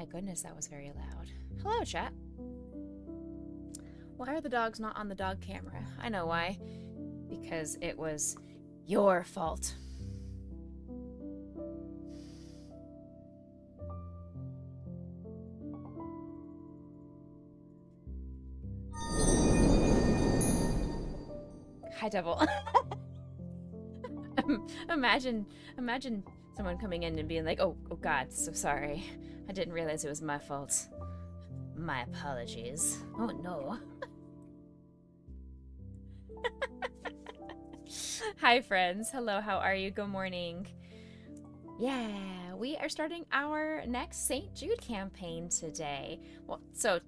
my goodness, that was very loud. Hello, chat. Why are the dogs not on the dog camera? I know why. Because it was your fault. Hi, Devil. Imagine someone coming in and being like, oh God, so sorry. I didn't realize it was my fault. My apologies. Oh no. Hi friends. Hello, how are you? Good morning. Yeah, we are starting our next St. Jude campaign today. Well, so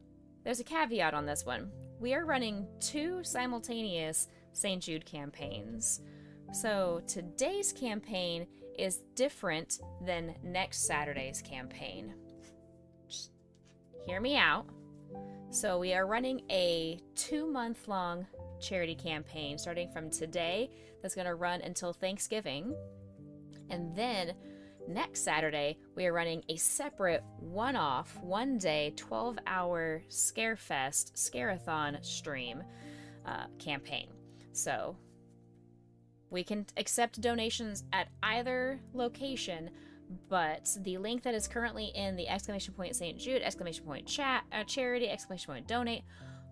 there's a caveat on this one. We are running 2 simultaneous St. Jude campaigns. So today's campaign is different than next Saturday's campaign. Just hear me out. So we are running a 2-month-long charity campaign starting from today that's going to run until Thanksgiving. And then next Saturday, we are running a separate one-off, one-day, 12-hour Scarefest, Scareathon stream campaign. So we can accept donations at either location, but the link that is currently in the exclamation point St. Jude, exclamation point chat, charity, exclamation point donate,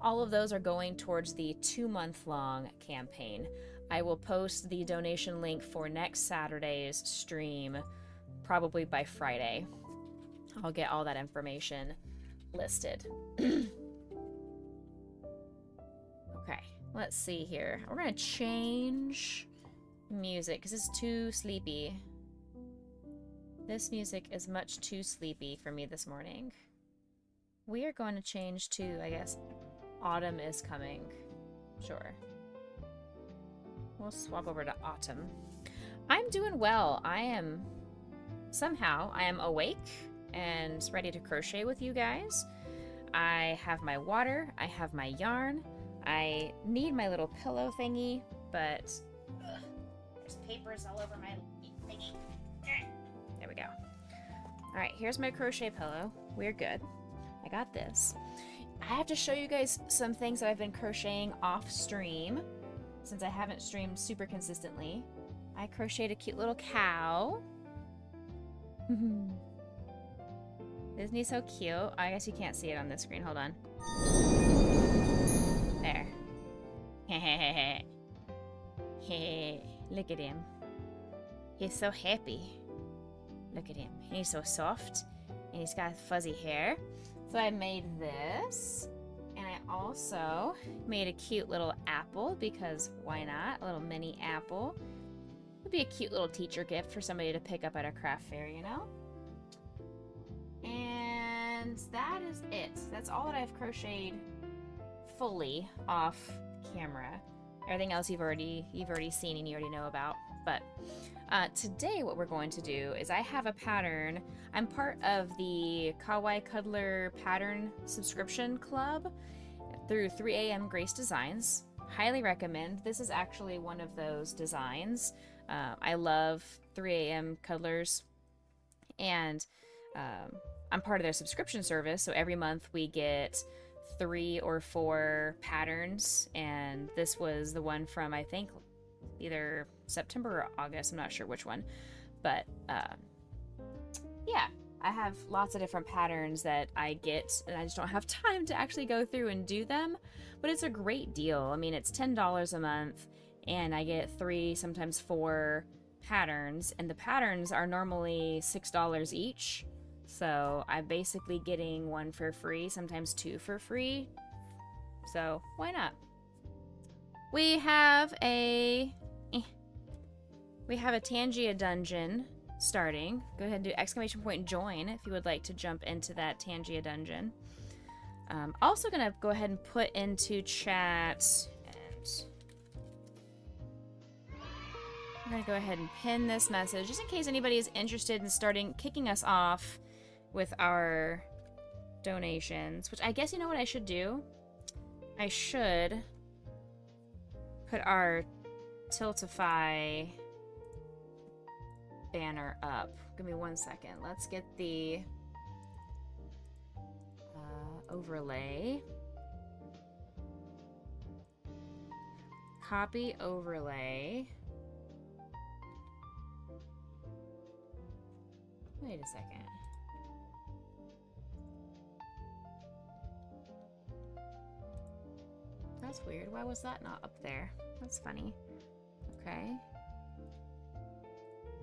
all of those are going towards the 2-month-long campaign. I will post the donation link for next Saturday's stream probably by Friday. I'll get all that information listed. Okay, let's see here. We're gonna change music because it's too sleepy. This music is much too sleepy for me this morning. We are going to change to, I guess, Autumn is Coming. Sure. We'll swap over to Autumn. I'm doing well. I am awake and ready to crochet with you guys. I have my water. I have my yarn. I need my little pillow thingy, but there's papers all over my thingy. There we go. All right, here's my crochet pillow. We're good. I got this. I have to show you guys some things that I've been crocheting off stream since I haven't streamed super consistently. I crocheted a cute little cow. Isn't he so cute? I guess you can't see it on this screen. Hold on. There. Look at him. He's so happy. Look at him. He's so soft. And he's got fuzzy hair. So I made this. And I also made a cute little apple because why not? A little mini apple. Would be a cute little teacher gift for somebody to pick up at a craft fair, you know? And that is it. That's all that I've crocheted fully off camera. Everything else you've already seen and you already know about. But today what we're going to do is I have a pattern. I'm part of the Kawaii Cuddler pattern subscription club through 3 AM Grace Designs. Highly recommend. This is actually one of those designs. I love 3 AM Cuddlers, and I'm part of their subscription service, so every month we get 3 or 4 patterns, and this was the one from, I think, either September or August. I'm not sure which one, but yeah, I have lots of different patterns that I get, and I just don't have time to actually go through and do them, but it's a great deal. I mean, it's $10 a month, and I get 3, sometimes 4 patterns, and the patterns are normally $6 each, so I'm basically getting 1 for free, sometimes 2 for free, so why not? We have a Tangia dungeon starting. Go ahead and do exclamation point join if you would like to jump into that Tangia dungeon. Also gonna go ahead and put into chat, and I'm gonna go ahead and pin this message just in case anybody is interested in kicking us off with our donations, which I guess, you know what I should do? I should put our Tiltify banner up. Give me 1 second. Let's get the overlay. Copy overlay. Wait a second. That's weird. Why was that not up there? That's funny. Okay.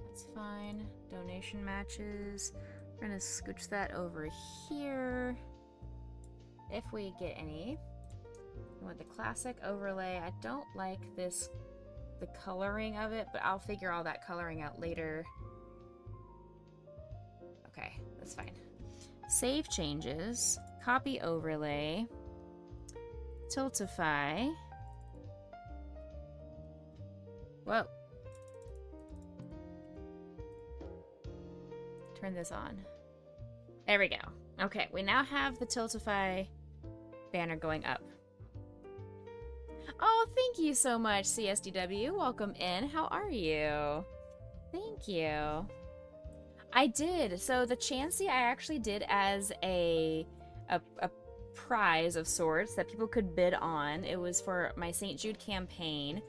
That's fine. Donation matches. We're gonna scooch that over here. If we get any. With the classic overlay, I don't like this, the coloring of it, but I'll figure all that coloring out later. Okay, that's fine. Save changes. Copy overlay. Tiltify. Whoa. Turn this on. There we go. Okay, we now have the Tiltify banner going up. Oh, thank you so much, CSDW. Welcome in. How are you? Thank you. I did. So the Chansey I actually did as a prize of sorts that people could bid on. It was for my St. Jude campaign.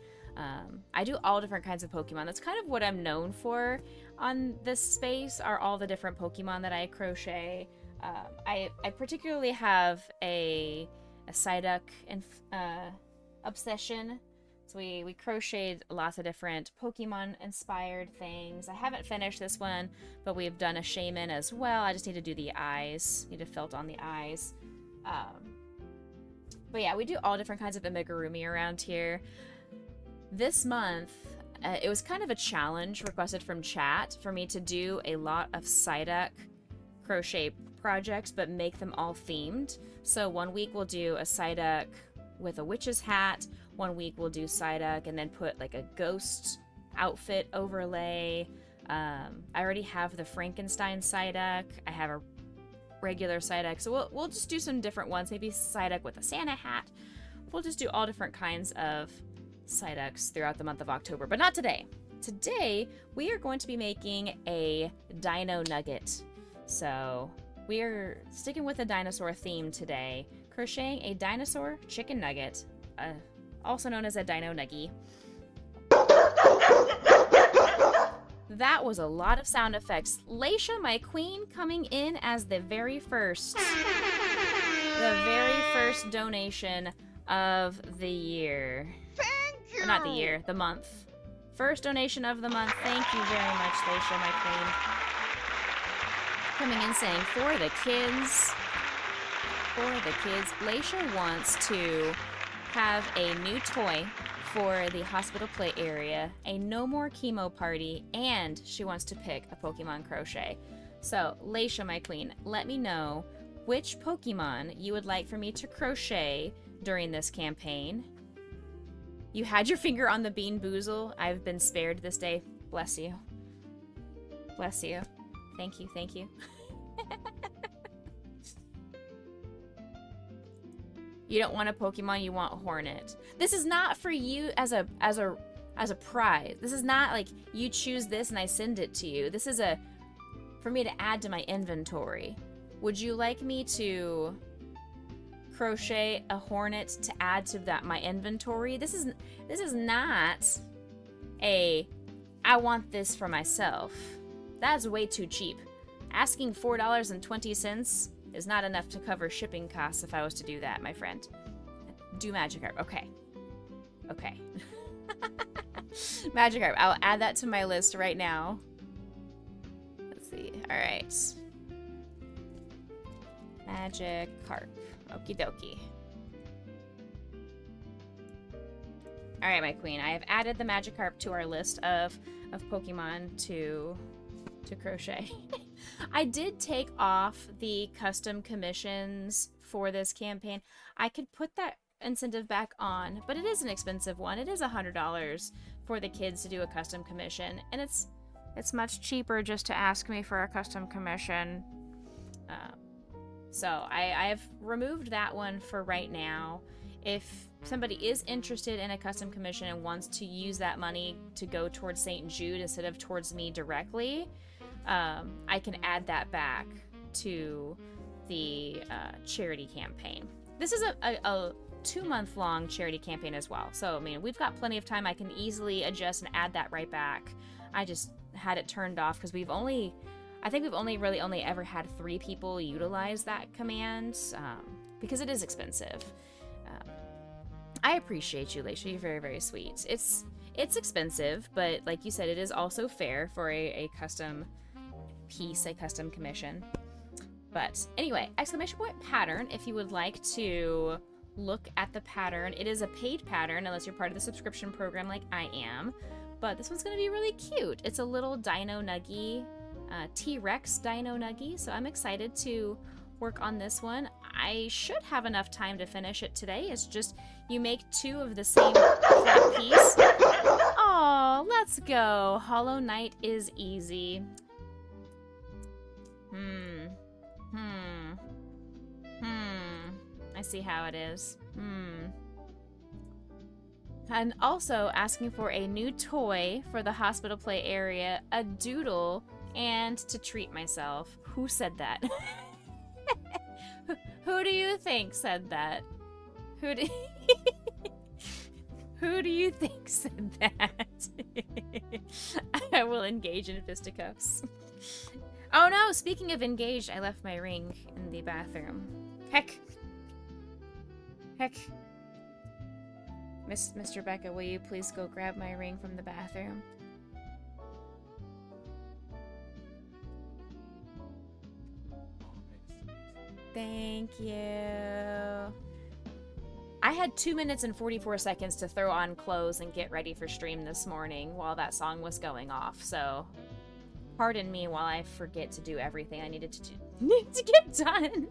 I do all different kinds of Pokemon. That's kind of what I'm known for on this space, are all the different Pokemon that I crochet. I particularly have a Psyduck and obsession. So we crocheted lots of different Pokemon inspired things. I haven't finished this one, but we've done a shaman as well. I just need to do the eyes. Need to felt on the eyes. But yeah, we do all different kinds of amigurumi around here. This month, it was kind of a challenge requested from chat for me to do a lot of Psyduck crochet projects, but make them all themed. So one week we'll do a Psyduck with a witch's hat. One week we'll do Psyduck and then put like a ghost outfit overlay. I already have the Frankenstein Psyduck. I have a regular Psyduck. So we'll just do some different ones. Maybe Psyduck with a Santa hat. We'll just do all different kinds of Psyducks throughout the month of October, but not today. Today, we are going to be making a dino nugget. So we are sticking with a dinosaur theme today, crocheting a dinosaur chicken nugget, also known as a dino nuggie. That was a lot of sound effects. Leisha, my queen, coming in as the very first donation of the year. Thank you! Or not the year, the month. First donation of the month. Thank you very much, Leisha, my queen. Coming in saying, for the kids. For the kids. Leisha wants to have a new toy for the hospital play area, a no more chemo party, and she wants to pick a Pokemon crochet. So, Leisha, my queen, let me know which Pokemon you would like for me to crochet during this campaign. You had your finger on the Bean Boozle. I've been spared this day. Bless you. Bless you. Thank you, thank you. You don't want a Pokemon, you want a Hornet. This is not for you as a prize. This is not like you choose this and I send it to you. This is for me to add to my inventory. Would you like me to crochet a Hornet to add to my inventory? This is not a I want this for myself. That's way too cheap. Asking $4.20 is not enough to cover shipping costs if I was to do that, my friend. Do Magikarp. Okay. Okay. Magikarp. I'll add that to my list right now. Let's see. All right. Magikarp. Okie dokie. All right, my queen. I have added the Magikarp to our list of Pokemon to crochet. I did take off the custom commissions for this campaign. I could put that incentive back on, but it is an expensive one. It is $100 for the kids to do a custom commission, and it's much cheaper just to ask me for a custom commission. So I've removed that one for right now. If somebody is interested in a custom commission and wants to use that money to go towards St. Jude instead of towards me directly, I can add that back to the charity campaign. This is a 2-month-long charity campaign as well. So, I mean, we've got plenty of time. I can easily adjust and add that right back. I just had it turned off because I think we've only ever had 3 people utilize that command because it is expensive. I appreciate you, Laisha. You're very, very sweet. It's expensive, but like you said, it is also fair for a custom piece, a custom commission. But anyway, exclamation point pattern, if you would like to look at the pattern. It is a paid pattern unless you're part of the subscription program like I am. But this one's going to be really cute. It's a little dino nuggie, T-Rex dino nuggie. So I'm excited to work on this one. I should have enough time to finish it today. It's just you make 2 of the same flat piece. Oh, let's go. Hollow Knight is easy. I see how it is. And also asking for a new toy for the hospital play area, a doodle, and to treat myself. Who said that? Who do you think said that? Who do you think said that? I will engage in fisticuffs. Oh no, speaking of engaged, I left my ring in the bathroom. Heck. Mr. Becca, will you please go grab my ring from the bathroom? Thank you. I had 2 minutes and 44 seconds to throw on clothes and get ready for stream this morning while that song was going off, so pardon me while I forget to do everything I needed to get done.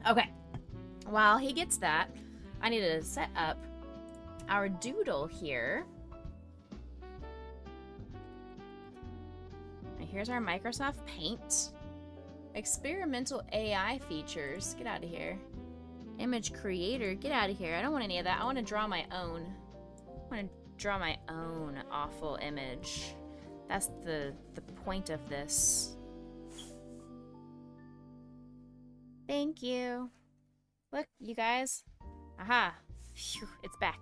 Okay, while he gets that, I need to set up our doodle here. And here's our Microsoft Paint. Experimental AI features. Get out of here. Image creator. Get out of here. I don't want any of that. I want to draw my own. I want to draw my own awful image. That's the point of this. Thank you. Look, you guys. Aha. Phew, it's back.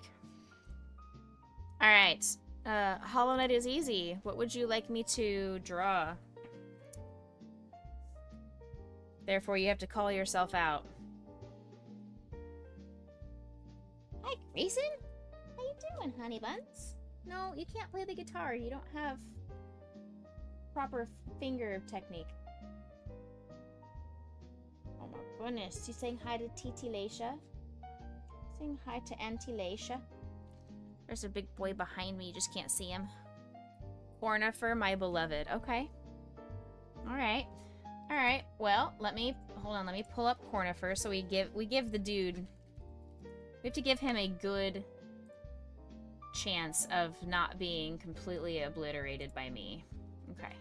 Alright. Hollow Knight is easy. What would you like me to draw? Therefore, you have to call yourself out. Hi, Grayson. How you doing, honey buns? No, you can't play the guitar. You don't have proper finger technique. Oh my goodness. You saying hi to TT Laisha? Saying hi to Auntie Laisha? There's a big boy behind me. You just can't see him. Cornifer, my beloved. Okay. Alright. Alright. Well, hold on, let me pull up Cornifer so we give the dude, we have to give him a good chance of not being completely obliterated by me. Okay.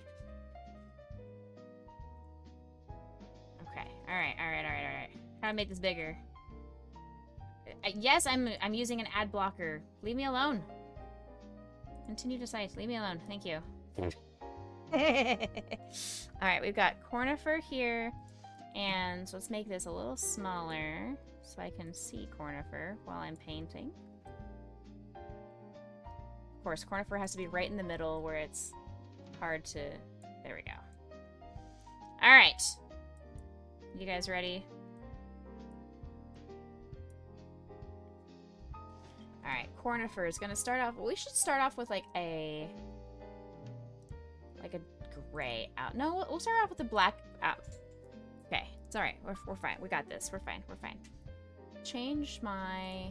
Okay. Alright. How do I make this bigger? Yes, I'm using an ad blocker. Leave me alone. Continue to cite. Leave me alone. Thank you. Alright, we've got Cornifer here. And so let's make this a little smaller so I can see Cornifer while I'm painting. Of course, Cornifer has to be right in the middle where it's hard to... There we go. Alright. You guys ready? Alright, Cornifer is gonna start off... We should start off with like a gray out. No, we'll start off with a black out. Okay, it's alright. We're fine. We got this. We're fine. Change my...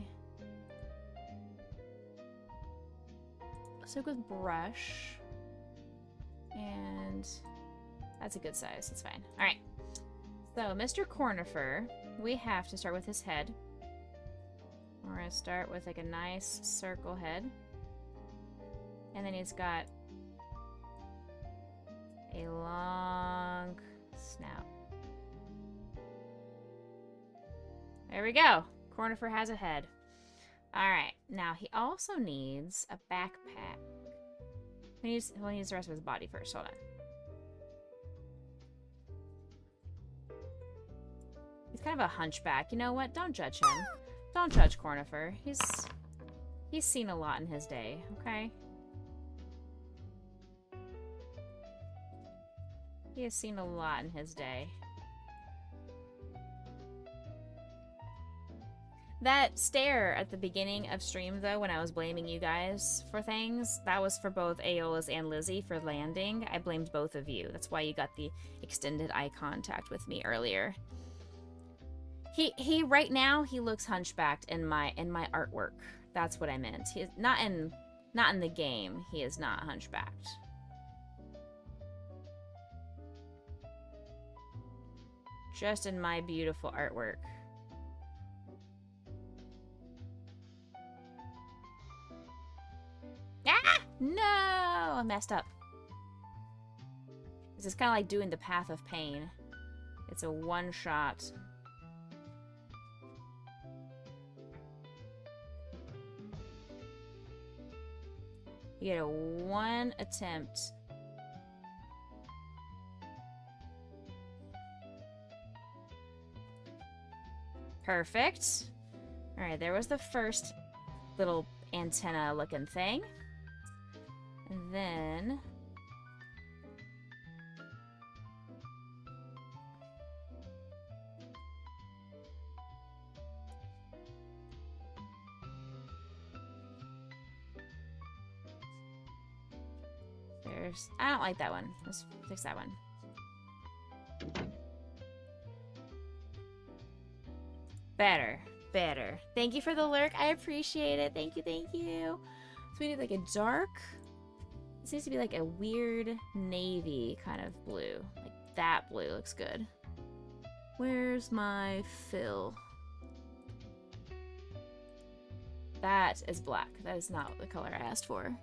Stick with brush. And that's a good size. That's fine. Alright. So, Mr. Cornifer, we have to start with his head. We're going to start with like a nice circle head. And then he's got a long snout. There we go. Cornifer has a head. Alright, now he also needs a backpack. We'll use the rest of his body first. Hold on. He's kind of a hunchback. You know what? Don't judge him. Don't judge Cornifer. He's seen a lot in his day, okay? He has seen a lot in his day. That stare at the beginning of stream, though, when I was blaming you guys for things, that was for both Aeola's and Lizzie for landing. I blamed both of you. That's why you got the extended eye contact with me earlier. He right now he looks hunchbacked in my artwork. That's what I meant. He is not in the game. He is not hunchbacked. Just in my beautiful artwork. Ah! No! I messed up. This is kind of like doing the Path of Pain. It's a one-shot. You get a one attempt. Perfect. Alright, there was the first little antenna looking thing. And then... I don't like that one. Let's fix that one. Better. Better. Thank you for the lurk. I appreciate it. Thank you, thank you. So we need like a dark... It seems to be like a weird navy kind of blue. Like that blue looks good. Where's my fill? That is black. That is not the color I asked for.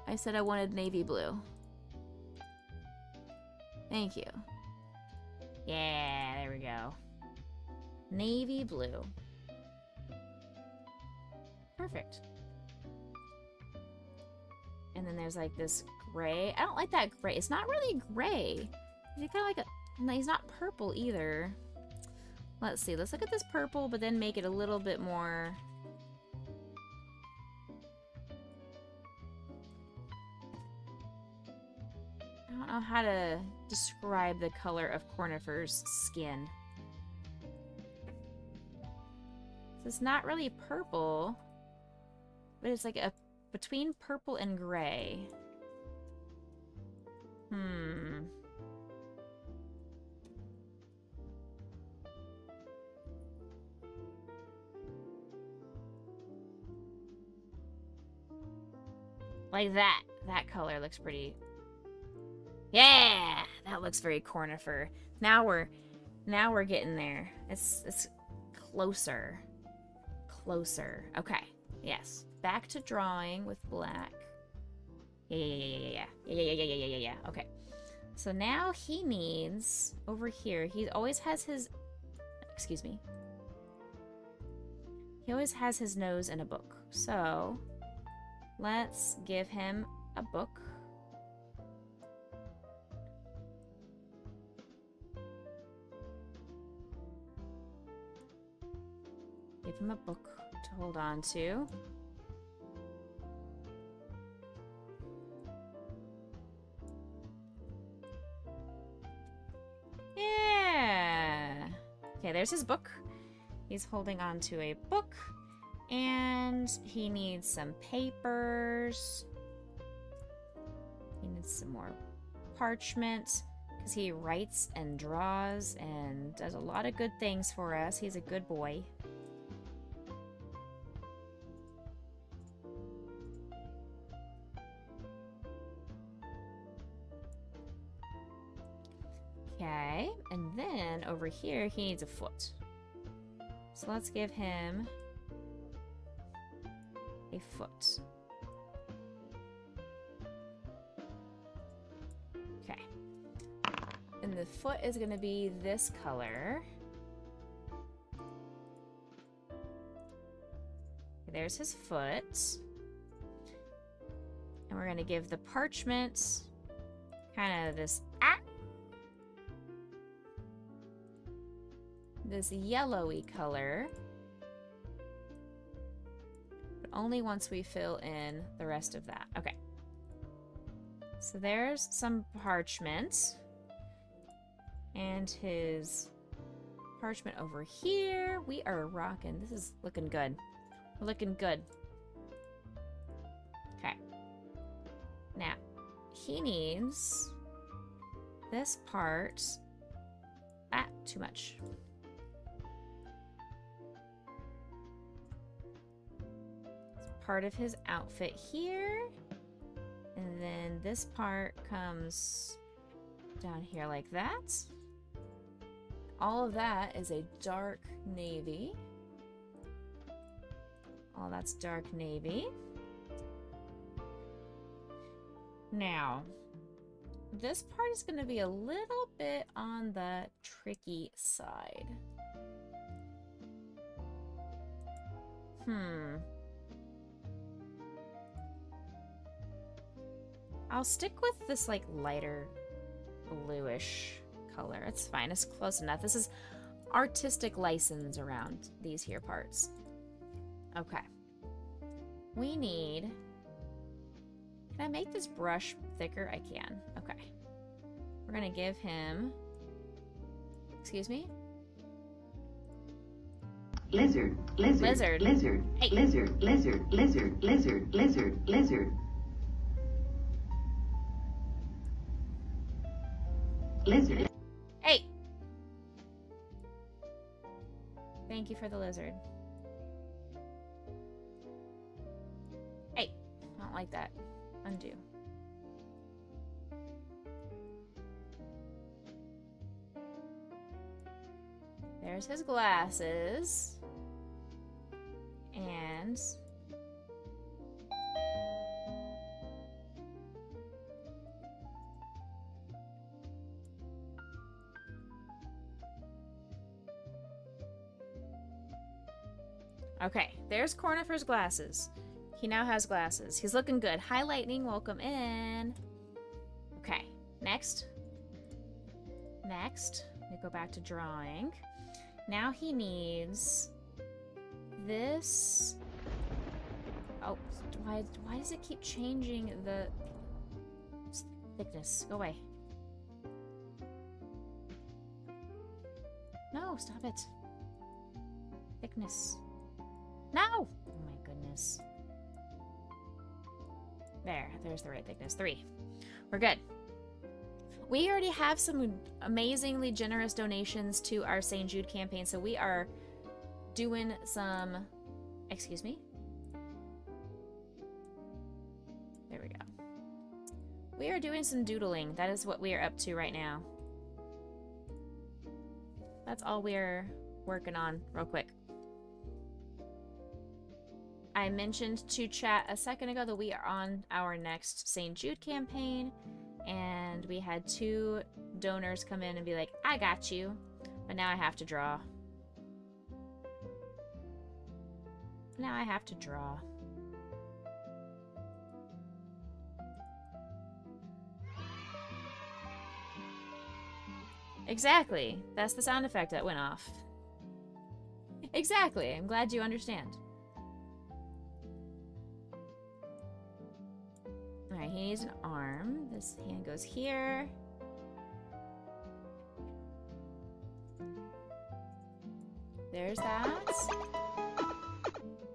I said I wanted navy blue. Thank you. Yeah, there we go. Navy blue. Perfect. And then there's like this gray. I don't like that gray. It's not really gray. He's kind of like a... No, he's not purple either. Let's see. Let's look at this purple, but then make it a little bit more... I don't know how to describe the color of Cornifer's skin. So it's not really purple, but it's like a between purple and gray. Like that. That color looks pretty... Yeah! That looks very Cornifer. Now we're getting there. It's closer. Closer. Okay. Yes. Back to drawing with black. Yeah. Okay. So now he needs, over here, he always has his, excuse me. He always has his nose in a book. So let's give him a book. Give him a book to hold on to. Yeah. Okay, there's his book. He's holding on to a book. And he needs some papers. He needs some more parchment. Because he writes and draws and does a lot of good things for us. He's a good boy. Okay, and then over here he needs a foot. So let's give him a foot. Okay. And the foot is going to be this color. There's his foot. And we're going to give the parchment kind of this this yellowy color. But only once we fill in the rest of that. Okay. So there's some parchment. And his parchment over here. We are rocking. This is looking good. We're looking good. Okay. Now, he needs this part. Ah, too much. It's part of his outfit here. And then this part comes down here like that. All of that is a dark navy. All that's dark navy. Now, this part is going to be a little bit on the tricky side. I'll stick with this like lighter bluish color. It's fine. It's close enough. This is artistic license around these here parts. Okay. We need... Can I make this brush thicker? I can. Okay. We're gonna give him... Excuse me? Lizard, lizard, lizard, lizard, hey. Lizard, lizard, lizard, lizard, lizard, lizard. Lizard. Hey! Thank you for the lizard. Hey! I don't like that. Undo. There's his glasses. And... Okay, there's Cornifer's glasses. He now has glasses. He's looking good. Hi, Lightning. Welcome in. Okay, next. Next, we go back to drawing. Now he needs this. Oh, why does it keep changing the thickness? Go away. No, stop it. Thickness. No! Oh my goodness. There's the right thickness. 3. We're good. We already have some amazingly generous donations to our St. Jude campaign, so we are doing some... Excuse me? There we go. We are doing some doodling. That is what we are up to right now. That's all we're working on real quick. I mentioned to chat a second ago that we are on our next St. Jude campaign, and we had 2 donors come in and be like, I got you, but now I have to draw. Now I have to draw. Exactly. That's the sound effect that went off. Exactly. I'm glad you understand. Alright, he needs an arm. This hand goes here. There's that.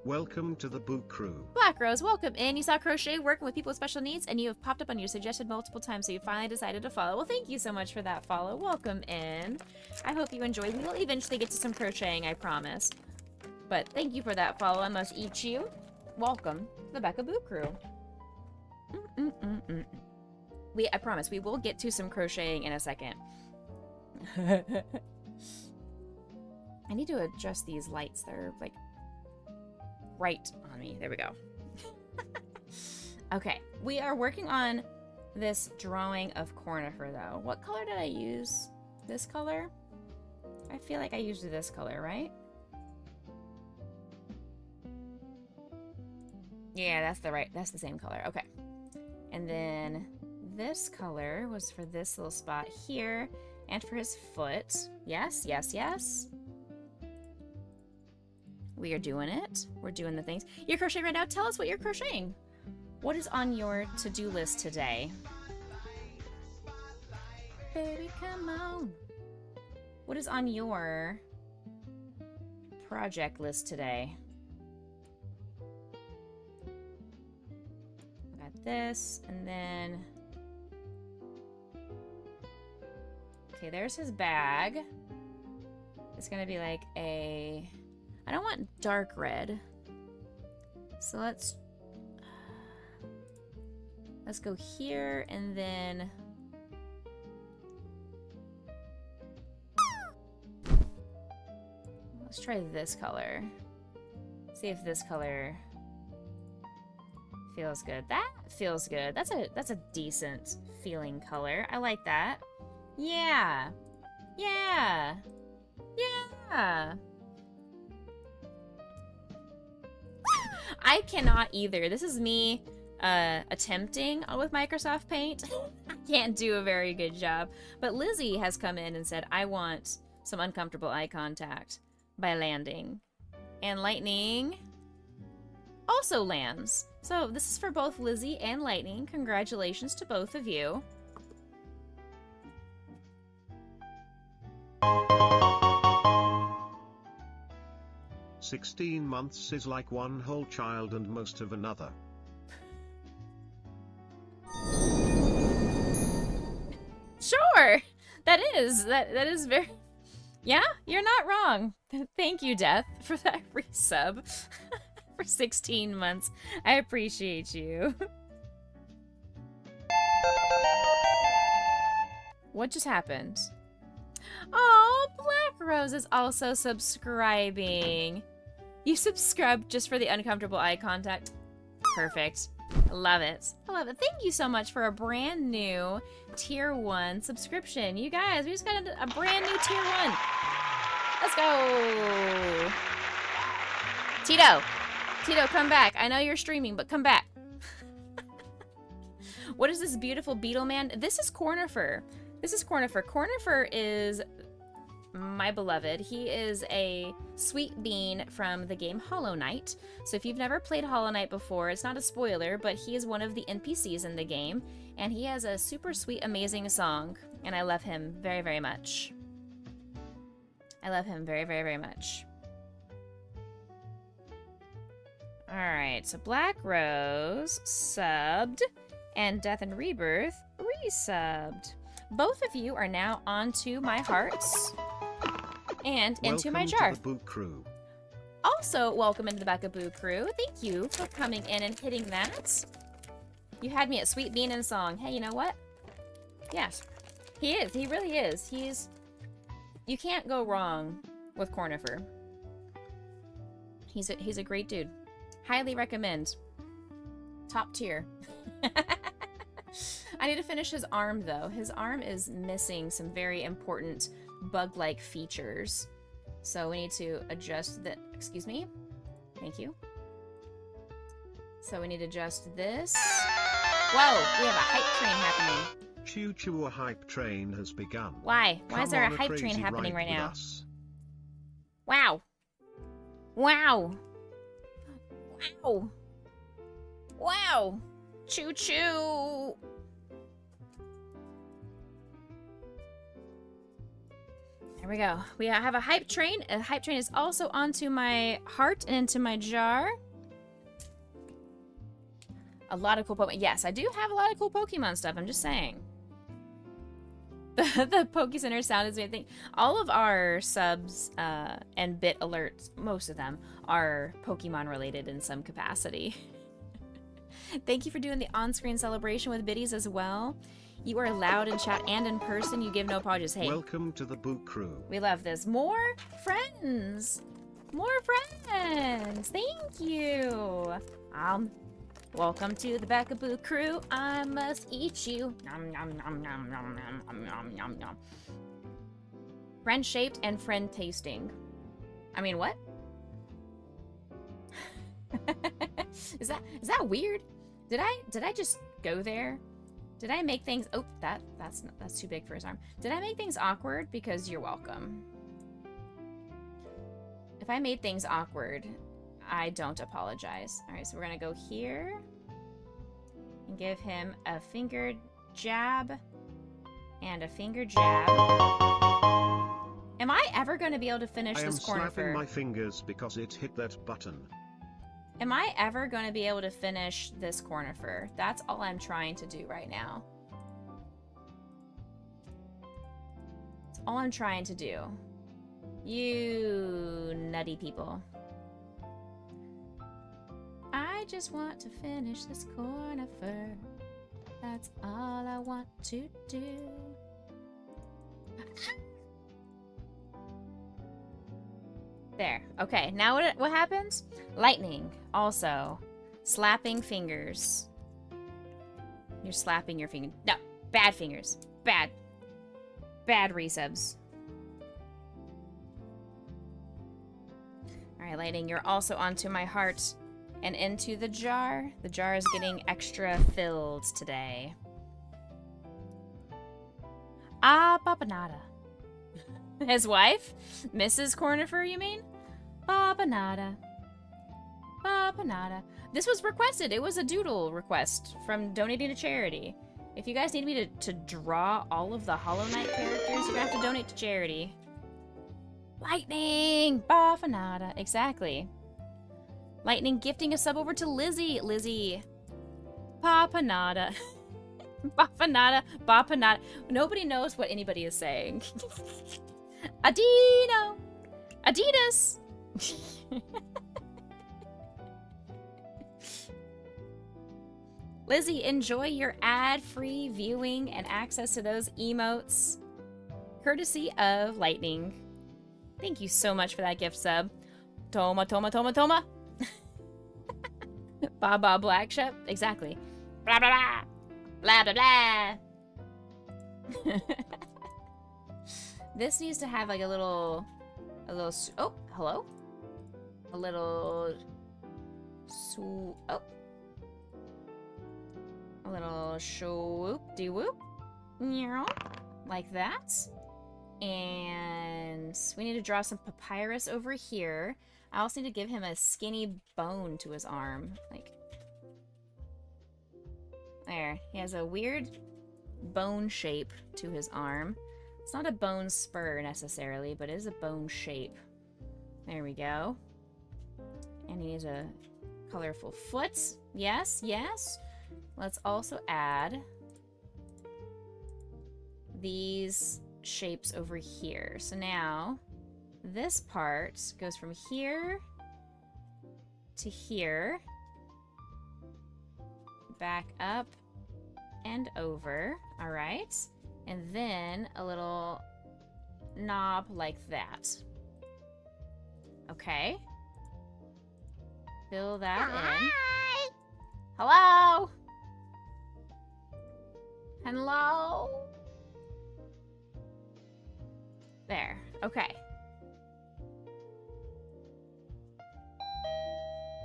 Welcome to the Boo Crew. Black Rose, welcome in. You saw Crochet working with people with special needs, and you have popped up on your suggested multiple times, so you finally decided to follow. Well, thank you so much for that follow. Welcome in. I hope you enjoy. We will eventually get to some crocheting, I promise. But thank you for that follow. I must eat you. Welcome to the Becca Boo Crew. I promise, we will get to some crocheting in a second. I need to adjust these lights. They're like right on me. There we go. Okay, we are working on this drawing of Cornifer though. What color did I use? This color? I feel like I used this color, right? Yeah, that's the same color. Okay. And then this color was for this little spot here and for his foot. Yes, yes, yes. We are doing it. We're doing the things. You're crocheting right now? Tell us what you're crocheting. What is on your to-do list today? Baby, come on. What is on your project list today? I got this, and then... Okay, there's his bag. It's gonna be like a... I don't want dark red. So let's go here, and then... Let's try this color. See if this color feels good. That feels good. That's a decent feeling color. I like that. Yeah. Yeah. Yeah. I cannot either. This is me attempting with Microsoft Paint. I can't do a very good job. But Lizzie has come in and said, I want some uncomfortable eye contact by landing. And Lightning also lands. So this is for both Lizzie and Lightning. Congratulations to both of you. "16 months is like one whole child and most of another." Sure, that is very. Yeah, you're not wrong. Thank you, Death, for that resub for 16 months. I appreciate you. What just happened? Oh, Black Rose is also subscribing. You subscribed just for the uncomfortable eye contact. Perfect. I love it. I love it. Thank you so much for a brand new Tier 1 subscription. You guys, we just got a brand new Tier 1. Let's go. Tito, come back. I know you're streaming, but come back. What is this beautiful beetle man? This is Cornifer. This is Cornifer. Cornifer is my beloved. He is a sweet bean from the game Hollow Knight. So if you've never played Hollow Knight before, it's not a spoiler, but he is one of the NPCs in the game, and he has a super sweet, amazing song, and I love him very, very much. I love him very, very, very much. Alright, so Black Rose subbed, and Death and Rebirth resubbed. Both of you are now onto my hearts and into my jar. Welcome to the Boo Crew. Also, welcome into the Becca Boo Crew. Thank you for coming in and hitting that. You had me at Sweet Bean and Song. Hey, you know what? Yes, he is. He really is. You can't go wrong with Cornifer. He's a great dude. Highly recommend. Top tier. I need to finish his arm, though. His arm is missing some very important bug-like features. So we need to adjust the... Excuse me? Thank you. So we need to adjust this. Whoa! We have a hype train happening. Choo choo, a hype train has begun. Why? Why is there a Come on hype train crazy happening right ride with now? us. Wow! Wow! Wow! Wow! Choo choo! There we go. We have a hype train. A hype train is also onto my heart and into my jar. A lot of cool Pokemon. Yes, I do have a lot of cool Pokemon stuff. I'm just saying. The Poke Center sound is my thing. All of our subs and bit alerts, most of them, are Pokemon related in some capacity. Thank you for doing the on-screen celebration with biddies as well. You are loud in chat and in person. You give no apologies. Hey, Welcome to the Boo Crew. we love this. More friends. More friends. Thank you. Welcome to the Becca Boo Crew. I must eat you. Nom, nom, nom, nom, nom, nom, nom, nom, nom. Friend shaped and friend tasting. I mean, what? Is that weird? Did I just go there? Did I make things... Oh, that's too big for his arm. Did I make things awkward? Because you're welcome. If I made things awkward, I don't apologize. Alright, so we're gonna go here. And give him a finger jab. And a finger jab. Am I ever gonna be able to finish this corner I am snapping fur? my fingers because it hit that button. Am I ever gonna be able to finish this corner fur? That's all I'm trying to do right now. That's all I'm trying to do. You nutty people. I just want to finish this corner fur. That's all I want to do. There. Okay, now what happens? Lightning. Also. Slapping fingers. You're slapping your finger. No. Bad fingers. Bad. Bad resubs. Alright, Lightning, you're also onto my heart and into the jar. The jar is getting extra filled today. Ah, Papanada. His wife? Mrs. Cornifer, you mean? Papanada. Papanada. This was requested. It was a doodle request from donating to charity. If you guys need me to draw all of the Hollow Knight characters, you're gonna have to donate to charity. Lightning! Papanada. Exactly. Lightning gifting a sub over to Lizzie. Lizzie. Papanada. Papanada. Papanada. Nobody knows what anybody is saying. Adino! Adidas! Lizzie, enjoy your ad-free viewing and access to those emotes. Courtesy of Lightning. Thank you so much for that gift sub. Toma, toma, toma, toma. Baba Black Shep. Exactly. Blah, blah, blah. Blah, blah, blah. This needs to have like a little, oh, hello? A little, oh. A little swoop-de-whoop. Like that. And we need to draw some papyrus over here. I also need to give him a skinny bone to his arm. Like, there. He has a weird bone shape to his arm. It's not a bone spur necessarily, but it is a bone shape. There we go. And he needs a colorful foot. Yes, yes. Let's also add these shapes over here. So now this part goes from here to here, back up and over. All right. And then a little knob like that. Okay. Fill that in. Hello? Hello? There. Okay.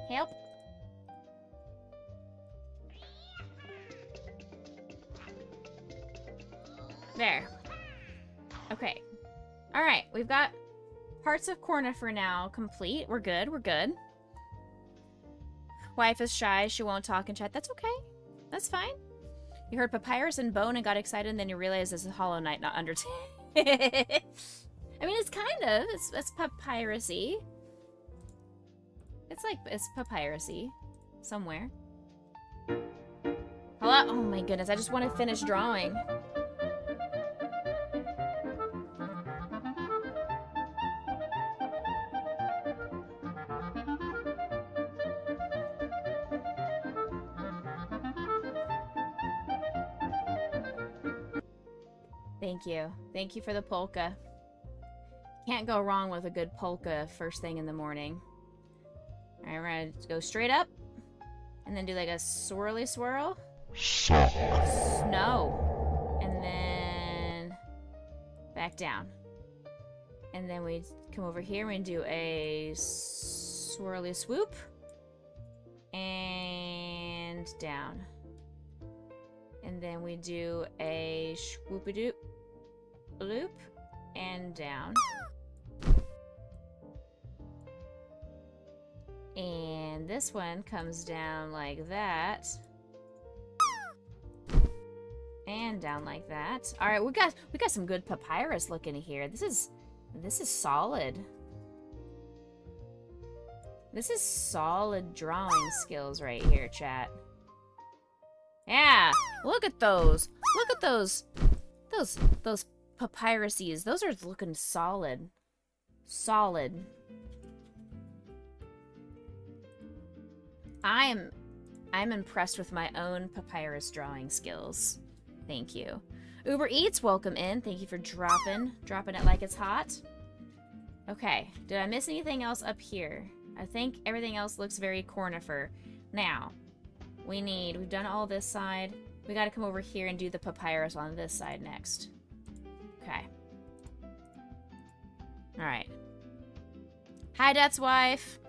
Help. There. Okay. Alright, we've got parts of Cornifer now complete. We're good, we're good. Wife is shy, she won't talk in chat. That's okay. That's fine. You heard Papyrus and Bone and got excited, and then you realize this is Hollow Knight, not Undertale. I mean, it's kind of. It's papyrusy. It's like, it's papyrusy. Somewhere. Hello? Oh my goodness, I just want to finish drawing. Thank you. Thank you for the polka. Can't go wrong with a good polka first thing in the morning. Alright, we're gonna go straight up. And then do like a swirly swirl. Snow. And then back down. And then we come over here and do a swirly swoop. And down. And then we do a swoop-a-doop loop and down. And this one comes down like that. And down like that. All right, we got some good papyrus looking here. This is solid. This is solid drawing skills right here, chat. Yeah, look at those. Look at those papyruses. Those are looking solid. Solid. I'm impressed with my own papyrus drawing skills. Thank you. Uber Eats, welcome in. Thank you for dropping it like it's hot. Okay, did I miss anything else up here? I think everything else looks very cornifer. Now, we've done all this side. We gotta come over here and do the papyrus on this side next. Okay. Alright. Hi, Death's wife.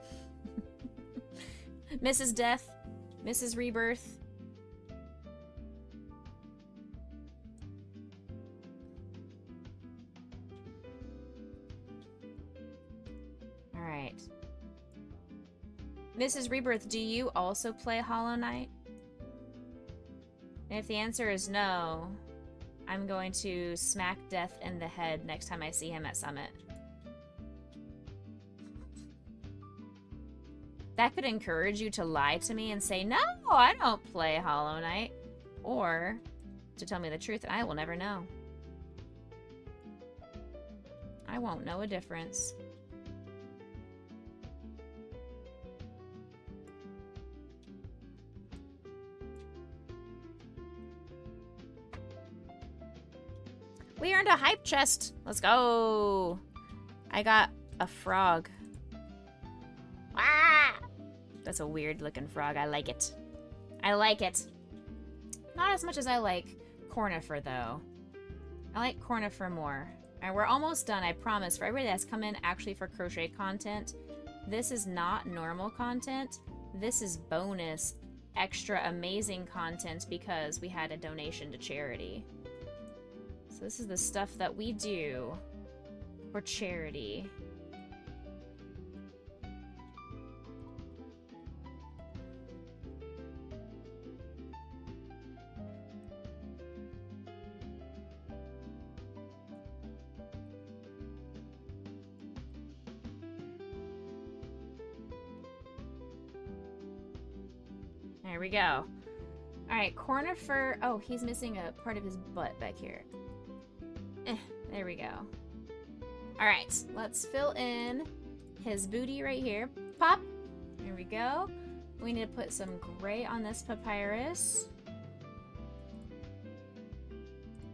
Mrs. Death. Mrs. Rebirth. Alright. Mrs. Rebirth, do you also play Hollow Knight? And if the answer is no, I'm going to smack Death in the head next time I see him at Summit. That could encourage you to lie to me and say, no, I don't play Hollow Knight. Or to tell me the truth and I will never know. I won't know a difference. We earned a hype chest. Let's go. I got a frog. Ah! That's a weird looking frog. I like it. I like it. Not as much as I like Cornifer, though. I like Cornifer more. Alright, we're almost done, I promise. For everybody that's come in actually for crochet content, this is not normal content. This is bonus, extra amazing content because we had a donation to charity. So this is the stuff that we do for charity. There we go. Alright, Cornifer. Oh, he's missing a part of his butt back here. There we go. Alright, let's fill in his booty right here. Pop! There we go. We need to put some gray on this papyrus.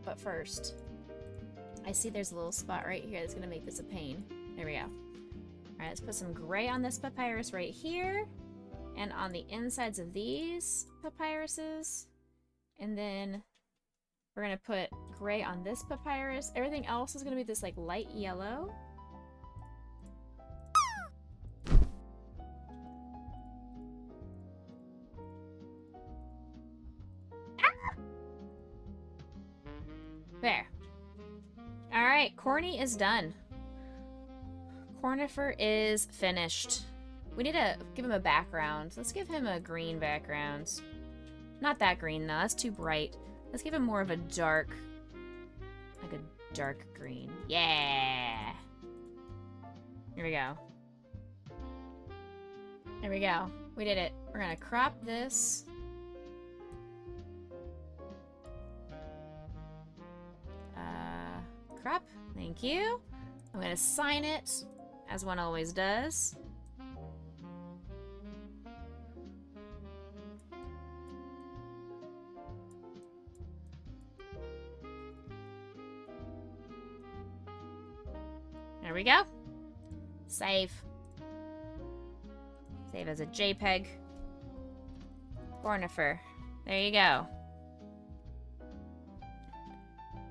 But first, I see there's a little spot right here that's going to make this a pain. There we go. Alright, let's put some gray on this papyrus right here. And on the insides of these papyruses. And then we're going to put gray on this papyrus. Everything else is going to be this like light yellow. There. Alright, Corny is done. Cornifer is finished. We need to give him a background. Let's give him a green background. Not that green, though. That's too bright. Let's give him more of a dark, like a dark green. Yeah! Here we go. There we go. We did it. We're gonna crop this. Crop. Thank you. I'm gonna sign it, as one always does. There we go. Save. Save as a JPEG. Cornifer. There you go.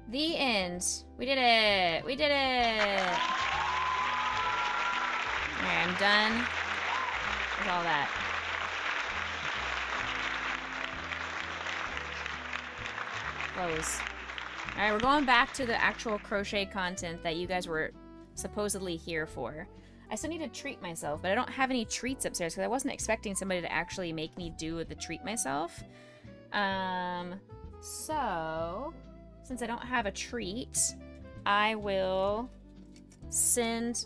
The end. We did it. We did it. Alright, I'm done with all that. Close. Alright, we're going back to the actual crochet content that you guys were supposedly here for. I still need to treat myself, but I don't have any treats upstairs because I wasn't expecting somebody to actually make me do the treat myself. So, since I don't have a treat, I will send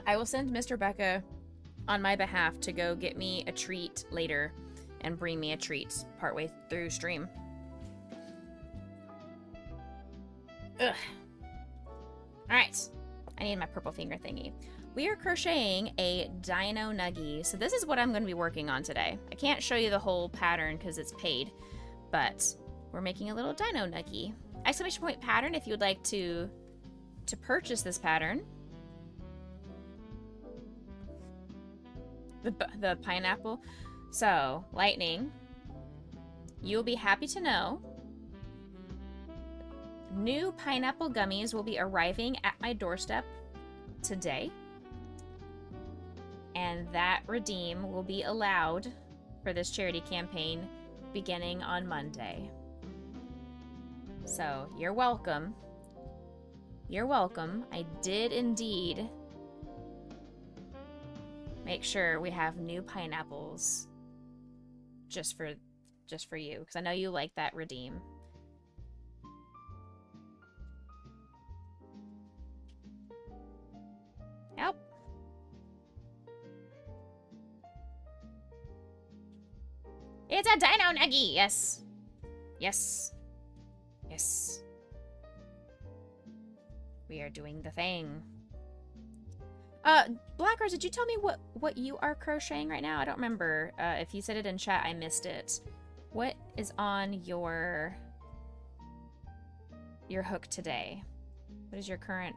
Mr. Becca on my behalf to go get me a treat later and bring me a treat partway through stream. Ugh. Alright. I need my purple finger thingy. We are crocheting a dino nuggie. So this is what I'm going to be working on today. I can't show you the whole pattern because it's paid, but we're making a little dino nuggie. Exclamation point pattern if you would like to purchase this pattern. The pineapple. So, Lightning, you'll be happy to know new pineapple gummies will be arriving at my doorstep today. And that redeem will be allowed for this charity campaign beginning on Monday. So, you're welcome. You're welcome. I did indeed make sure we have new pineapples just for you, because I know you like that redeem. Yep. It's a dino nuggie! Yes. Yes. Yes. We are doing the thing. Black Rose, did you tell me what you are crocheting right now? I don't remember. If you said it in chat, I missed it. What is on your hook today? What is your current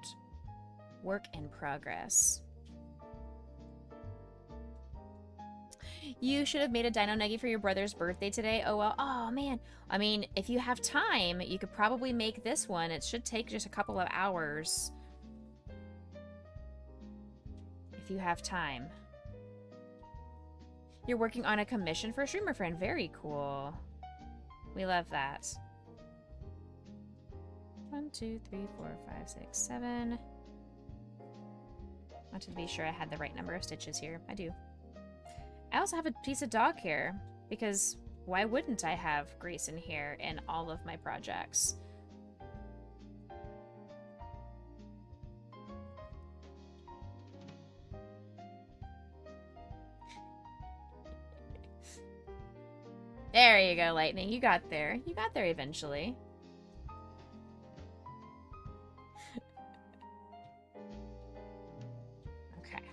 work in progress? You should have made a dino nuggie for your brother's birthday today. Oh, well. Oh, man. I mean, if you have time, you could probably make this one. It should take just a couple of hours. If you have time. You're working on a commission for a streamer friend. Very cool. We love that. 1, 2, 3, 4, 5, 6, 7. Wanted to be sure I had the right number of stitches here. I do. I also have a piece of dog hair, because why wouldn't I have Grayson hair in all of my projects? There you go, Lightning. You got there. You got there eventually. Okay.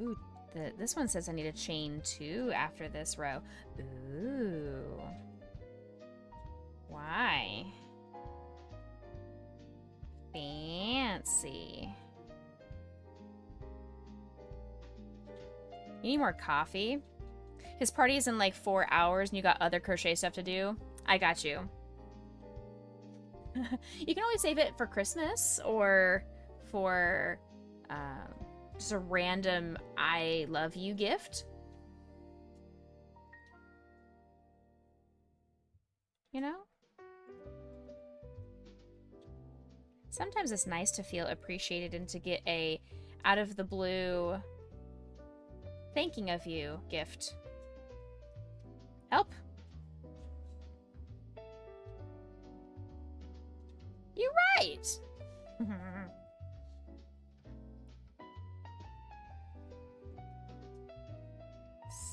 Ooh, this one says I need a chain 2 after this row. Ooh. Why? Fancy. You need more coffee? His party is in like 4 hours and you got other crochet stuff to do? I got you. You can always save it for Christmas or for just a random I love you gift. You know? Sometimes it's nice to feel appreciated and to get a out of the blue thanking of you gift. Help. You're right.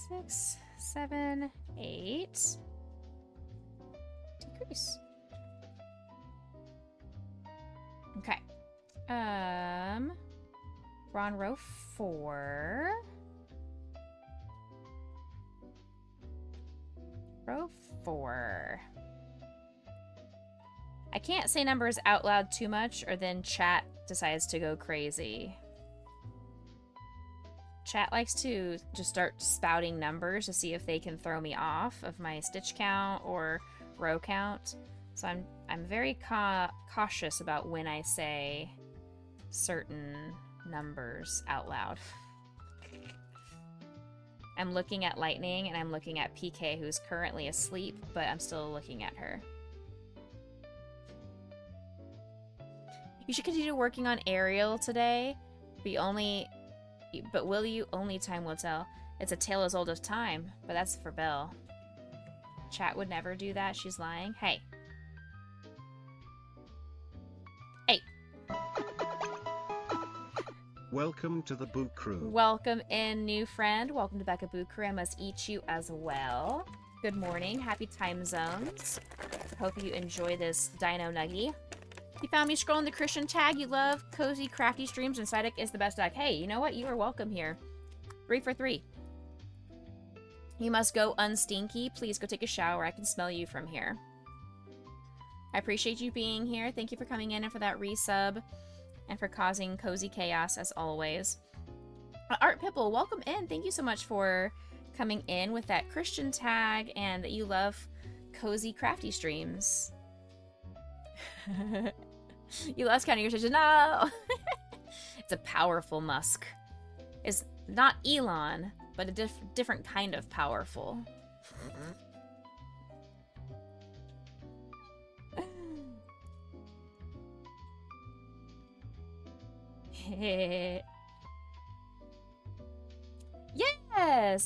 6, 7, 8. Decrease. Okay. We're on row 4. Row 4. I can't say numbers out loud too much or then chat decides to go crazy. Chat likes to just start spouting numbers to see if they can throw me off of my stitch count or row count. So I'm very cautious about when I say certain numbers out loud. I'm looking at Lightning and I'm looking at PK, who's currently asleep, but I'm still looking at her. You should continue working on Ariel today. But will you? Only time will tell. It's a tale as old as time, but that's for Belle. Chat would never do that. She's lying. Hey. Hey. Welcome to the Boo Crew. Welcome in, new friend. Welcome to Becca Boo Crew. I must eat you as well. Good morning. Happy time zones. Hope you enjoy this dino nuggie. You found me scrolling the Christian tag. You love cozy, crafty streams, and Psyduck is the best dog. Hey, you know what? You are welcome here. 3 for 3. You must go unstinky. Please go take a shower. I can smell you from here. I appreciate you being here. Thank you for coming in and for that resub and for causing cozy chaos as always. Art Pipple, welcome in. Thank you so much for coming in with that Christian tag and that you love cozy, crafty streams. You lost count of your stitches. No! It's a powerful musk. It's not Elon, but a different kind of powerful. Yes!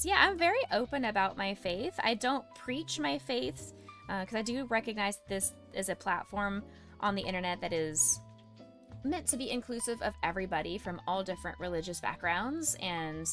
Yeah, I'm very open about my faith. I don't preach my faith because I do recognize this is a platform on the internet that is meant to be inclusive of everybody from all different religious backgrounds and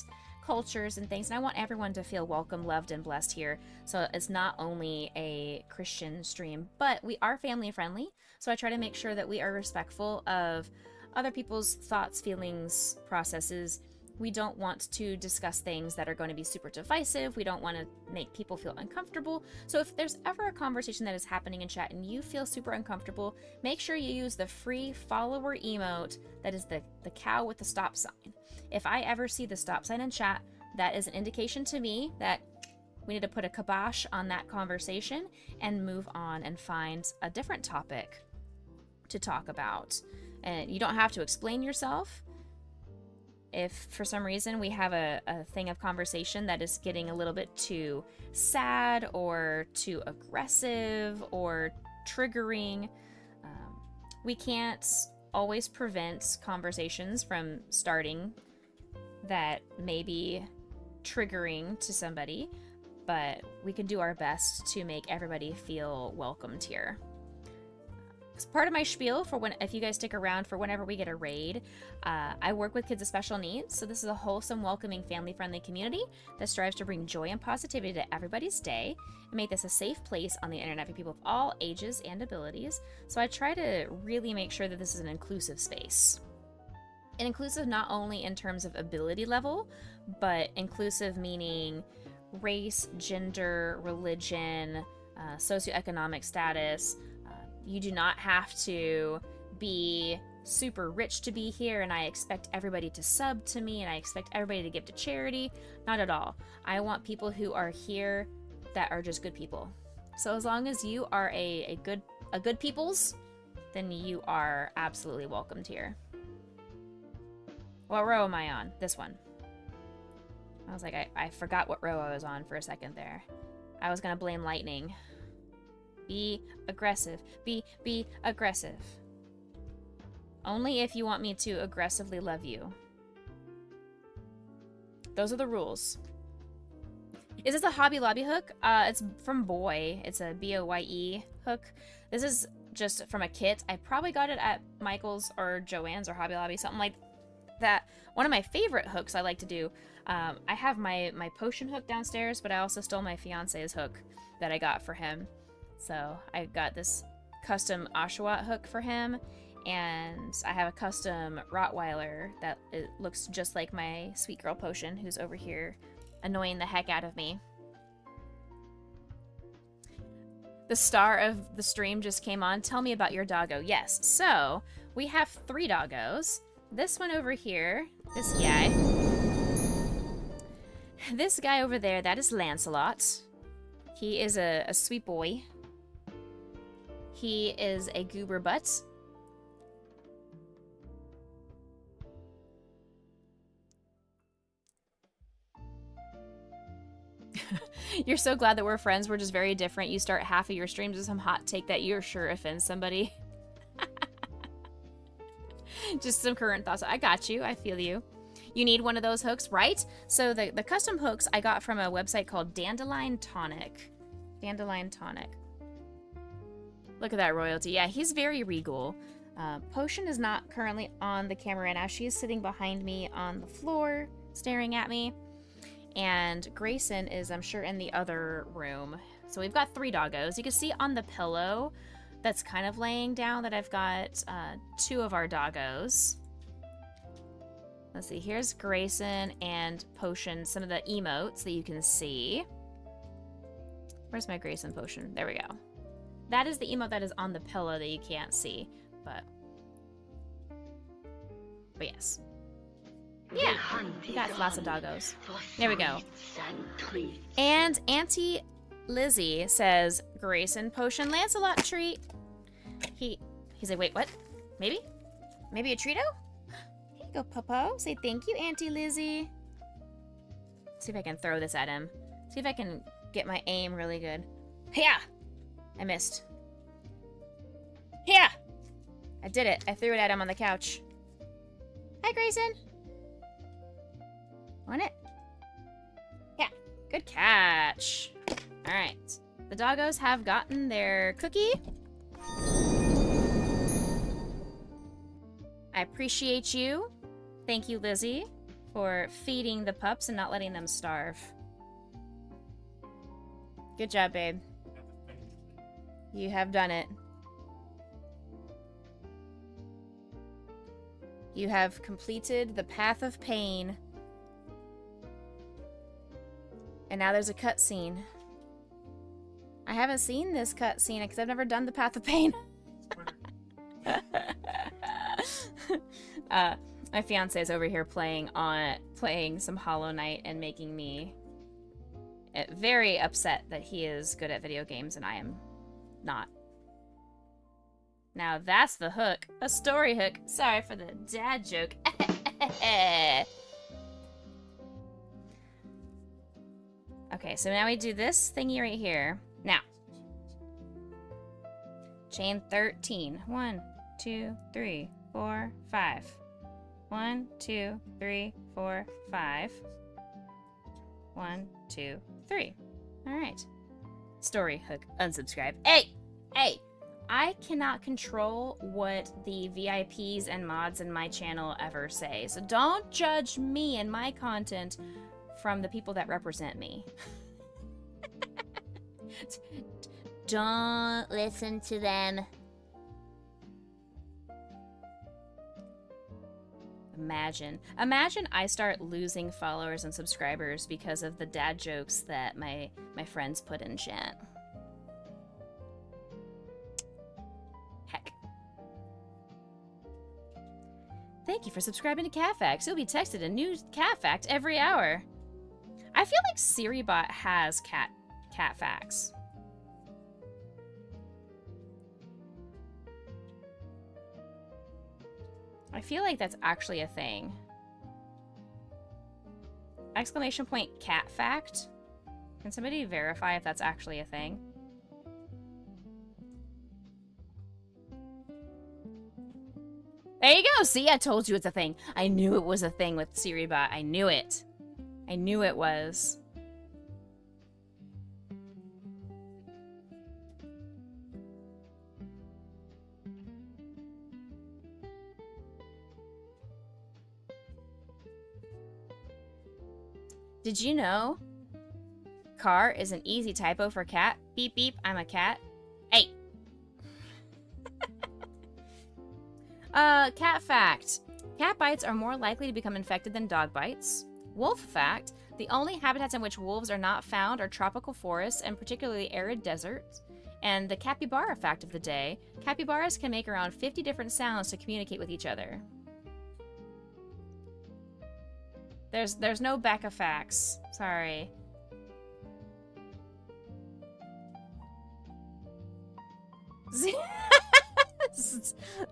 cultures and things, and I want everyone to feel welcome, loved, and blessed here. So it's not only a Christian stream, but we are family friendly, so I try to make sure that we are respectful of other people's thoughts, feelings, processes. We don't want to discuss things that are going to be super divisive. We don't want to make people feel uncomfortable. So if there's ever a conversation that is happening in chat and you feel super uncomfortable, make sure you use the free follower emote that is the cow with the stop sign. If I ever see the stop sign in chat, that is an indication to me that we need to put a kibosh on that conversation and move on and find a different topic to talk about. And you don't have to explain yourself. If for some reason we have a thing of conversation that is getting a little bit too sad or too aggressive or triggering, we can't always prevent conversations from starting that may be triggering to somebody, but we can do our best to make everybody feel welcomed here. As part of my spiel for if you guys stick around for whenever we get a raid, I work with kids with special needs. So this is a wholesome, welcoming, family-friendly community that strives to bring joy and positivity to everybody's day and make this a safe place on the internet for people of all ages and abilities. So I try to really make sure that this is an inclusive space. And inclusive not only in terms of ability level, but inclusive meaning race, gender, religion, socioeconomic status. You do not have to be super rich to be here, and I expect everybody to sub to me, and I expect everybody to give to charity. Not at all. I want people who are here that are just good people. So as long as you are a good peoples, then you are absolutely welcomed here. What row am I on? This one. I was like, I forgot what row I was on for a second there. I was gonna blame lightning. Be aggressive. Be aggressive. Only if you want me to aggressively love you. Those are the rules. Is this a Hobby Lobby hook? It's from Boy. It's a BOYE hook. This is just from a kit. I probably got it at Michael's or Joann's or Hobby Lobby, something like that. One of my favorite hooks I like to do. I have my potion hook downstairs, but I also stole my fiance's hook that I got for him. So I got this custom Oshawott hook for him, and I have a custom Rottweiler that it looks just like my sweet girl potion, who's over here annoying the heck out of me. The star of the stream just came on. Tell me about your doggo. Yes, so we have 3 doggos. This one over here, this guy. This guy over there, that is Lancelot. He is a sweet boy. He is a goober butt. You're so glad that we're friends. We're just very different. You start half of your streams with some hot take that you're sure offends somebody. Just some current thoughts. I got you. I feel you. You need one of those hooks, right? So the custom hooks I got from a website called Dandelion Tonic. Dandelion Tonic. Look at that royalty. Yeah, he's very regal. Potion is not currently on the camera right now. She is sitting behind me on the floor, staring at me. And Grayson is, I'm sure, in the other room. So we've got 3 doggos. You can see on the pillow that's kind of laying down that I've got 2 of our doggos. Let's see, here's Grayson and Potion, some of the emotes that you can see. Where's my Grayson Potion? There we go. That is the emote that is on the pillow that you can't see, but yes. Yeah, we got lots of doggos. There we go. And Auntie Lizzie says, Grayson Potion Lancelot treat. He's like, wait, what? Maybe? Maybe a treato? Here you go, Popo. Say thank you, Auntie Lizzie. See if I can throw this at him. See if I can get my aim really good. Yeah! I missed. Yeah! I did it. I threw it at him on the couch. Hi, Grayson. Want it? Yeah. Good catch. All right. The doggos have gotten their cookie. I appreciate you. Thank you, Lizzie, for feeding the pups and not letting them starve. Good job, babe. You have done it. You have completed the path of pain. And now there's a cutscene. I haven't seen this cutscene because I've never done the path of pain. My fiance is over here playing some Hollow Knight and making me very upset that he is good at video games and I am not. Now that's the hook. A story hook. Sorry for the dad joke. Okay, so now we do this thingy right here. Now. Chain 13. 1, 2, 3, 4, 5. 1, 2, 3, 4, 5. 1, 2, 3. Alright. Story hook. Unsubscribe. Hey! Hey! I cannot control what the VIPs and mods in my channel ever say. So don't judge me and my content from the people that represent me. Don't listen to them. Imagine I start losing followers and subscribers because of the dad jokes that my friends put in chat. Heck. Thank you for subscribing to Cat Facts. You'll be texted a new cat fact every hour. I feel like SiriBot has cat facts. I feel like that's actually a thing. Exclamation point cat fact. Can somebody verify if that's actually a thing? There you go. See, I told you it's a thing. I knew it was a thing with SiriBot. I knew it. I knew it was. Did you know car is an easy typo for cat? Beep beep, I'm a cat. Hey. Cat fact. Cat bites are more likely to become infected than dog bites. Wolf fact. The only habitats in which wolves are not found are tropical forests and particularly arid deserts. And the capybara fact of the day. Capybaras can make around 50 different sounds to communicate with each other. There's no Becca facts. Sorry.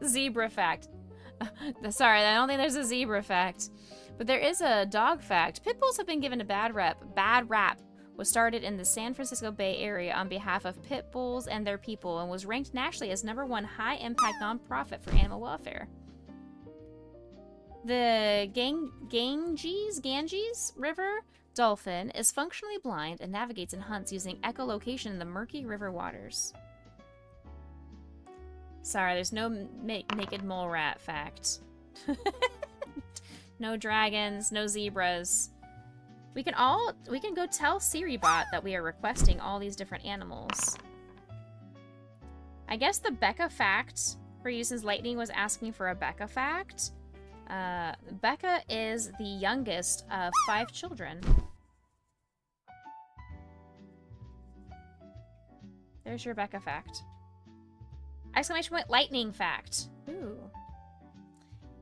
Zebra fact. Sorry, I don't think there's a zebra fact. But there is a dog fact. Pit bulls have been given a bad rap. Bad rap was started in the San Francisco Bay Area on behalf of pit bulls and their people and was ranked nationally as #1 high-impact nonprofit for animal welfare. The Ganges River dolphin is functionally blind and navigates and hunts using echolocation in the murky river waters. Sorry, there's no naked mole rat fact. No dragons, no zebras. We can go tell SiriBot that we are requesting all these different animals. I guess the Becca fact, for you since Lightning was asking for a Becca fact. Becca is the youngest of 5 children. There's your Becca fact. Exclamation point Lightning fact. Ooh.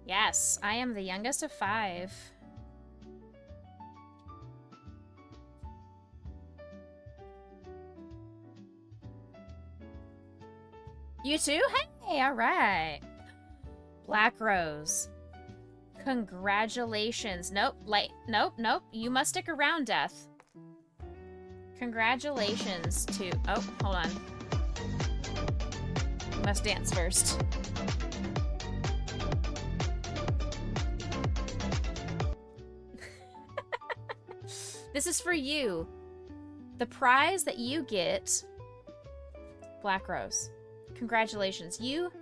Yes, I am the youngest of 5. You too? Hey, alright. Black Rose. Congratulations. Nope, nope. You must stick around, Death. Congratulations to... Oh, hold on. You must dance first. This is for you. The prize that you get... Black Rose. Congratulations. You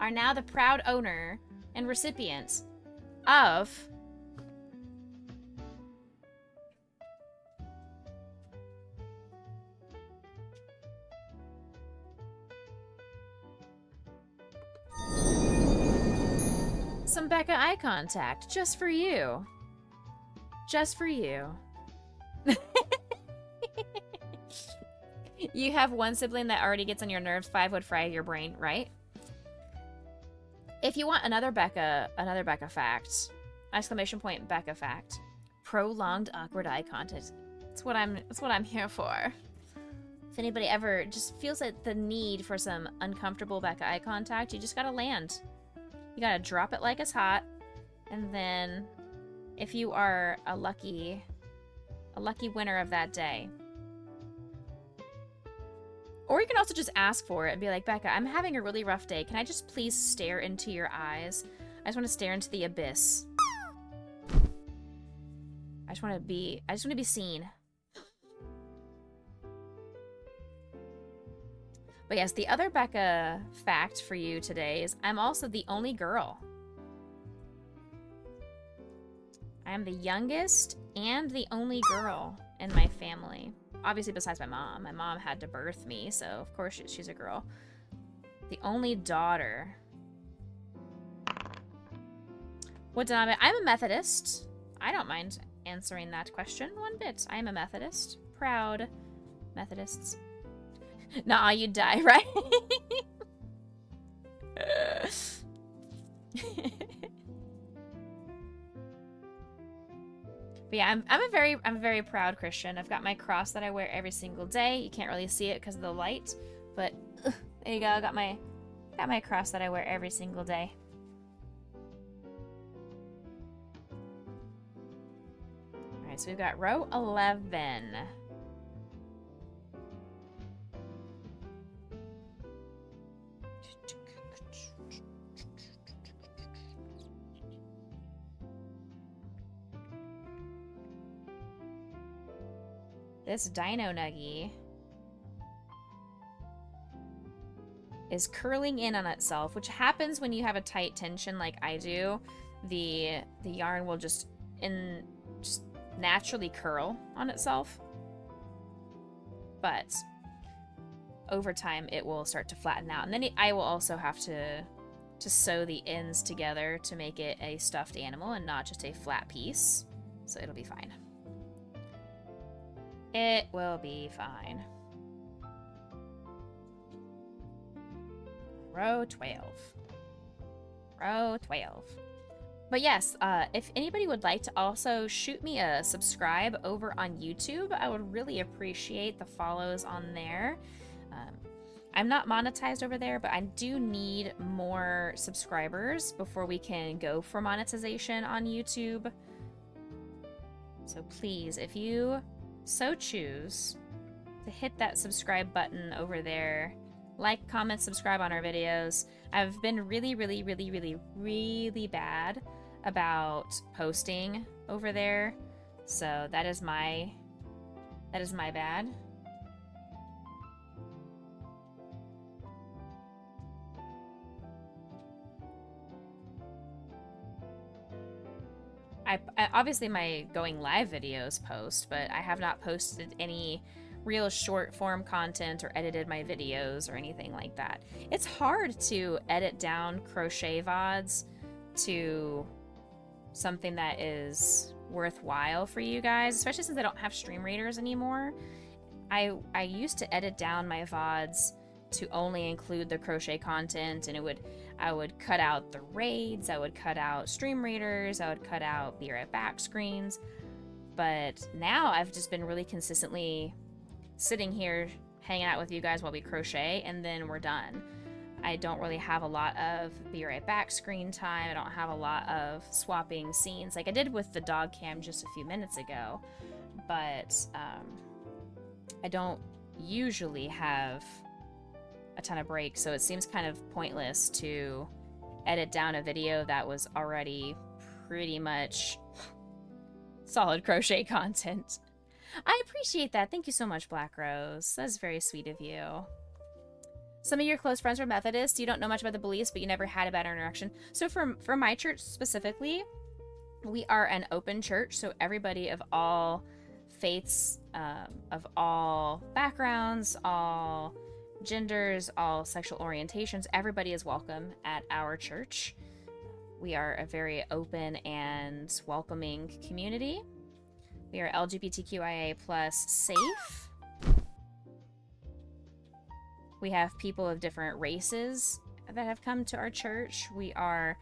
are now the proud owner and recipient of some Becca eye contact just for you. Just for you. You have one sibling that already gets on your nerves. 5 would fry your brain, right? If you want another Becca fact, exclamation point Becca fact. Prolonged awkward eye contact. That's what I'm here for. If anybody ever just feels like the need for some uncomfortable Becca eye contact, you just gotta land. You gotta drop it like it's hot, and then if you are a lucky winner of that day. Or you can also just ask for it and be like, Becca, I'm having a really rough day. Can I just please stare into your eyes? I just want to stare into the abyss. I just want to be seen. But yes, the other Becca fact for you today is I'm also the only girl. I am the youngest and the only girl in my family. Obviously, besides my mom. My mom had to birth me, so of course she's a girl. The only daughter. What denomination? I'm a Methodist. I don't mind answering that question one bit. I am a Methodist. Proud Methodists. Nah, you die, right? But yeah, I'm a very proud Christian. I've got my cross that I wear every single day. You can't really see it because of the light, but there you go. I got my cross that I wear every single day. All right, so we've got row 11. This Dino Nuggie is curling in on itself, which happens when you have a tight tension like I do. The yarn will just naturally curl on itself. But over time, it will start to flatten out. And then I will also have to sew the ends together to make it a stuffed animal and not just a flat piece. So it'll be fine. It will be fine. Row 12. Row 12. But yes, if anybody would like to also shoot me a subscribe over on YouTube, I would really appreciate the follows on there. I'm not monetized over there, but I do need more subscribers before we can go for monetization on YouTube. So please, if you so choose to hit that subscribe button over there, like, comment, subscribe on our videos. I've been really bad about posting over there. So that is my bad. I obviously my going live videos post, but I have not posted any real short form content or edited my videos or anything like that. It's hard to edit down crochet VODs to something that is worthwhile for you guys, especially since I don't have stream readers anymore. I used to edit down my VODs to only include the crochet content, and I would cut out the raids, I would cut out stream readers, I would cut out be right back screens. But now I've just been really consistently sitting here hanging out with you guys while we crochet, and then we're done. I don't really have a lot of be right back screen time. I don't have a lot of swapping scenes like I did with the dog cam just a few minutes ago, but I don't usually have a ton of breaks, so it seems kind of pointless to edit down a video that was already pretty much solid crochet content. I appreciate that. Thank you so much, Black Rose. That's very sweet of you. Some of your close friends were Methodists. You don't know much about the beliefs, but you never had a bad interaction. So for my church specifically, we are an open church, so everybody of all faiths, of all backgrounds, all genders, all sexual orientations, everybody is welcome at our church. We are a very open and welcoming community. We are LGBTQIA+ safe. We have people of different races that have come to our church. We are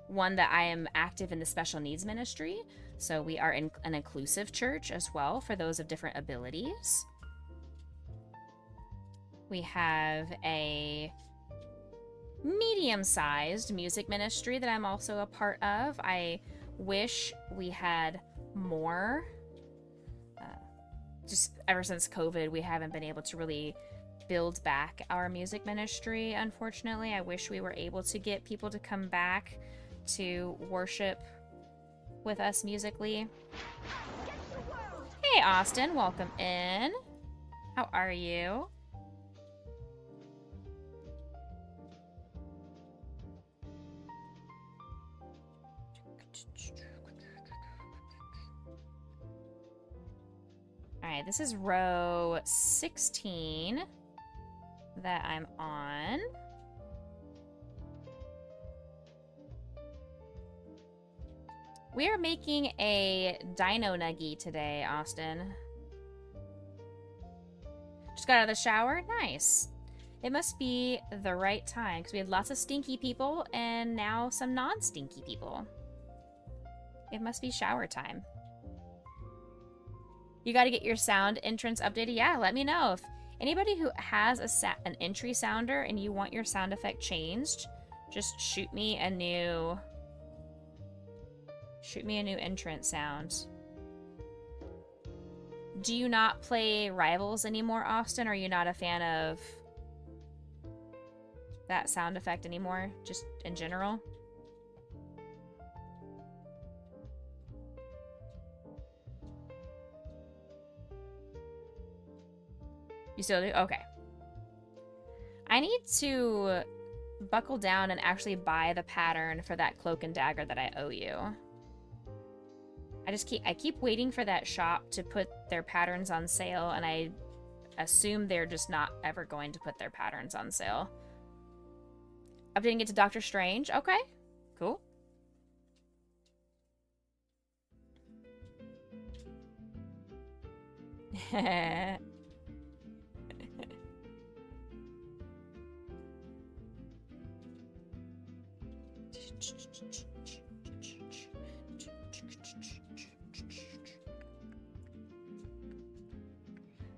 one that I am active in the special needs ministry, so we are an inclusive church as well for those of different abilities. We have a medium-sized music ministry that I'm also a part of. I wish we had more. Just ever since COVID, we haven't been able to really build back our music ministry, unfortunately. I wish we were able to get people to come back to worship with us musically. Hey, Austin, welcome in. How are you? Alright, this is row 16 that I'm on. We are making a dino nuggie today, Austin. Just got out of the shower? Nice. It must be the right time, because we had lots of stinky people and now some non-stinky people. It must be shower time. You got to get your sound entrance updated. Yeah, let me know. If anybody who has an entry sounder and you want your sound effect changed, just shoot me a new entrance sound. Do you not play Rivals anymore, Austin? Are you not a fan of that sound effect anymore, just in general? You still do? Okay. I need to buckle down and actually buy the pattern for that cloak and dagger that I owe you. I keep waiting for that shop to put their patterns on sale, and I assume they're just not ever going to put their patterns on sale. Updating it to Doctor Strange. Okay, cool.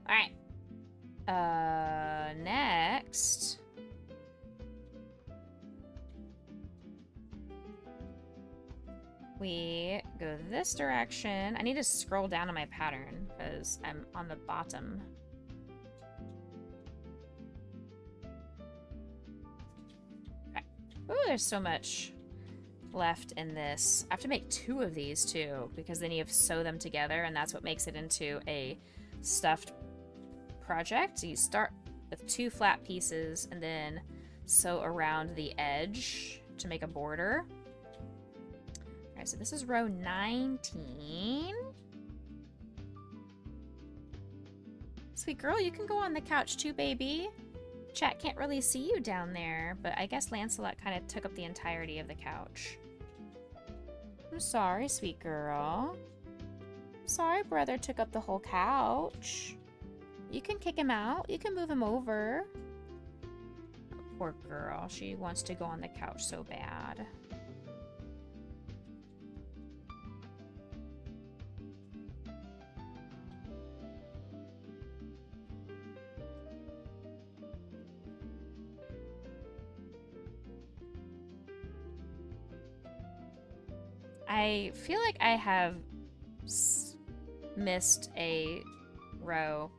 Alright. Next. We go this direction. I need to scroll down on my pattern because I'm on the bottom. Okay. Ooh, there's so much left in this. I have to make 2 of these too, because then you sew them together, and that's what makes it into a stuffed project. So you start with 2 flat pieces and then sew around the edge to make a border. Alright, so this is row 19. Sweet girl, you can go on the couch too, baby. Chat can't really see you down there, but I guess Lancelot kind of took up the entirety of the couch. I'm sorry, sweet girl. Sorry, brother took up the whole couch. You can kick him out. You can move him over. Poor girl. She wants to go on the couch so bad. I feel like I have missed a row,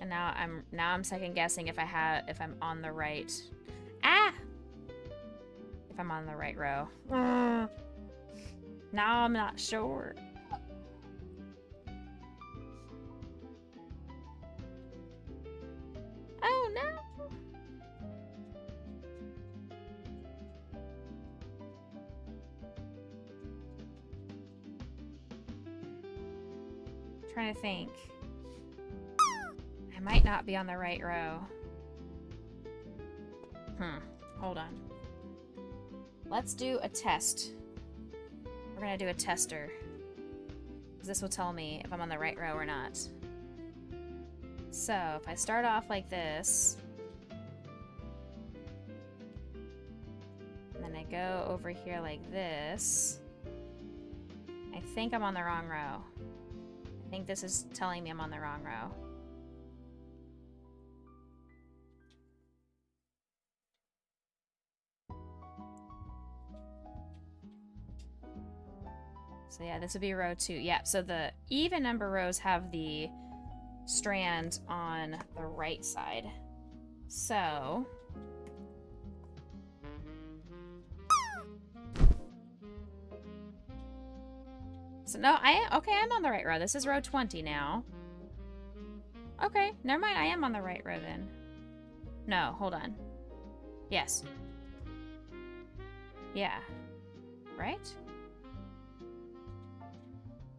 and now I'm second guessing if I'm on the right. If I'm on the right row. Now I'm not sure. Oh no. Trying to think. I might not be on the right row. Hold on. Let's do a test. We're gonna do a tester. This will tell me if I'm on the right row or not. So, if I start off like this, and then I go over here like this, I think I'm on the wrong row. I think this is telling me I'm on the wrong row. So yeah, this would be row 2. Yeah, so the even number rows have the strand on the right side. So no, I'm on the right row. This is row 20 now. Okay, never mind. I am on the right row then. No, hold on. Yes. Yeah. Right?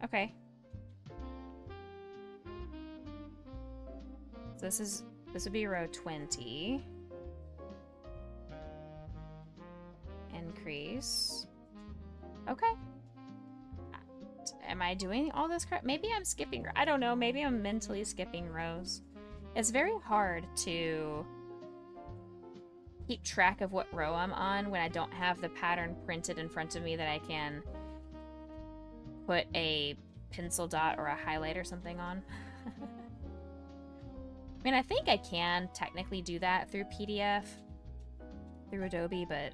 Okay. So this would be row 20. Increase. Okay. Am I doing all this crap? Maybe I'm skipping. I don't know. Maybe I'm mentally skipping rows. It's very hard to keep track of what row I'm on when I don't have the pattern printed in front of me that I can put a pencil dot or a highlight or something on. I mean, I think I can technically do that through PDF, through Adobe, but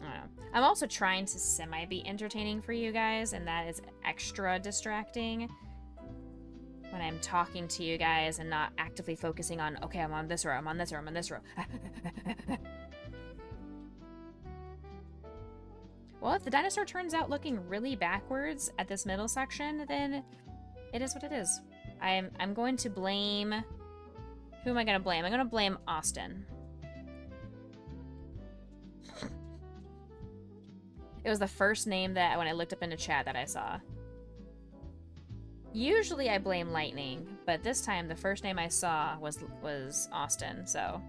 I don't know. I'm also trying to semi-be entertaining for you guys, and that is extra distracting when I'm talking to you guys and not actively focusing on, okay, I'm on this row, I'm on this row, I'm on this row. Well, if the dinosaur turns out looking really backwards at this middle section, then it is what it is. I'm going to blame... Who am I going to blame? I'm going to blame Austin. It was the first name that, when I looked up in the chat, that I saw. Usually I blame Lightning, but this time the first name I saw was Austin, so...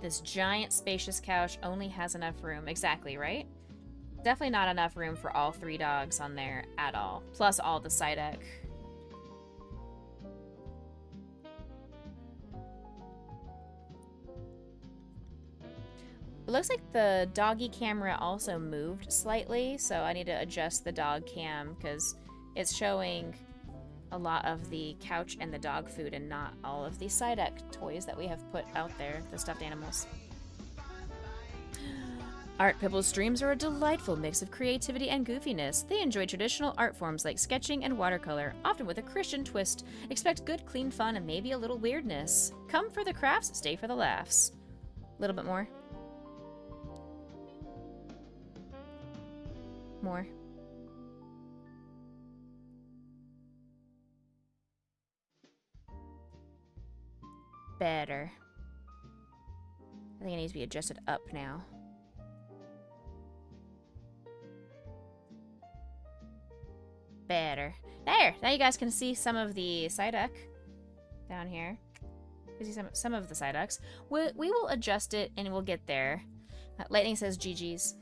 This giant spacious couch only has enough room. Exactly, right? Definitely not enough room for all 3 dogs on there at all. Plus all the Psyduck. It looks like the doggy camera also moved slightly, so I need to adjust the dog cam because it's showing a lot of the couch and the dog food and not all of the Psyduck toys that we have put out there, the stuffed animals. Art Pibble's streams are a delightful mix of creativity and goofiness. They enjoy traditional art forms like sketching and watercolor, often with a Christian twist. Expect good, clean fun and maybe a little weirdness. Come for the crafts, stay for the laughs. A little bit more. More. Better. I think it needs to be adjusted up now. Better. There! Now you guys can see some of the Psyduck down here. You see some of the Psyducks. We will adjust it and we'll get there. Lightning says GG's.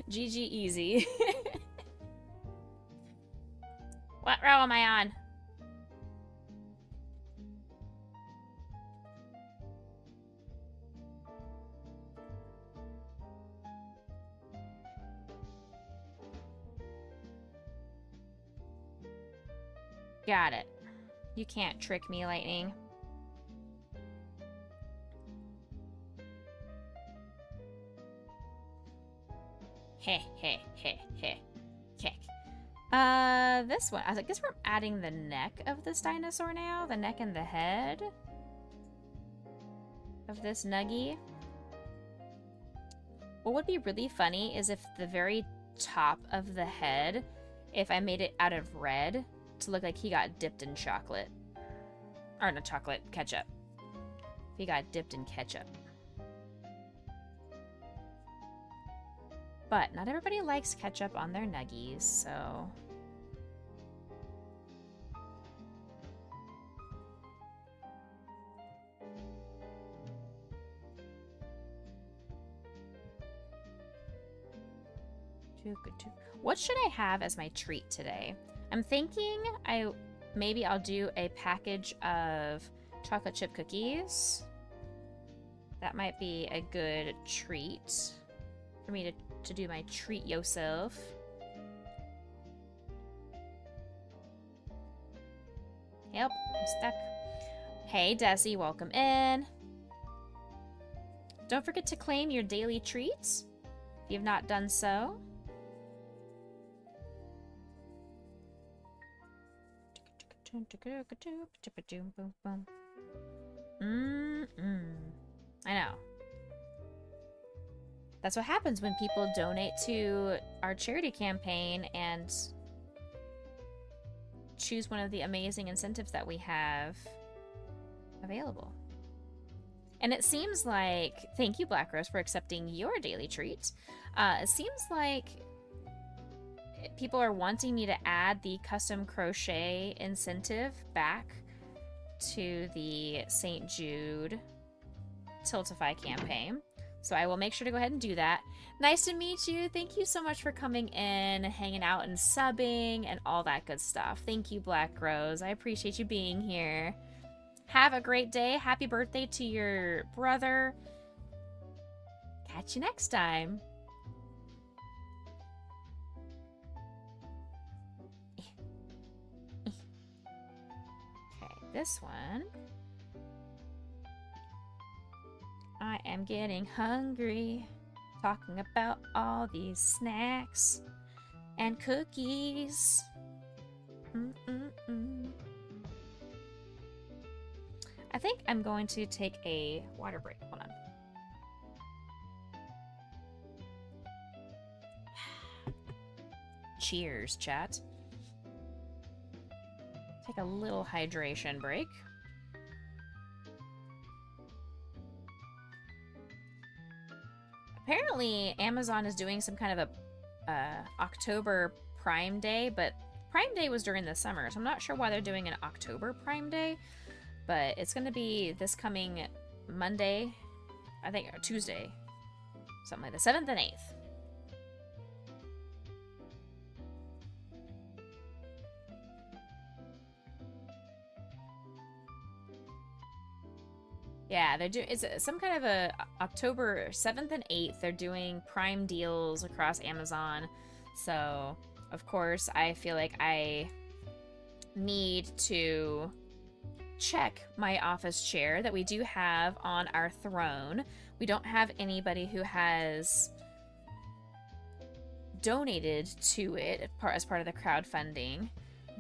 GG easy. What row am I on? Got it. You can't trick me, Lightning. Heh, heh, heh, heh. Kick. This one. I guess we're adding the neck of this dinosaur now. The neck and the head of this nuggie. What would be really funny is if the very top of the head, if I made it out of red to look like he got dipped in chocolate. Or not chocolate, ketchup. If he got dipped in ketchup. But not everybody likes ketchup on their nuggies, so... What should I have as my treat today? I'm thinking maybe I'll do a package of chocolate chip cookies. That might be a good treat for me to do my treat yourself. Yep, I'm stuck. Hey Desi, welcome in. Don't forget to claim your daily treats if you've not done so. I know. That's what happens when people donate to our charity campaign and choose one of the amazing incentives that we have available. And it seems like, thank you Black Rose for accepting your daily treat. It seems like people are wanting me to add the custom crochet incentive back to the St. Jude Tiltify campaign. So I will make sure to go ahead and do that. Nice to meet you. Thank you so much for coming in, hanging out and subbing and all that good stuff. Thank you, Black Rose. I appreciate you being here. Have a great day. Happy birthday to your brother. Catch you next time. Okay, this one. I am getting hungry, talking about all these snacks and cookies. I think I'm going to take a water break. Hold on. Cheers, chat. Take a little hydration break. Apparently, Amazon is doing some kind of a October Prime Day, but Prime Day was during the summer, so I'm not sure why they're doing an October Prime Day, but it's going to be this coming Monday, I think, or Tuesday, something like the 7th and 8th. Yeah, they're doing, it's some kind of a October 7th and 8th. They're doing Prime deals across Amazon. So, of course, I feel like I need to check my office chair that we do have on our throne. We don't have anybody who has donated to it as part of the crowdfunding,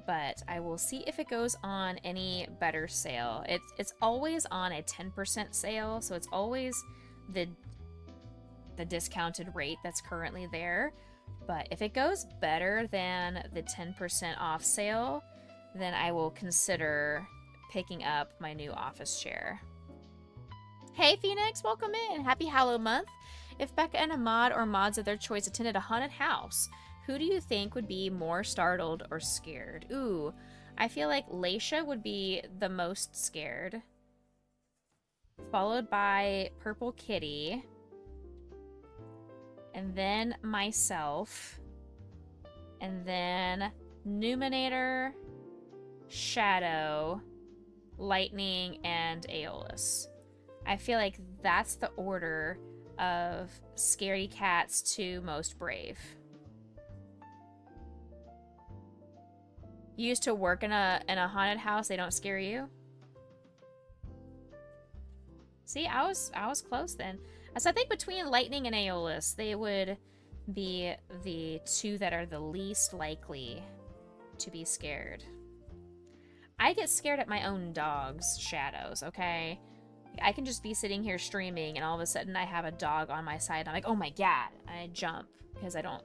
but I will see if it goes on any better sale. It's always on a 10% sale, so it's always the discounted rate that's currently there. But if it goes better than the 10% off sale, then I will consider picking up my new office chair. Hey Phoenix, welcome in. Happy Hallow month. If Becca and a mod or mods of their choice attended a haunted house, who do you think would be more startled or scared? Ooh, I feel like Laisha would be the most scared, followed by Purple Kitty, and then myself, and then Numinator, Shadow, Lightning, and Aeolus. I feel like that's the order of scaredy cats to most brave. You used to work in a haunted house, they don't scare you? See, I was close then. So I think between Lightning and Aeolus, they would be the two that are the least likely to be scared. I get scared at my own dog's shadows, okay? I can just be sitting here streaming and all of a sudden I have a dog on my side. I'm like, oh my god. I jump because I don't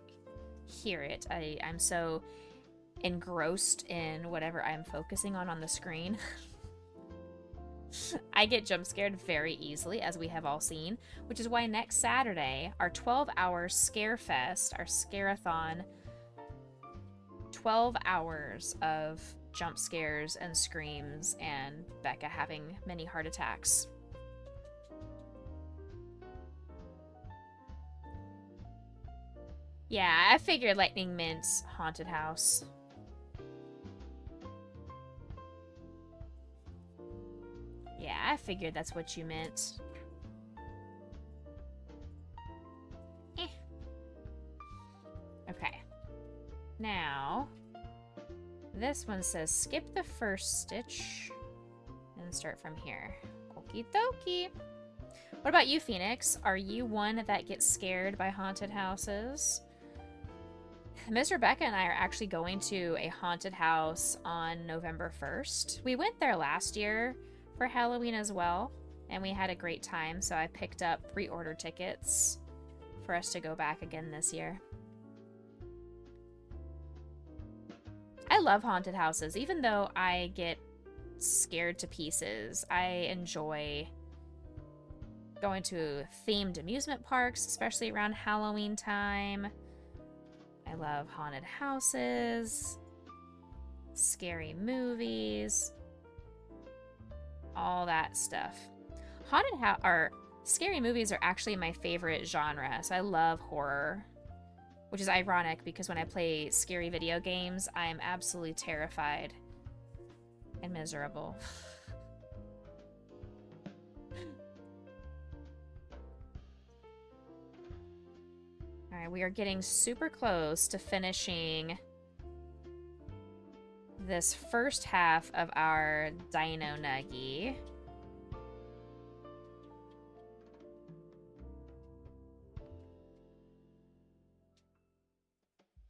hear it. I'm so engrossed in whatever I'm focusing on the screen. I get jump scared very easily, as we have all seen, which is why next Saturday, our 12-hour Scare Fest, our Scare-a-thon, 12 hours of jump scares and screams and Becca having many heart attacks. Yeah, I figured Lightning meant haunted house. Yeah, I figured that's what you meant. Okay. Now, this one says skip the first stitch and start from here. Okie dokie. What about you, Phoenix? Are you one that gets scared by haunted houses? Miss Rebecca and I are actually going to a haunted house on November 1st. We went there last year for Halloween as well, and we had a great time, so I picked up pre-order tickets for us to go back again this year. I love haunted houses. Even though I get scared to pieces, I enjoy going to themed amusement parks, especially around Halloween time. I love haunted houses, scary movies, all that stuff. Scary movies are actually my favorite genre, so I love horror, which is ironic because when I play scary video games, I am absolutely terrified and miserable. Alright, we are getting super close to finishing this first half of our Dino Nuggie.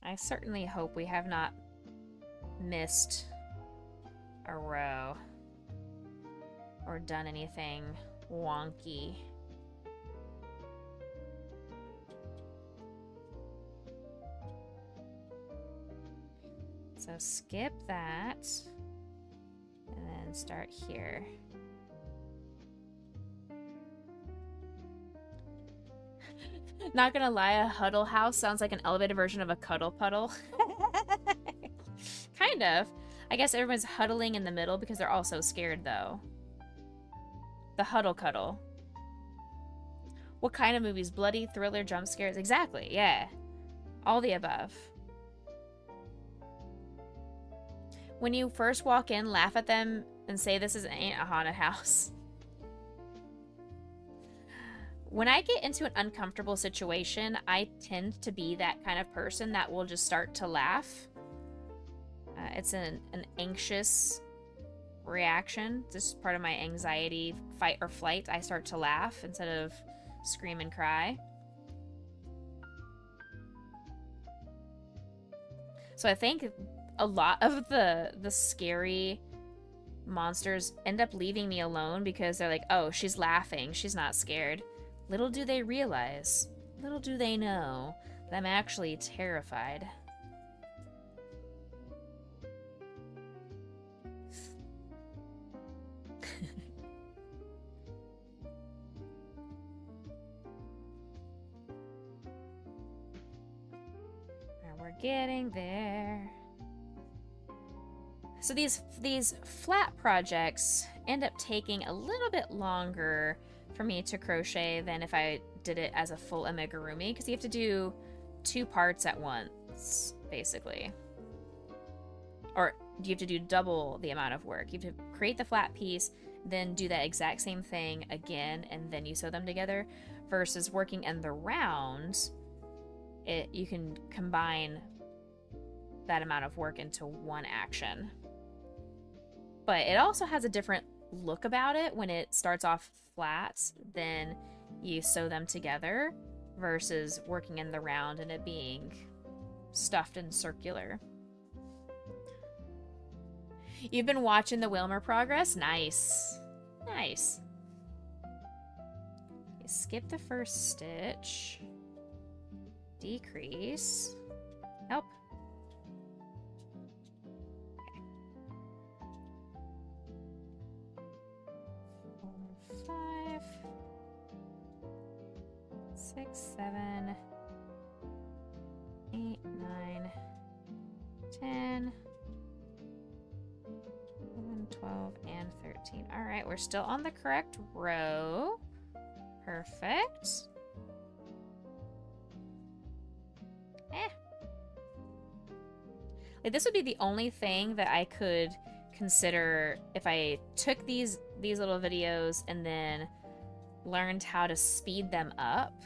I certainly hope we have not missed a row or done anything wonky. So skip that and then start here. Not gonna lie, a huddle house sounds like an elevated version of a cuddle puddle. Kind of. I guess everyone's huddling in the middle because they're all so scared though. The huddle cuddle. What kind of movies? Bloody, thriller, jump scares? Exactly, yeah. All the above. When you first walk in, laugh at them and say this ain't a haunted house. When I get into an uncomfortable situation, I tend to be that kind of person that will just start to laugh. It's an anxious reaction. This is part of my anxiety, fight or flight. I start to laugh instead of scream and cry. So I think a lot of the scary monsters end up leaving me alone because they're like, oh, she's laughing, she's not scared. Little do they realize, little do they know, that I'm actually terrified. We're getting there. So these flat projects end up taking a little bit longer for me to crochet than if I did it as a full amigurumi, because you have to do 2 parts at once, basically. Or you have to do double the amount of work. You have to create the flat piece, then do that exact same thing again, and then you sew them together, versus working in the round. You can combine that amount of work into one action. But it also has a different look about it when it starts off flat, then you sew them together, versus working in the round and it being stuffed and circular. You've been watching the Wilmer progress? Nice. Nice. You skip the first stitch. Decrease. Nope. Okay. 4, 5, 6, 7, 8, 9, 10, 11, 12, and 13. All right, we're still on the correct row. Perfect. Like, this would be the only thing that I could consider if I took these little videos and then learned how to speed them up.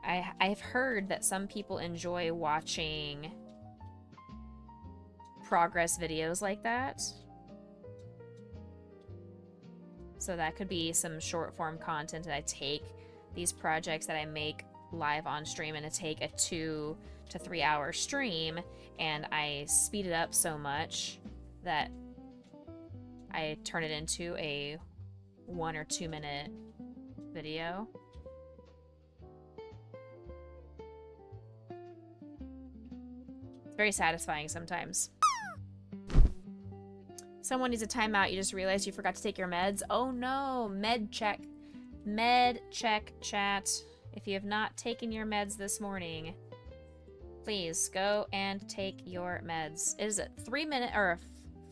I've heard that some people enjoy watching progress videos like that. So that could be some short form content that I take these projects that I make live on stream and I take a 2 to 3 hour stream and I speed it up so much that I turn it into a 1 or 2 minute video. It's very satisfying sometimes. Someone needs a timeout. You just realized you forgot to take your meds. Oh no, med check. Med check, chat. If you have not taken your meds this morning, please go and take your meds. It is a 3 minute or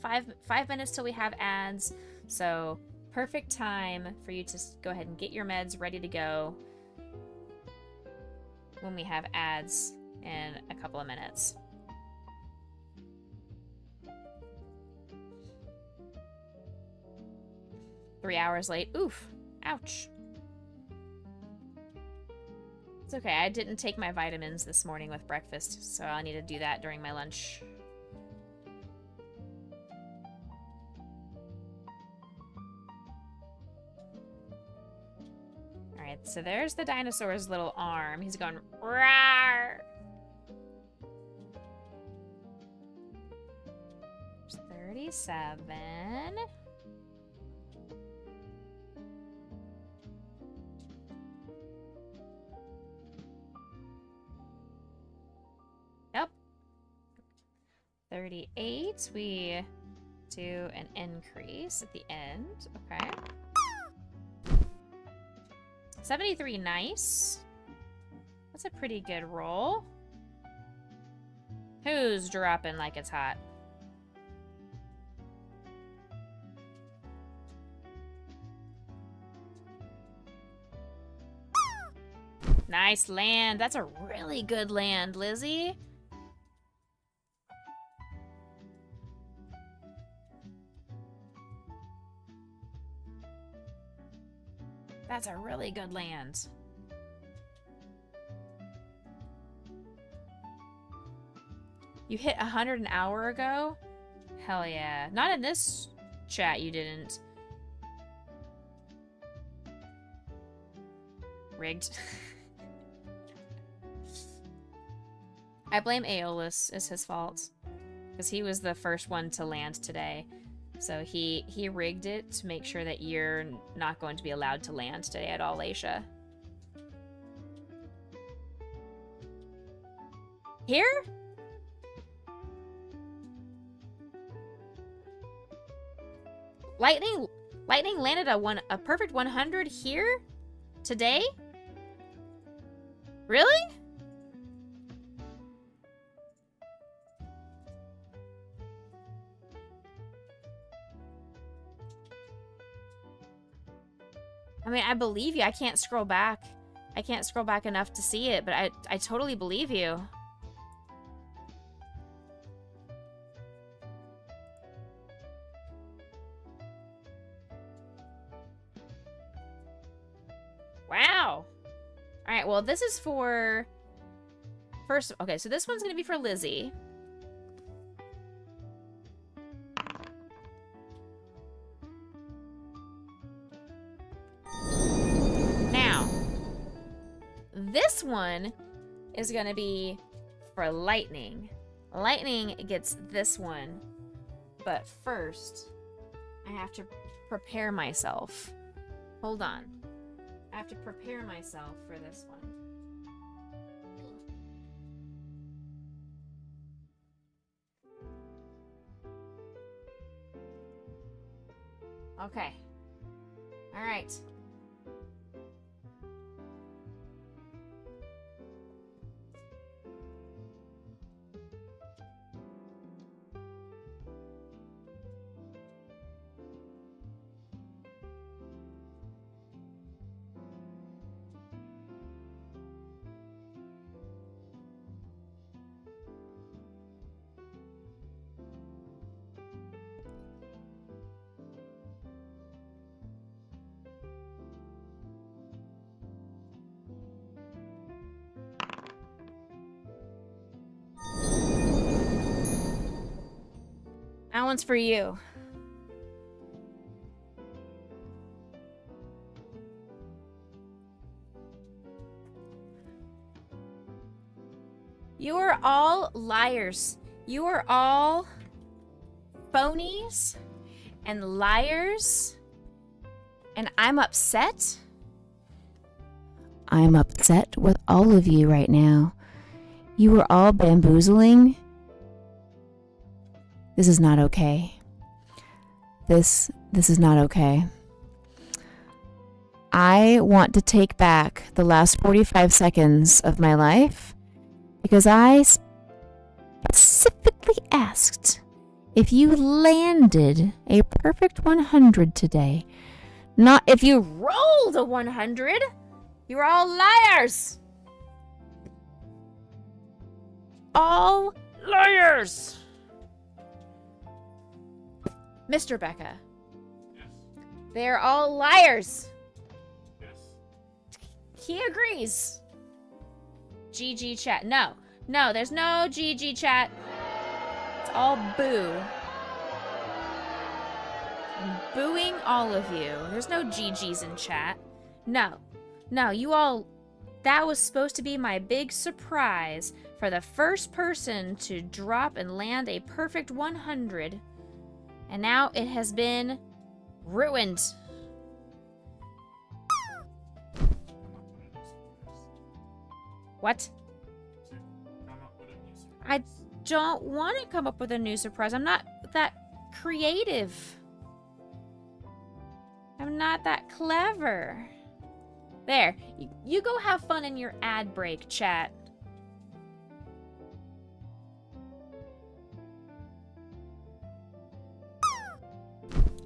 5 minutes till we have ads, so perfect time for you to go ahead and get your meds ready to go when we have ads in a couple of minutes. Three hours late. Oof. Ouch. It's okay. I didn't take my vitamins this morning with breakfast, so I'll need to do that during my lunch. Alright, so there's the dinosaur's little arm. He's going, RAWR! There's 37. Yep. 38. We do an increase at the end. Okay. 73, nice. That's a pretty good roll. Who's dropping like it's hot? Nice land. That's a really good land, Lizzie. That's a really good land. You hit 100 an hour ago? Hell yeah. Not in this Chat, you didn't. Rigged. I blame Aeolus. It's his fault. Because he was the first one to land today. So he rigged it to make sure that you're not going to be allowed to land today at all, Aisha. Here? Lightning landed a perfect 100 here? Today? Really? I mean, I believe you. I can't scroll back. I can't scroll back enough to see it, but I totally believe you. Wow. All right, well, this is for... First, okay, so this one's going to be for Lizzie. Now, this one is going to be for Lightning. Lightning gets this one. But first, I have to prepare myself. Hold on. I have to prepare myself for this one. Okay. All right. That one's for you. You are all liars. You are all phonies and liars. And I'm upset. I'm upset with all of you right now. You are all bamboozling. This is not okay. This is not okay. I want to take back the last 45 seconds of my life because I specifically asked if you landed a perfect 100 today. Not if you rolled a 100. You're all liars. All liars. Mr. Becca. Yes. They're all liars. Yes. He agrees. GG chat. No, there's no GG chat. It's all boo. I'm booing all of you. There's no GGs in chat. No, you all... That was supposed to be my big surprise for the first person to drop and land a perfect 100. And now it has been ruined. What? I don't want to come up with a new surprise. I'm not that creative. I'm not that clever. There. You go have fun in your ad break, chat.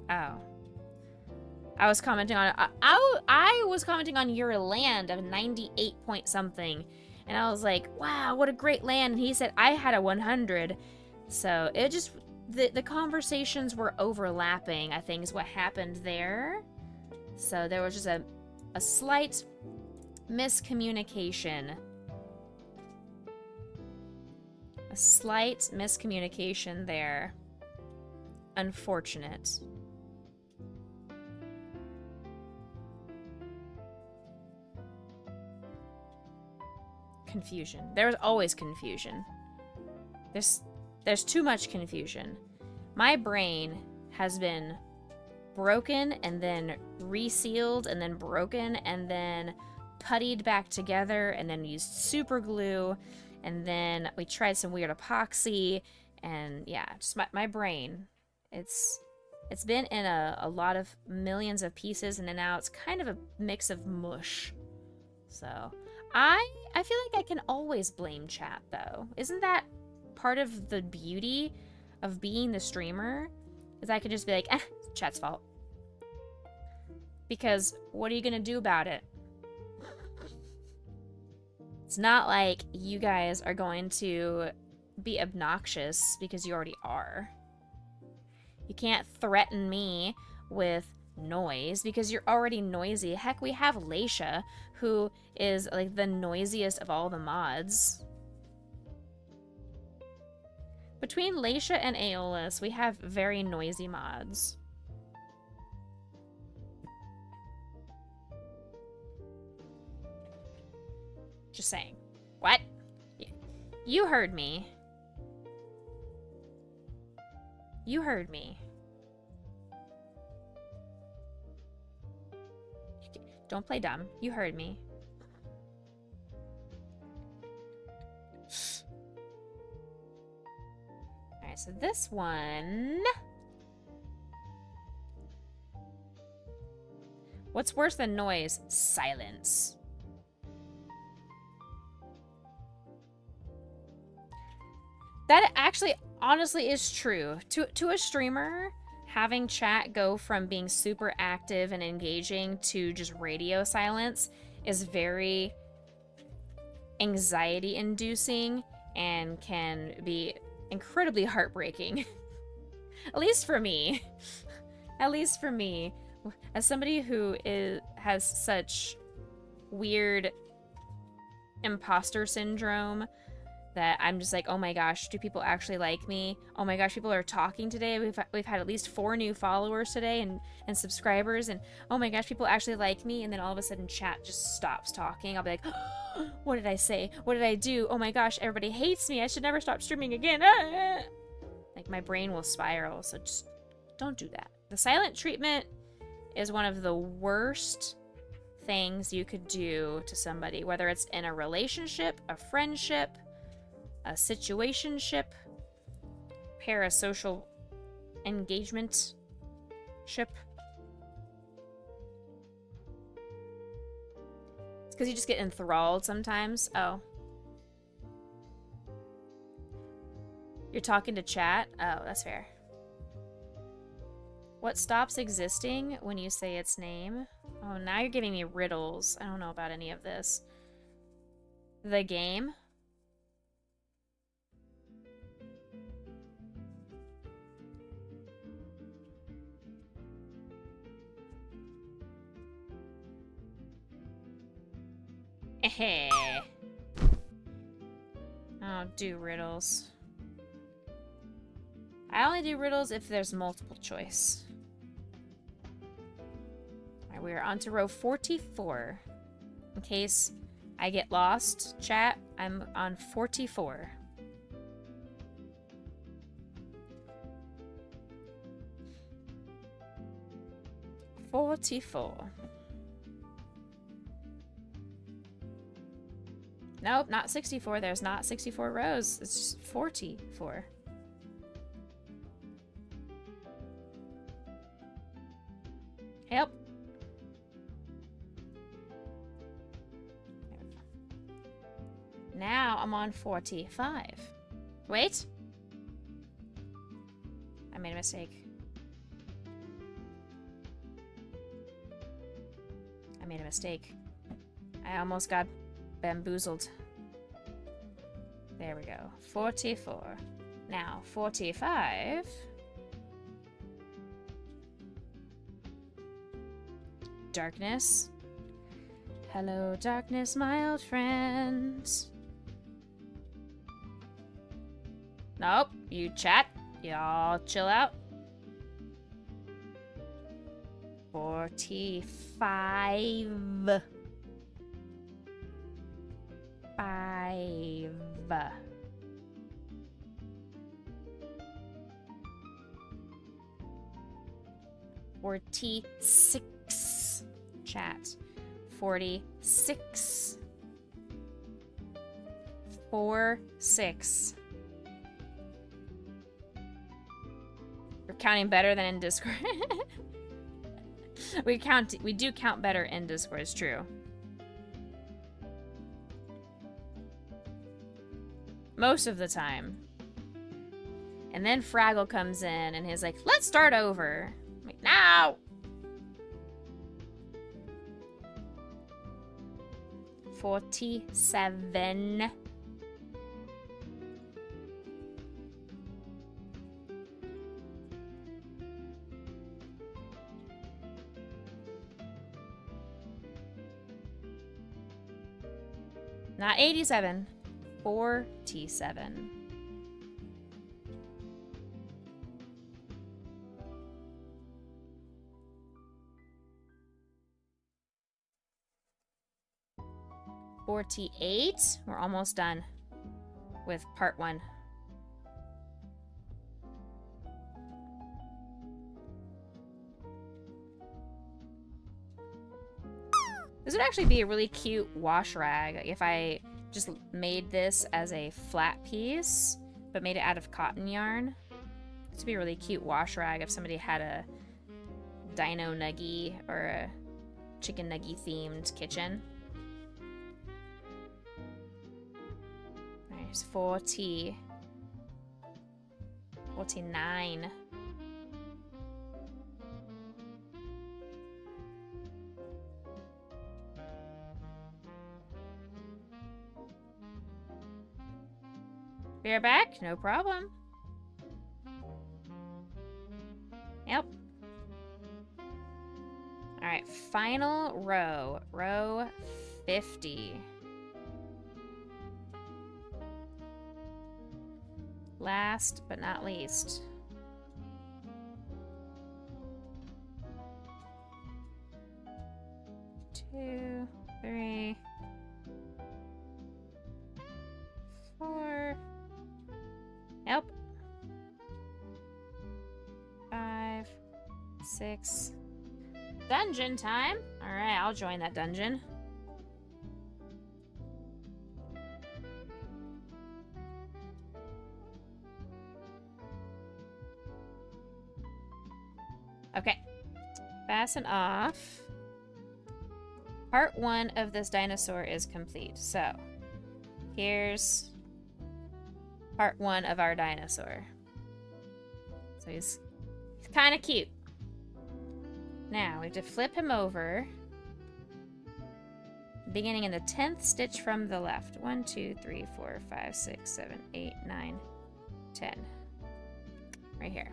Oh. I was commenting on I was commenting on your land of 98 point something. And I was like, wow, what a great land. And he said I had a 100. So it just, the conversations were overlapping, I think is what happened there. So there was just a slight miscommunication. A slight miscommunication there. Unfortunate. confusion. There's always confusion. There's too much confusion. My brain has been broken and then resealed and then broken and then puttied back together and then used super glue and then we tried some weird epoxy and yeah, just my brain. It's been in a lot of millions of pieces and then now it's kind of a mix of mush. So I feel like I can always blame chat though. Isn't that part of the beauty of being the streamer? Is I could just be like, chat's fault. Because what are you gonna do about it? It's not like you guys are going to be obnoxious because you already are. You can't threaten me with noise because you're already noisy. Heck, we have Leisha, who is like the noisiest of all the mods. Between Leisha and Aeolus, we have very noisy mods. Just saying. What? You heard me. You heard me. Don't play dumb. You heard me. Alright, so this one... What's worse than noise? Silence. That actually, honestly, is true. To a streamer, having chat go from being super active and engaging to just radio silence is very anxiety-inducing and can be incredibly heartbreaking. At least for me. At least for me. As somebody who has such weird imposter syndrome that I'm just like, oh my gosh, do people actually like me? Oh my gosh, people are talking today. We've had at least 4 new followers today and subscribers, and oh my gosh, people actually like me. And then all of a sudden chat just stops talking. I'll be like, oh, what did I say? What did I do? Oh my gosh, everybody hates me. I should never stop streaming again. Like my brain will spiral, so just don't do that. The silent treatment is one of the worst things you could do to somebody, whether it's in a relationship, a friendship, a situationship, parasocial engagement ship. It's because you just get enthralled sometimes. Oh. You're talking to chat? Oh, that's fair. What stops existing when you say its name? Oh, now you're giving me riddles. I don't know about any of this. The game? I don't do riddles. I only do riddles if there's multiple choice. Alright, we are on to row 44. In case I get lost, chat, I'm on 44. Nope, not 64. There's not 64 rows. It's just 44. Help. Now I'm on 45. Wait. I made a mistake. I made a mistake. I almost got bamboozled. There we go. 44. Now, 45. Darkness. Hello, darkness, my old friends. Nope. You chat. Y'all chill out. 45. 5. 46. Chat. 46. 46. We're counting better than in Discord. We do count better in Discord, it's true. Most of the time. And then Fraggle comes in and he's like, let's start over. I'm like, no! 47. Not 87. 47. We're almost done with part 1. This would actually be a really cute wash rag if I just made this as a flat piece, but made it out of cotton yarn. This would be a really cute wash rag if somebody had a dino nuggie or a chicken nuggie themed kitchen. There's 40. 49. Be right back, no problem. Yep. Alright, final row. Row 50. Last but not least. Two, three, 4. Yep. 5, 6. Dungeon time. Alright, I'll join that dungeon. Okay. Fasten off. Part 1 of this dinosaur is complete. So, here's part 1 of our dinosaur. So he's kind of cute. Now, we have to flip him over. Beginning in the 10th stitch from the left. 1, 2, 3, 4, 5, 6, 7, 8, 9, 10. Right here.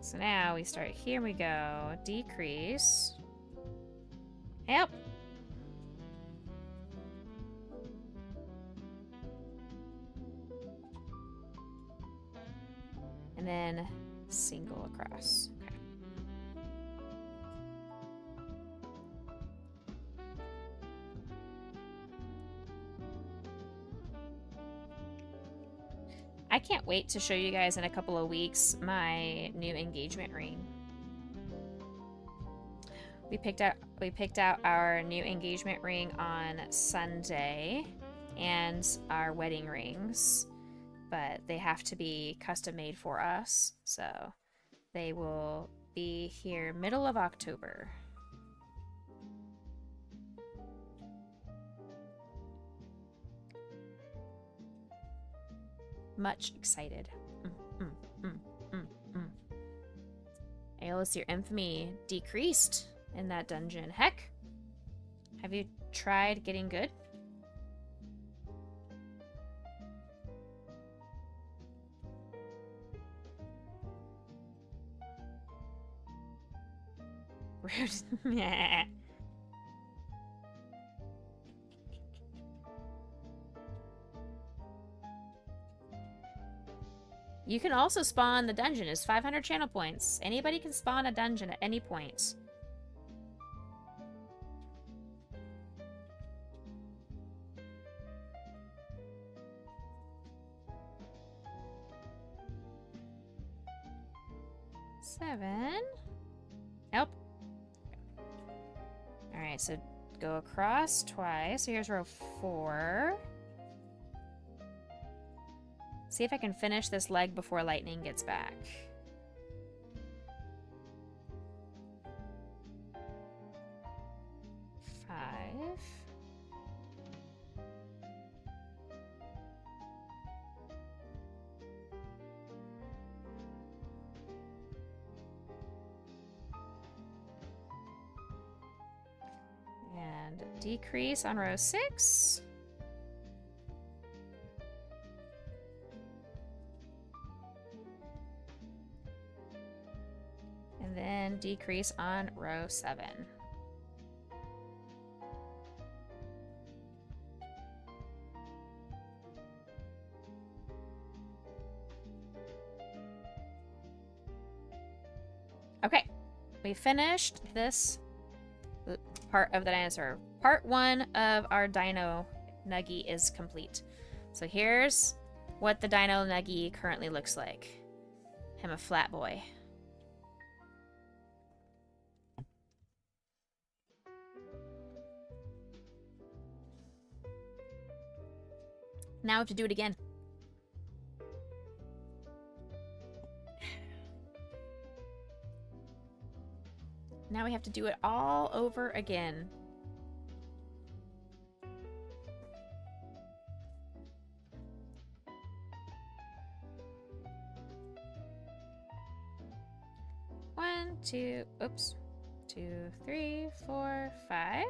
So now we start here, we go. Decrease. Yep. And then single across. Okay. I can't wait to show you guys in a couple of weeks my new engagement ring. We picked out our new engagement ring on Sunday and our wedding rings, but they have to be custom made for us, so they will be here middle of October. Much excited. Aeolus, your infamy decreased in that dungeon. Heck, have you tried getting good? Rude. You can also spawn the dungeon. It's 500 channel points. Anybody can spawn a dungeon at any point. 7. Nope. Alright, so go across twice. So here's row 4. See if I can finish this leg before lightning gets back. And decrease on row 6. And then decrease on row 7. Okay, we finished this part of the dinosaur. Part 1 of our dino nuggie is complete. So here's what the dino nuggie currently looks like. Him a flat boy. Now we have to do it again. Now we have to do it all over again. One, two, oops. 2, 3, 4, 5.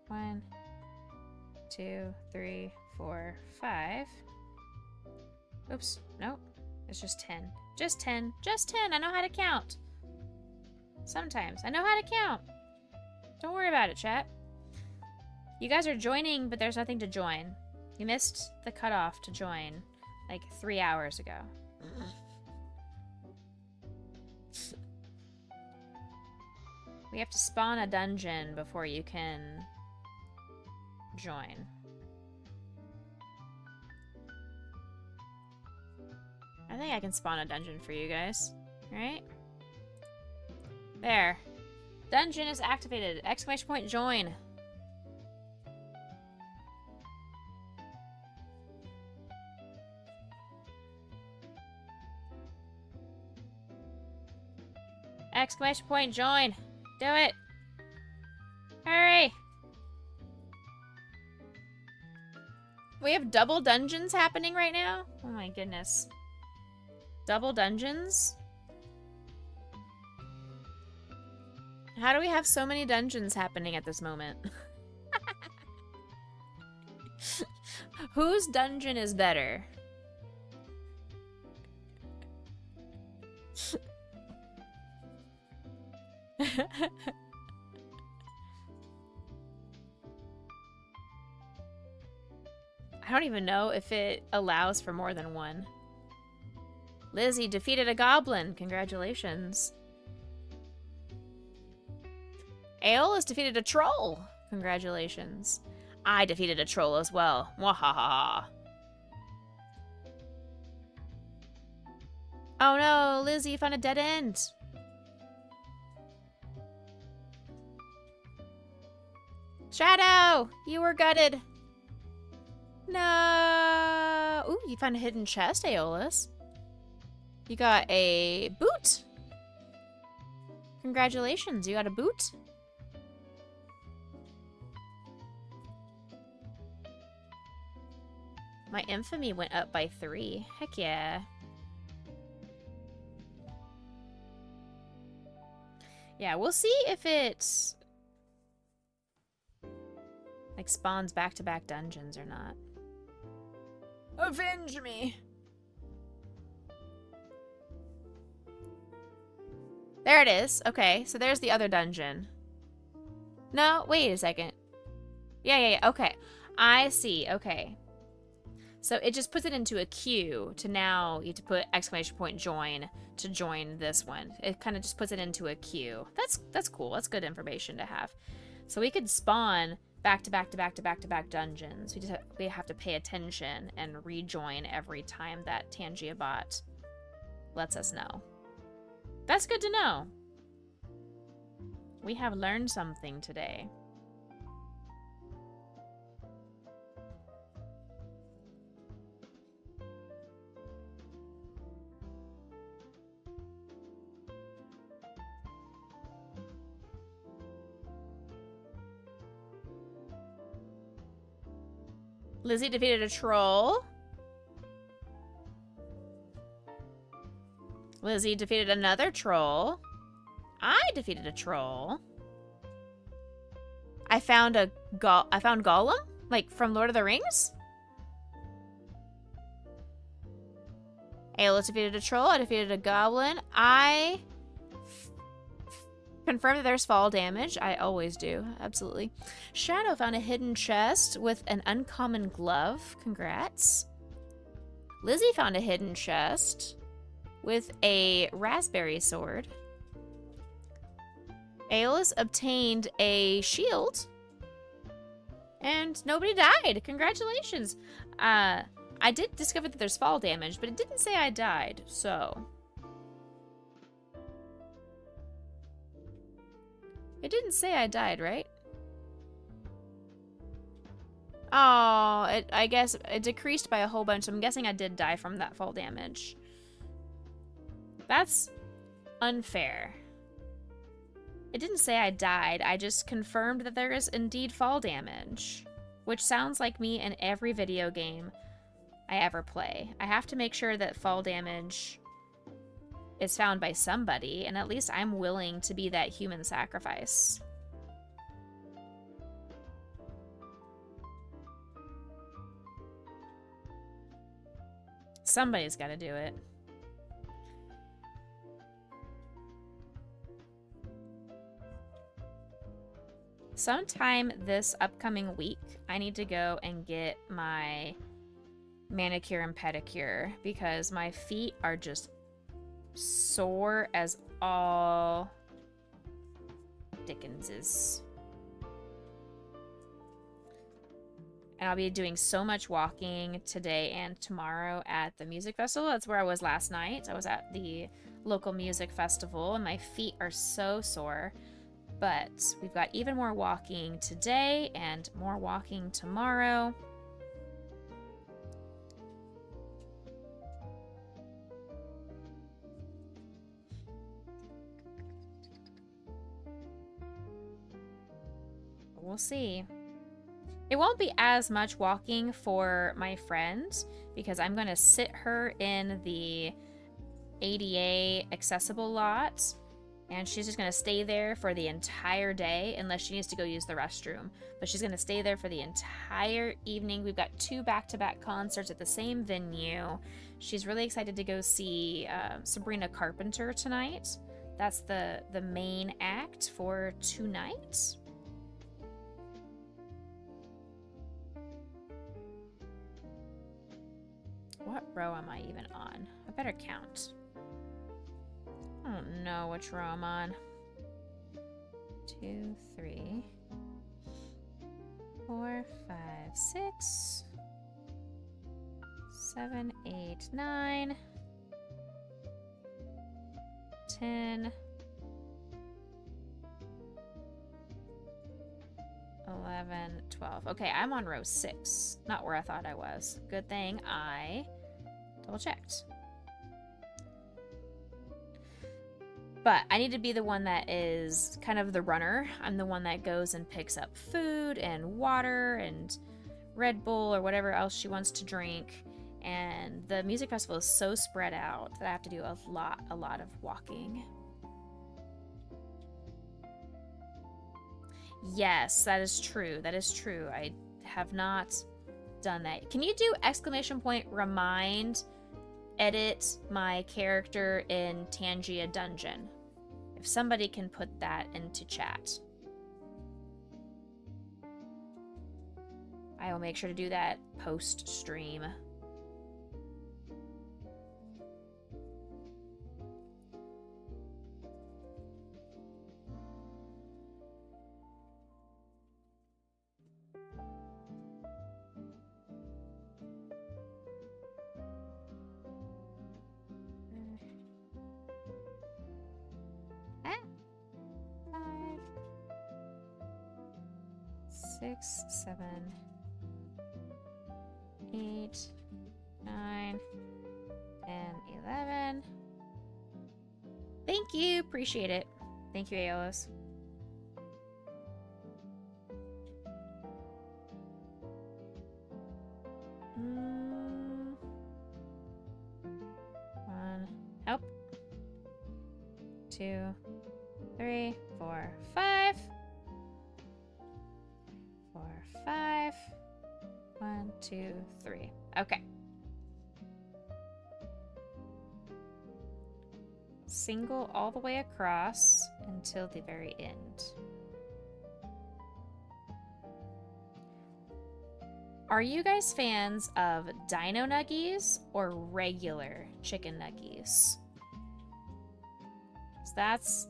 1, 2, 3, 4, 5. Oops, nope. It's just 10. Just 10. Just 10. I know how to count. Sometimes. I know how to count. Don't worry about it, chat. You guys are joining, but there's nothing to join. You missed the cutoff to join like 3 hours ago. We have to spawn a dungeon before you can join. I think I can spawn a dungeon for you guys. Right? There. Dungeon is activated. Exclamation point join. Exclamation point join. Do it. Hurry. We have double dungeons happening right now? Oh my goodness. Double dungeons? How do we have so many dungeons happening at this moment? Whose dungeon is better? I don't even know if it allows for more than one. Lizzie defeated a goblin. Congratulations. Aeolus defeated a troll. Congratulations. I defeated a troll as well. Wahaha. Oh no, Lizzie found a dead end. Shadow, you were gutted. No. Ooh, you found a hidden chest, Aeolus. You got a boot. Congratulations, you got a boot. My infamy went up by 3. Heck yeah. Yeah, we'll see if it like spawns back-to-back dungeons or not. Avenge me! There it is. Okay, so there's the other dungeon. No, wait a second. Yeah. Okay. I see. Okay. So it just puts it into a queue to now you have to put exclamation point join to join this one. It kind of just puts it into a queue. That's cool. That's good information to have. So we could spawn back to back dungeons. We have to pay attention and rejoin every time that Tangia bot lets us know. That's good to know. We have learned something today. Lizzie defeated a troll. Lizzie defeated another troll. I defeated a troll. I found Gollum, like from Lord of the Rings. Ayla defeated a troll. I defeated a goblin. I confirmed that there's fall damage. I always do. Absolutely. Shadow found a hidden chest with an uncommon glove. Congrats. Lizzie found a hidden chest with a raspberry sword. Aeolus obtained a shield. And nobody died. Congratulations. I did discover that there's fall damage, but it didn't say I died, so... It didn't say I died, right? Oh, I guess it decreased by a whole bunch, so I'm guessing I did die from that fall damage. That's unfair. It didn't say I died, I just confirmed that there is indeed fall damage. Which sounds like me in every video game I ever play. I have to make sure that fall damage is found by somebody, and at least I'm willing to be that human sacrifice. Somebody's got to do it. Sometime this upcoming week, I need to go and get my manicure and pedicure because my feet are just sore as all Dickenses. And I'll be doing so much walking today and tomorrow at the music festival. That's where I was last night. I was at the local music festival and my feet are so sore. But we've got even more walking today and more walking tomorrow. We'll see. It won't be as much walking for my friend because I'm going to sit her in the ADA accessible lot. And she's just going to stay there for the entire day unless she needs to go use the restroom. But she's going to stay there for the entire evening. We've got 2 back-to-back concerts at the same venue. She's really excited to go see Sabrina Carpenter tonight. That's the main act for tonight. What row am I even on? I better count. I don't know which row I'm on. 2, 3, 4, 5, 6, 7, 8, 9, 10, 11, 12. Okay, I'm on row 6. Not where I thought I was. Good thing I double checked. But I need to be the one that is kind of the runner. I'm the one that goes and picks up food and water and Red Bull or whatever else she wants to drink. And the music festival is so spread out that I have to do a lot of walking. Yes, that is true. That is true. I have not done that. Can you do ! Remind edit my character in Tangia Dungeon? If somebody can put that into chat. I will make sure to do that post-stream. 6, 7, 8, 9, 10, 11. Thank you. Appreciate it. Thank you, Aeolus. One. Help. 2, 3, 4, 5. 4, 5. 1, 2, 3. Okay. Single all the way across until the very end. Are you guys fans of dino nuggies or regular chicken nuggies? So that's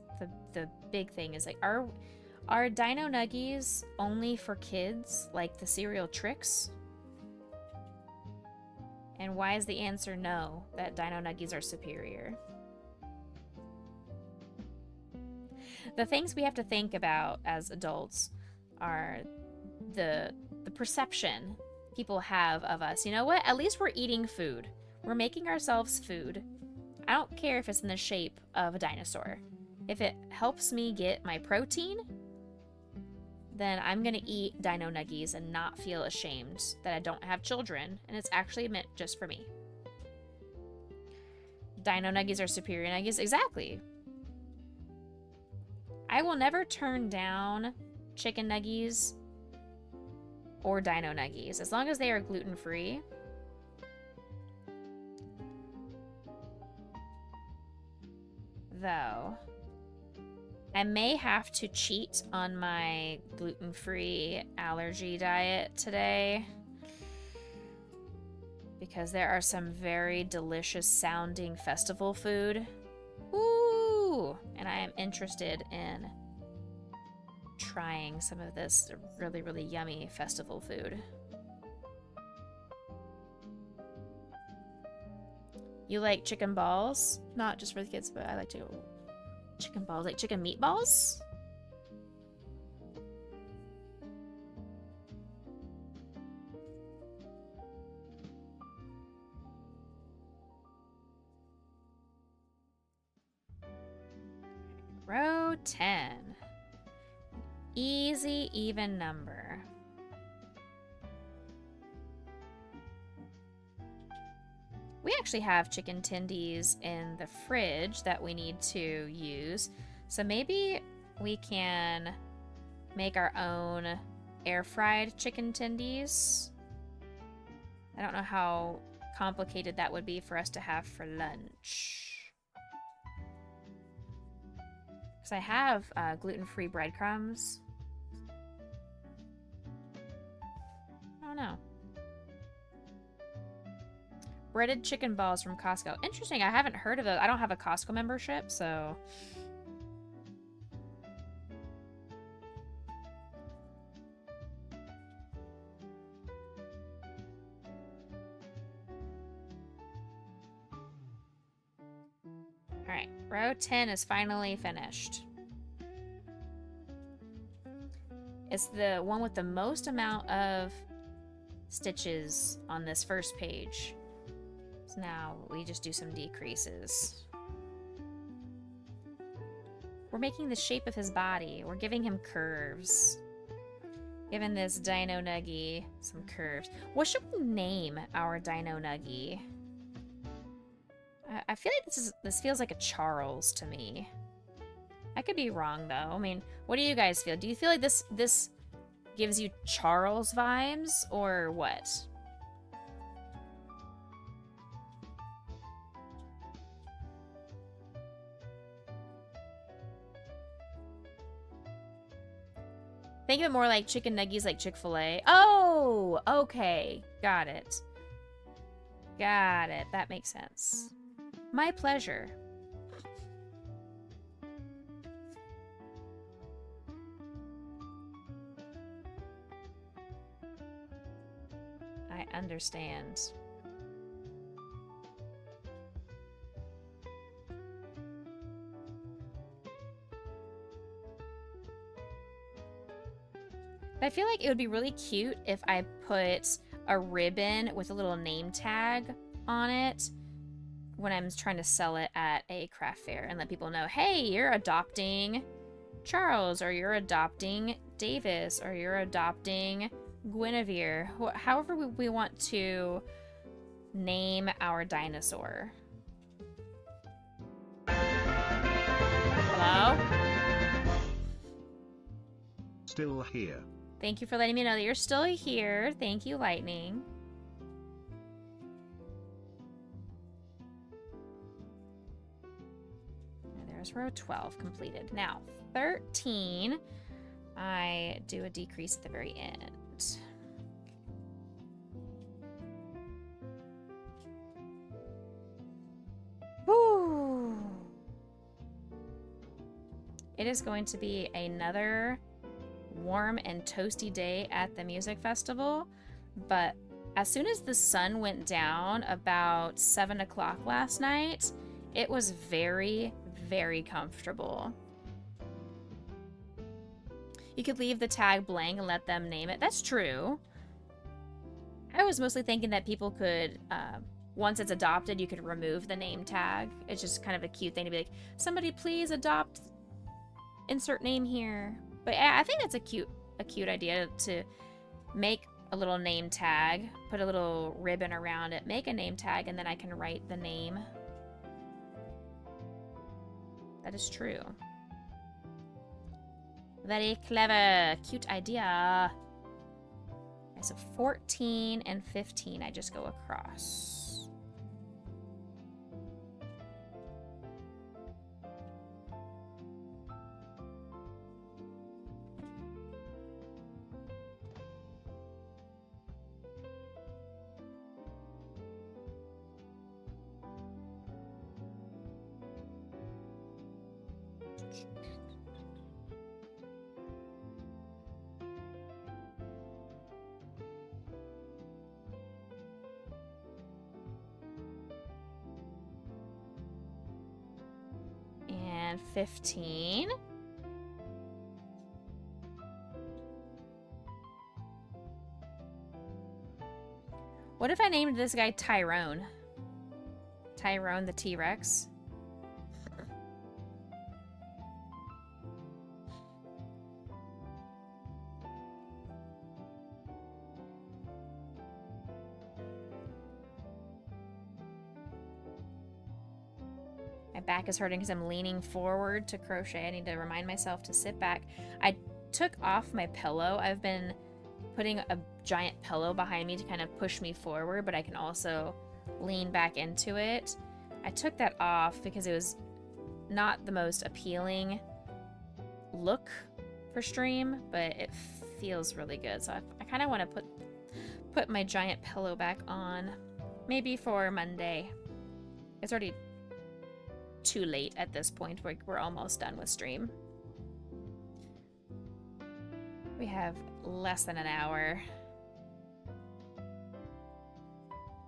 the big thing, is like, are dino nuggies only for kids, like the cereal Trix? And why is the answer no, that dino nuggies are superior? The things we have to think about as adults are the perception people have of us. You know what? At least we're eating food. We're making ourselves food. I don't care if it's in the shape of a dinosaur. If it helps me get my protein, then I'm gonna eat dino nuggies and not feel ashamed that I don't have children and it's actually meant just for me. Dino nuggies are superior nuggies? Exactly. I will never turn down chicken nuggies or dino nuggies as long as they are gluten-free. Though, I may have to cheat on my gluten-free allergy diet today because there are some very delicious sounding festival food. Ooh! And I am interested in trying some of this really, really yummy festival food. You like chicken balls? Not just for the kids, but I like to go chicken balls, like chicken meatballs? Row 10. Easy, even number. We actually have chicken tendies in the fridge that we need to use. So maybe we can make our own air-fried chicken tendies. I don't know how complicated that would be for us to have for lunch. Because I have gluten-free breadcrumbs. I don't know. Breaded chicken balls from Costco. Interesting, I haven't heard of those. I don't have a Costco membership, so... Alright, row 10 is finally finished. It's the one with the most amount of stitches on this first page. So now we just do some decreases. We're making the shape of his body. We're giving him curves. Giving this dino nuggie some curves. What should we name our dino nuggie? I feel like this feels like a Charles to me. I could be wrong though. I mean, what do you guys feel? Do you feel like this gives you Charles vibes or what? Think of it more like chicken nuggies like Chick-fil-A. Oh, okay. Got it. Got it. That makes sense. My pleasure. I understand. I feel like it would be really cute if I put a ribbon with a little name tag on it when I'm trying to sell it at a craft fair and let people know, hey, you're adopting Charles, or you're adopting Davis, or you're adopting Guinevere. However we want to name our dinosaur. Hello? Still here. Thank you for letting me know that you're still here. Thank you, Lightning. And there's row 12 completed. Now, 13, I do a decrease at the very end. Woo! It is going to be another warm and toasty day at the music festival, but as soon as the sun went down about 7 o'clock last night, it was very, very comfortable. You could leave the tag blank and let them name it. That's true. I was mostly thinking that people could, once it's adopted, you could remove the name tag. It's just kind of a cute thing to be like, somebody please adopt, insert name here. But I think that's a cute idea to make a little name tag, put a little ribbon around it, make a name tag, and then I can write the name. That is true. Very clever. Cute idea. Okay, so 14 and 15, I just go across. And 15. What if I named this guy Tyrone? Tyrone the T-Rex. My back is hurting because I'm leaning forward to crochet. I need to remind myself to sit back. I took off my pillow. I've been putting a giant pillow behind me to kind of push me forward, but I can also lean back into it. I took that off because it was not the most appealing look for stream, but it feels really good. So I kind of want to put my giant pillow back on, maybe for Monday. It's already too late at this point. We're almost done with stream. We have less than an hour.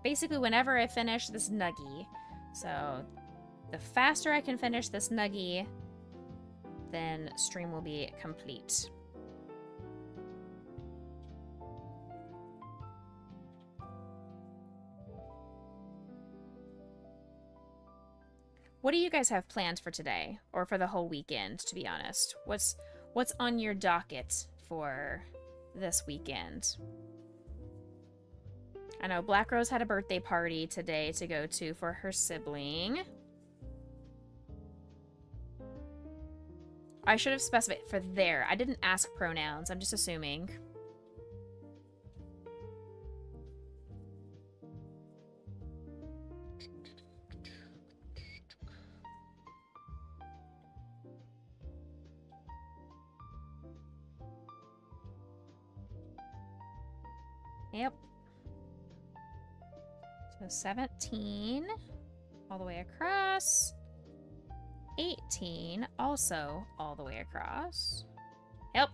Basically, whenever I finish this nuggie, so the faster I can finish this nuggie, then stream will be complete. What do you guys have planned for today, or for the whole weekend, to be honest? What's on your docket for this weekend? I know Black Rose had a birthday party today to go to for her sibling. I should have specified for there. I didn't ask pronouns. I'm just assuming. Yep. So 17 all the way across. 18 also all the way across. Help.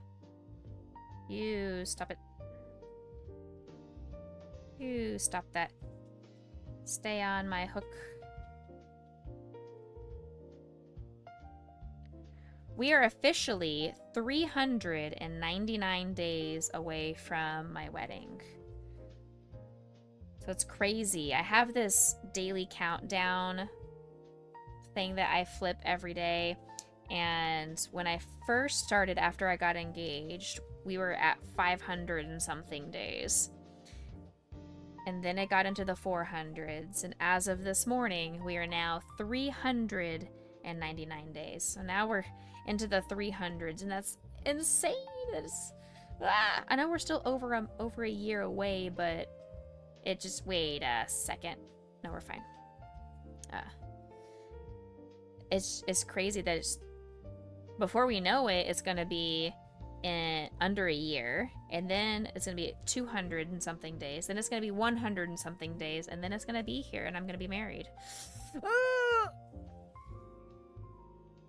You stop it. You stop that. Stay on my hook. We are officially 399 days away from my wedding. So it's crazy. I have this daily countdown thing that I flip every day. And when I first started after I got engaged, we were at 500 and something days. And then it got into the 400s. And as of this morning, we are now 399 days. So now we're into the 300s, and that's insane. I know we're still over a year away, but it just, wait a second. No, we're fine. It's crazy that before we know it, it's gonna be in under a year, and then it's gonna be 200 and something days, then it's gonna be 100 and something days, and then it's gonna be here, and I'm gonna be married.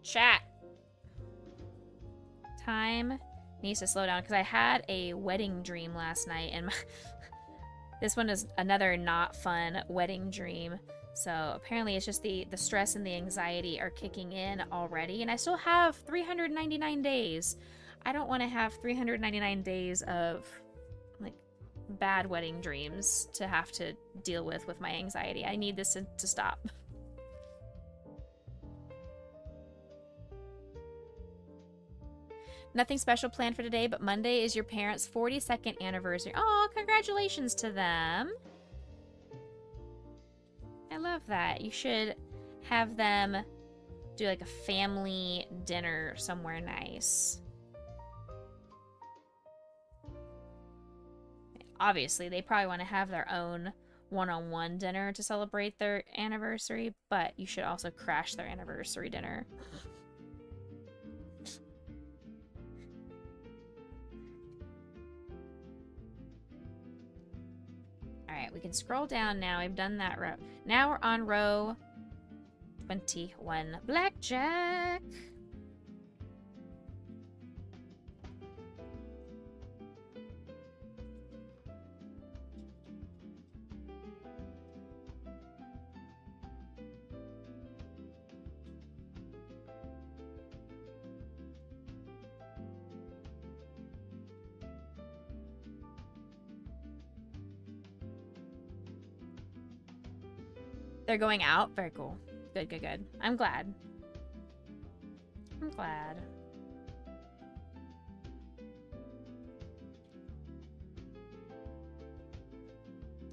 Chat. Time needs to slow down because I had a wedding dream last night, and this one is another not fun wedding dream. So apparently it's just the stress and the anxiety are kicking in already, and I still have 399 days. I don't want to have 399 days of like bad wedding dreams to have to deal with my anxiety. I need this to stop. Nothing special planned for today, but Monday is your parents' 42nd anniversary. Oh, congratulations to them. I love that. You should have them do like a family dinner somewhere nice. Obviously, they probably want to have their own one-on-one dinner to celebrate their anniversary, but you should also crash their anniversary dinner. Alright, we can scroll down now. We've done that row. Now we're on row 21. Blackjack! They're going out? Very cool. Good, good, good. I'm glad. I'm glad.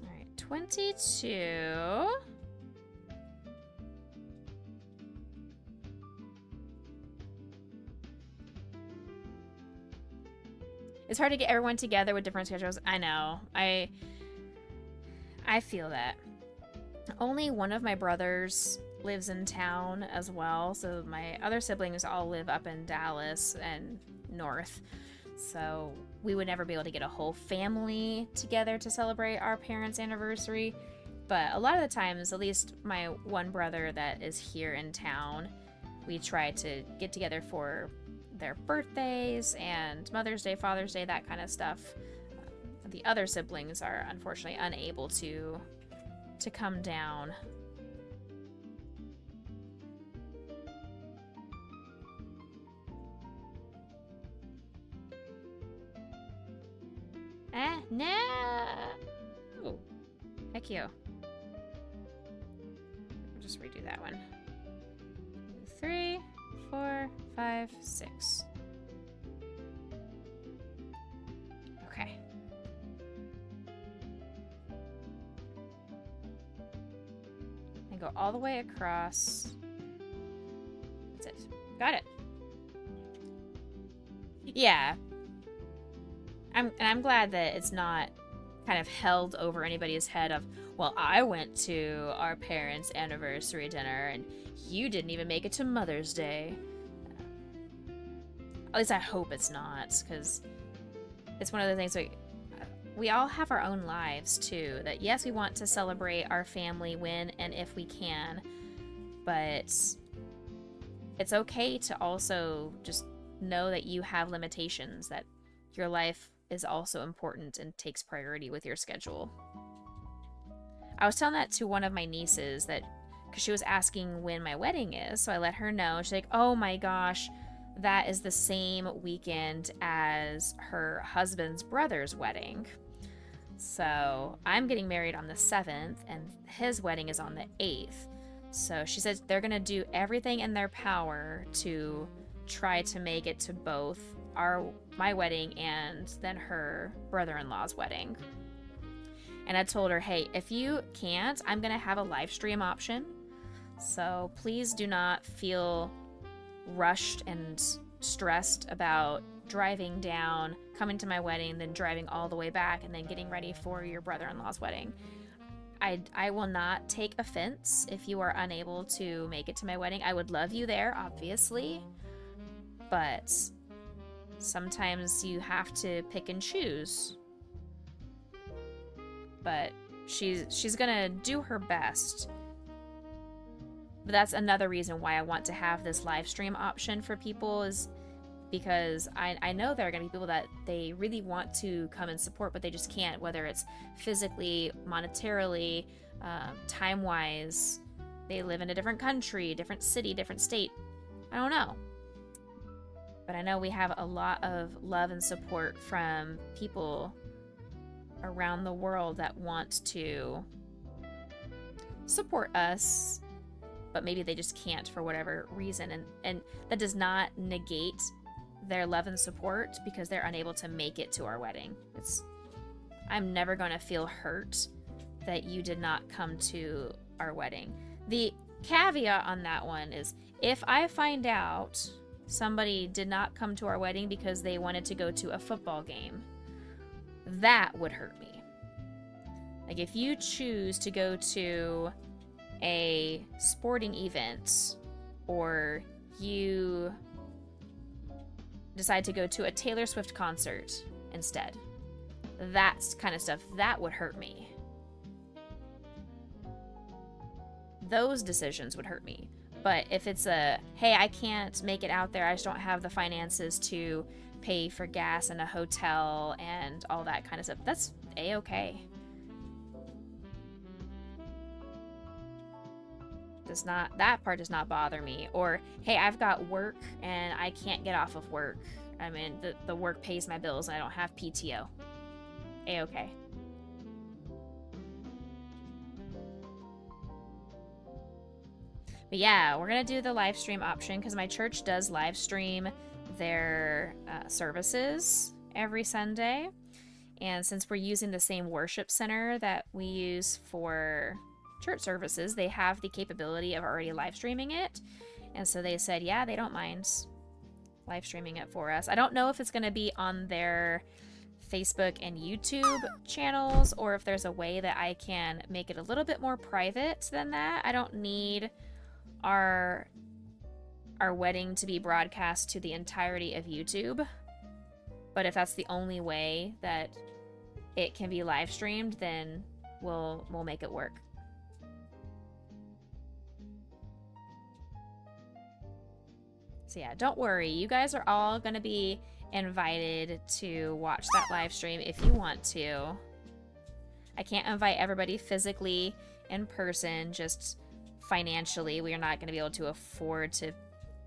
Alright, 22. It's hard to get everyone together with different schedules. I know. I feel that. Only one of my brothers lives in town as well, so my other siblings all live up in Dallas and north. So we would never be able to get a whole family together to celebrate our parents' anniversary. But a lot of the times, at least my one brother that is here in town, we try to get together for their birthdays and Mother's Day, Father's Day, that kind of stuff. The other siblings are unfortunately unable to come down. No! Oh, heck you. I'll just redo that one. 3, 4, 5, 6. Okay. And go all the way across. That's it. Got it. Yeah. I'm glad that it's not kind of held over anybody's head of, well, I went to our parents' anniversary dinner and you didn't even make it to Mother's Day. At least I hope it's not, because it's one of the things we all have our own lives too. That yes, we want to celebrate our family when and if we can, but it's okay to also just know that you have limitations, that your life is also important and takes priority with your schedule. I was telling that to one of my nieces, that because she was asking when my wedding is, so I let her know. She's like, oh my gosh, that is the same weekend as her husband's brother's wedding. So I'm getting married on the 7th, and his wedding is on the 8th. So she says they're going to do everything in their power to try to make it to both my wedding and then her brother-in-law's wedding. And I told her, hey, if you can't, I'm going to have a live stream option. So please do not feel rushed and stressed about driving down, coming to my wedding, then driving all the way back, and then getting ready for your brother-in-law's wedding. I will not take offense if you are unable to make it to my wedding. I would love you there, obviously, but sometimes you have to pick and choose. But she's gonna do her best. But that's another reason why I want to have this live stream option for people, is because I know there are going to be people that they really want to come and support, but they just can't, whether it's physically, monetarily, time-wise. They live in a different country, different city, different state. I don't know. But I know we have a lot of love and support from people around the world that want to support us, but maybe they just can't for whatever reason. And that does not negate their love and support because they're unable to make it to our wedding. I'm never going to feel hurt that you did not come to our wedding. The caveat on that one is, if I find out somebody did not come to our wedding because they wanted to go to a football game, that would hurt me. Like, if you choose to go to a sporting event, or you decide to go to a Taylor Swift concert instead, that kind of stuff, that would hurt me. Those decisions would hurt me. But if it's hey, I can't make it out there, I just don't have the finances to pay for gas and a hotel and all that kind of stuff, that's a-okay. That part does not bother me. Or, hey, I've got work and I can't get off of work. I mean, the work pays my bills and I don't have PTO. A-okay. But yeah, we're going to do the live stream option because my church does live stream their services every Sunday. And since we're using the same worship center that we use for church services, they have the capability of already live streaming it. And so they said, yeah, they don't mind live streaming it for us. I don't know if it's going to be on their Facebook and YouTube channels, or if there's a way that I can make it a little bit more private than that. I don't need our wedding to be broadcast to the entirety of YouTube. But if that's the only way that it can be live streamed, then we'll make it work. So yeah, don't worry. You guys are all going to be invited to watch that live stream if you want to. I can't invite everybody physically in person, just financially. We are not going to be able to afford to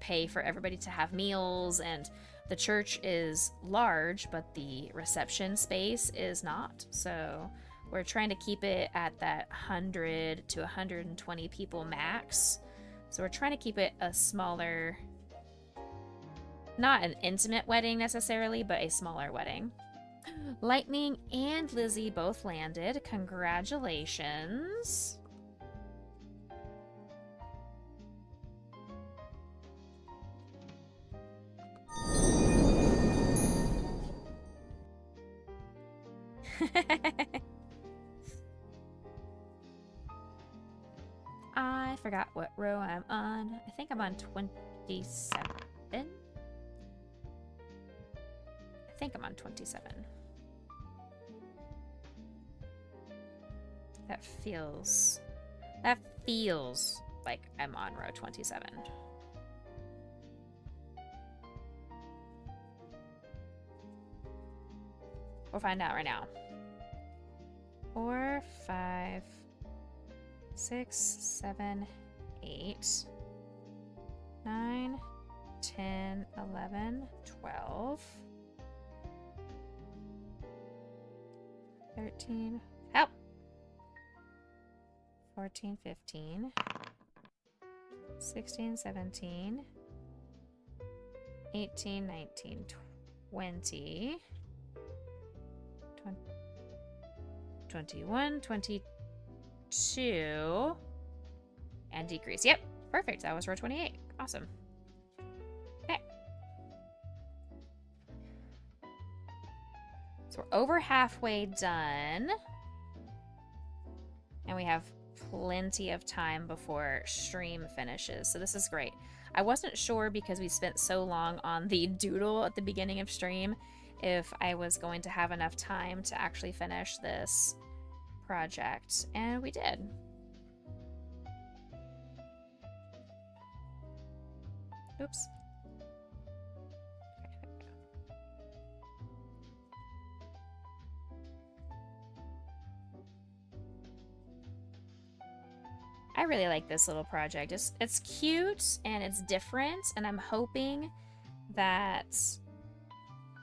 pay for everybody to have meals, and the church is large, but the reception space is not. So we're trying to keep it at that 100 to 120 people max. So we're trying to keep it a smaller, not an intimate wedding necessarily, but a smaller wedding. Lightning and Lizzie both landed. Congratulations. I forgot what row I'm on. I think I'm on 27. I think I'm on 27. That feels like I'm on row 27. We'll find out right now. 4, 5, 6, 7, 8, 9, 10, 11, 12, 13, help! 14, 15, 16, 17, 18, 19, 20, 21, 22, and decrease. Yep, perfect. That was row 28. Awesome. Okay. So we're over halfway done. And we have plenty of time before stream finishes. So this is great. I wasn't sure because we spent so long on the doodle at the beginning of stream if I was going to have enough time to actually finish this project. And we did. Oops. Okay, there we go. I really like this little project. It's cute and it's different, and I'm hoping that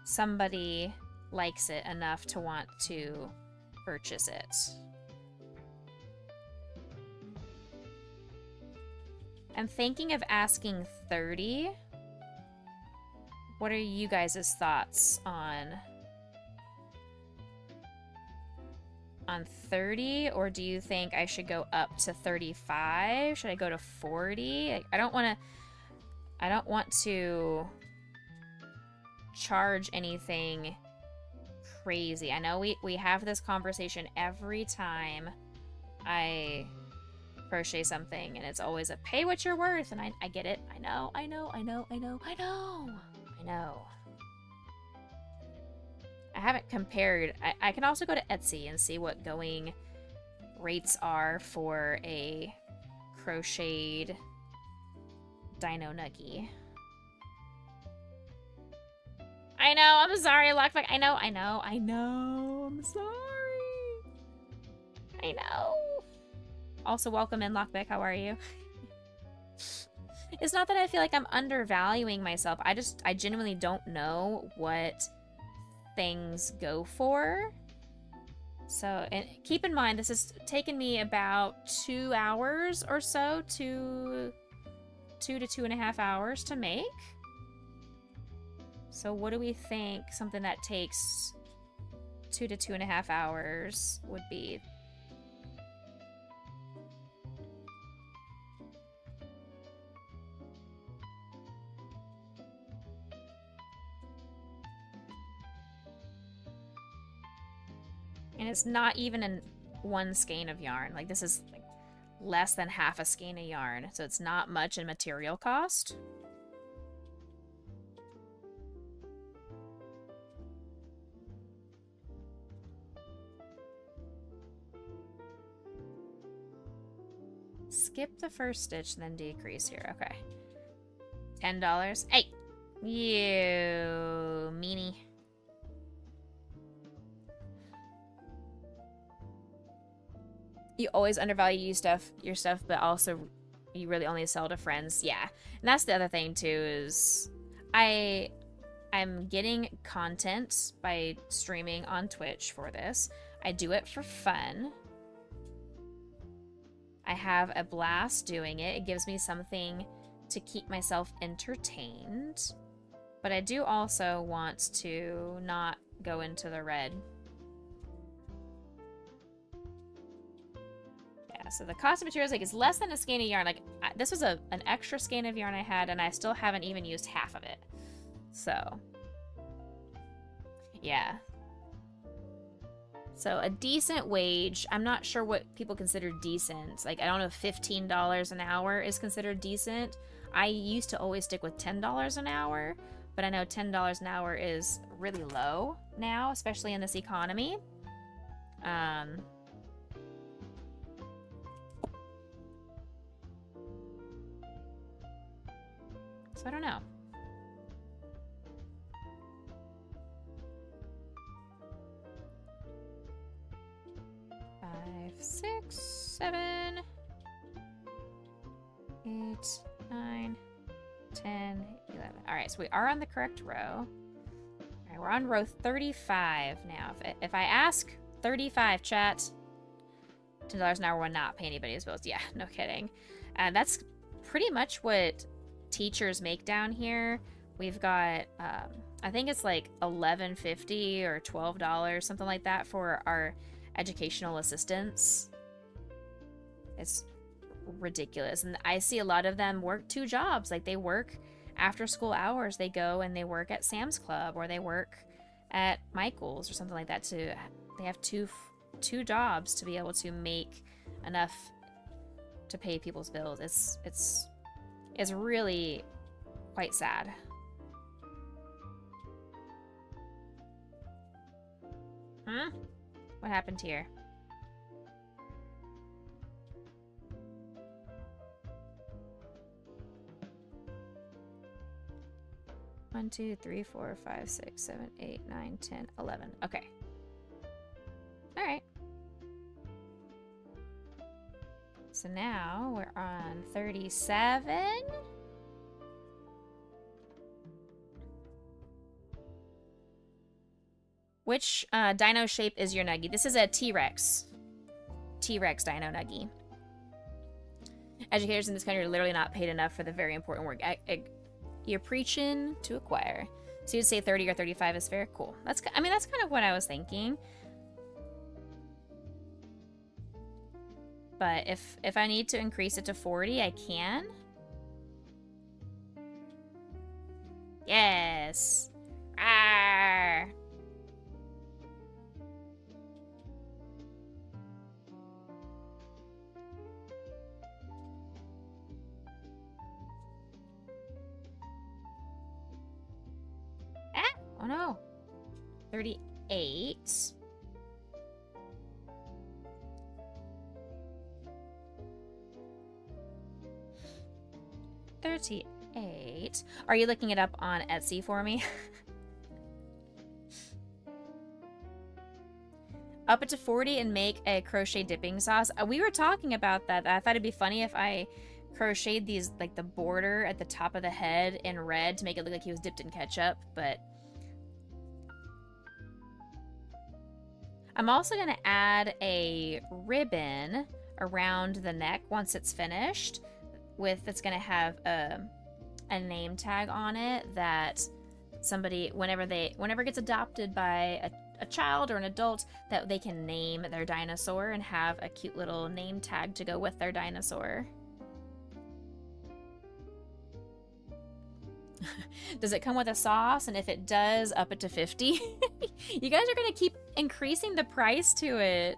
somebody likes it enough to want to purchase it. I'm thinking of asking 30. What are you guys' thoughts on 30, or do you think I should go up to 35? Should I go to 40? I don't want to charge anything crazy. I know we have this conversation every time I crochet something, and it's always a pay what you're worth, and I get it. I know. I haven't compared. I can also go to Etsy and see what going rates are for a crocheted dino nuggie. I know, I'm sorry, Lockback. I know, I'm sorry. I know. Also, welcome in, Lockback. How are you? It's not that I feel like I'm undervaluing myself. I genuinely don't know what things go for. So, and keep in mind, this has taken me about 2 hours or so, 2 to 2.5 hours to make. So what do we think something that takes 2 to 2.5 hours would be? And it's not even in one skein of yarn. Like, this is like less than half a skein of yarn, so it's not much in material cost. Skip the first stitch, then decrease here. Okay. $10. Hey! You meanie. You always undervalue your stuff, but also you really only sell to friends. Yeah. And that's the other thing too, is I'm getting content by streaming on Twitch for this. I do it for fun. I have a blast doing it. It gives me something to keep myself entertained. But I do also want to not go into the red. Yeah, so the cost of materials, like, is less than a skein of yarn. Like, this was an extra skein of yarn I had, and I still haven't even used half of it. So, yeah. So a decent wage. I'm not sure what people consider decent. Like, I don't know if $15 an hour is considered decent. I used to always stick with $10 an hour, but I know $10 an hour is really low now, especially in this economy. So I don't know. 5, 6, 7, 8, 9, 10, 11. All right, so we are on the correct row. All right, we're on row 35 now. If I ask 35, chat, $10 an hour will not pay anybody's bills. Yeah, no kidding. That's pretty much what teachers make down here. We've got, I think it's like $11.50 or $12, something like that, for our educational assistants. It's ridiculous. And I see a lot of them work 2 jobs. Like, they work after school hours. They go and they work at Sam's Club, or they work at Michael's or something like that. They have two jobs to be able to make enough to pay people's bills. It's really quite sad. What happened here? One, 2, 3, 4, 5, 6, 7, 8, 9, 10, 11. Okay. All right. So now we're on 37. Which dino shape is your nuggie? This is a T-Rex. T-Rex dino nuggie. Educators in this country are literally not paid enough for the very important work. You're preaching to a choir. So you'd say 30 or 35 is fair? Cool. That's kind of what I was thinking. But if I need to increase it to 40, I can. Yes. Arr. Oh no. 38. 38. Are you looking it up on Etsy for me? Up it to 40 and make a crochet dipping sauce. We were talking about that. I thought it'd be funny if I crocheted these, like the border at the top of the head in red to make it look like he was dipped in ketchup, but I'm also going to add a ribbon around the neck once it's finished. It's going to have a name tag on it that somebody, whenever it gets adopted by a child or an adult, that they can name their dinosaur and have a cute little name tag to go with their dinosaur. Does it come with a sauce? And if it does, up it to 50. You guys are going to keep increasing the price to it.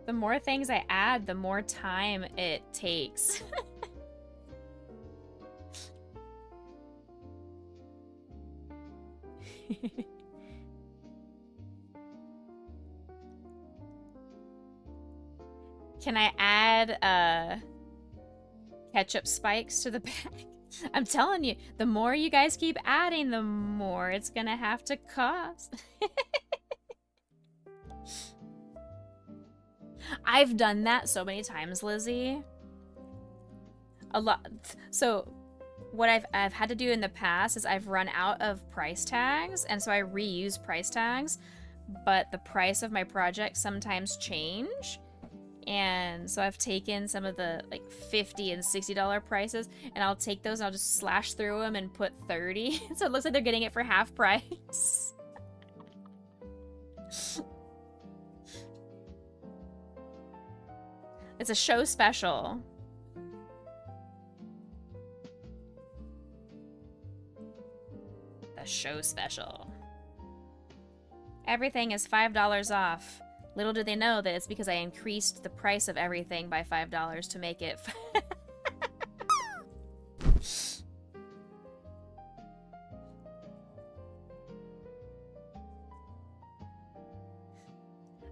The more things I add, the more time it takes. Can I add ketchup spikes to the bag? I'm telling you, the more you guys keep adding, the more it's gonna have to cost. I've done that so many times, Lizzie. A lot. So what I've had to do in the past is I've run out of price tags, and so I reuse price tags, but the price of my project sometimes change. And so I've taken some of the like $50 and $60 prices, and I'll take those and I'll just slash through them and put 30. So it looks like they're getting it for half price. It's a show special. The show special. Everything is $5 off. Little do they know that it's because I increased the price of everything by $5 to make it.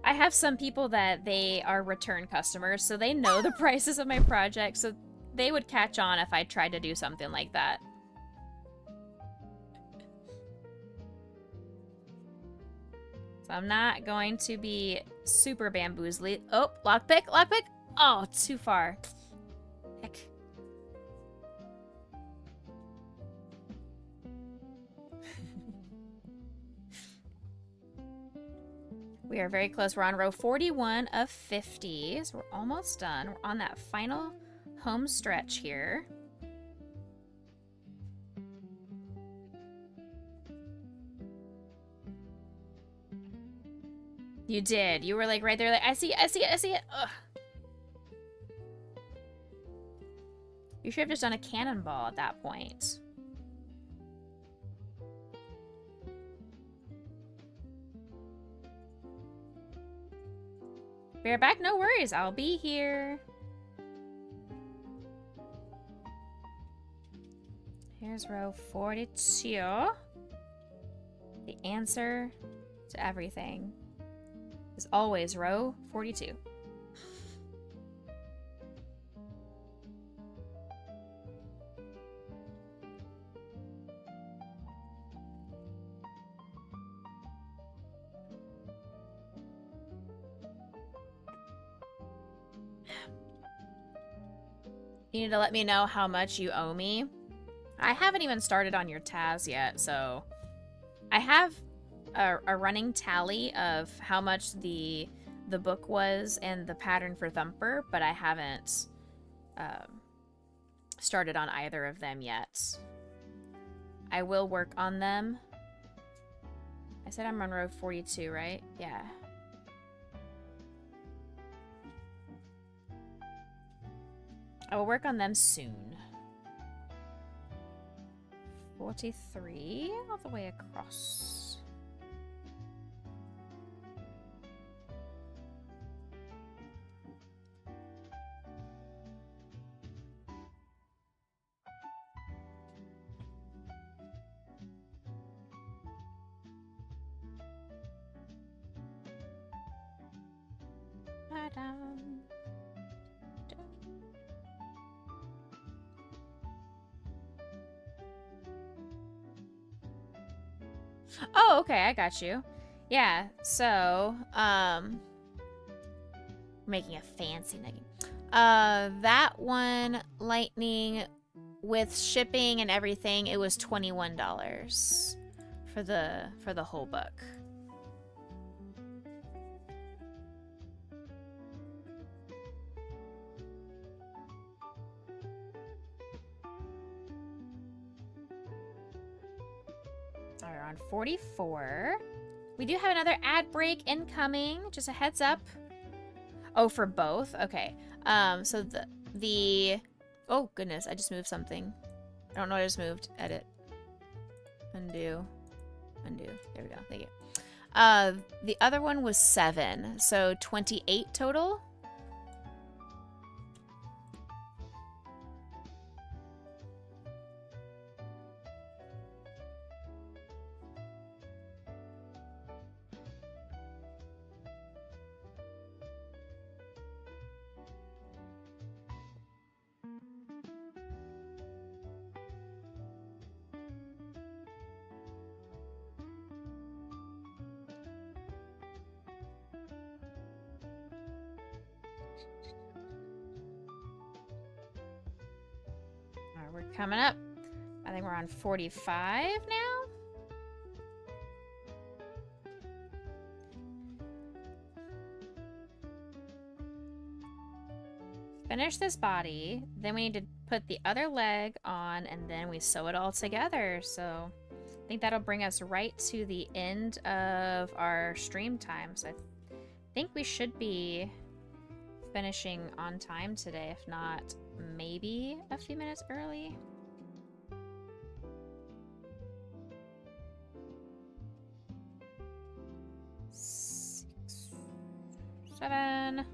I have some people that they are return customers, so they know the prices of my project, so they would catch on if I tried to do something like that. So I'm not going to be super bamboozly. Oh, lockpick, lockpick. Oh, too far. Heck. We are very close. We're on row 41 of 50. So we're almost done. We're on that final home stretch here. You did. You were like right there, like, I see it, I see it, I see it. Ugh. You should have just done a cannonball at that point. Bareback, no worries. I'll be here. Here's row 42. The answer to everything is always row 42. You need to let me know how much you owe me. I haven't even started on your TAS yet, so I have a running tally of how much the book was and the pattern for Thumper, but I haven't started on either of them yet. I will work on them. I said I'm on row 42, right? Yeah. I will work on them soon. 43 all the way across. Oh, okay, I got you. Yeah, so, making a fancy nugget. That one, Lightning, with shipping and everything, it was $21 for the whole book. All right, on 44. We do have another ad break incoming. Just a heads up. Oh, for both? Okay. So the oh goodness, I just moved something. I don't know what I just moved. Edit. Undo. Undo. There we go. Thank you. The other one was 7, so 28 total. We're coming up. I think we're on 45 now. Finish this body. Then we need to put the other leg on, and then we sew it all together. So I think that'll bring us right to the end of our stream time. So I think we should be finishing on time today, if not maybe a few minutes early. Six, 7.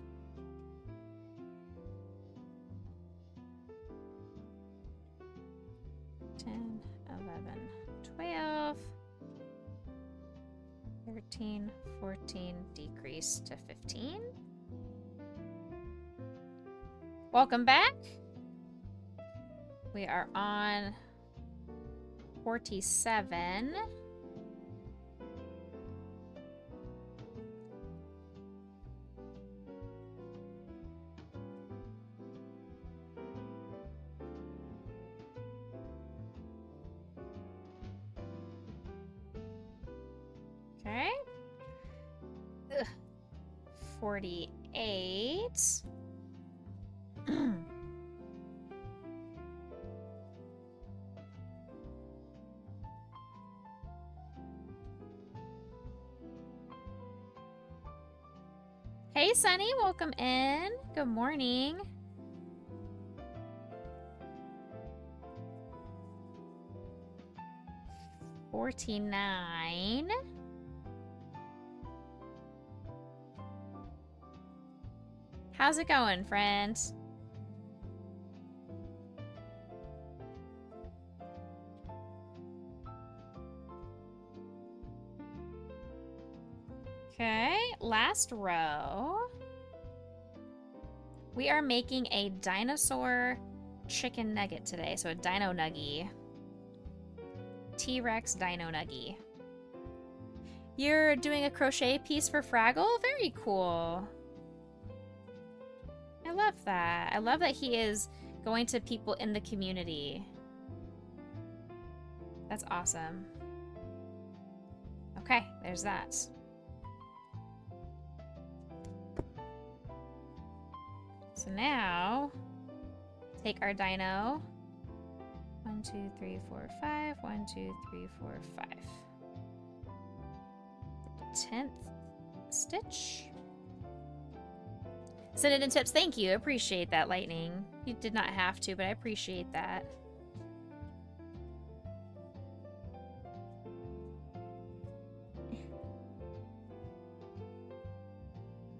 10, 11, 12, 13, 14, decrease to 15. Welcome back. We are on 47. Okay. Ugh. 48. Hey, Sunny, welcome in. Good morning. $49. How's it going, friends? Okay, last row. We are making a dinosaur chicken nugget today, so a dino nuggie. T-Rex dino nuggie. You're doing a crochet piece for Fraggle? Very cool. I love that. I love that he is going to people in the community. That's awesome. Okay, there's that. So now, take our dino. 1, 2, 3, 4, 5. 1, 2, 3, 4, 5. The 10th stitch. Send it in tips. Thank you. I appreciate that, Lightning. You did not have to, but I appreciate that.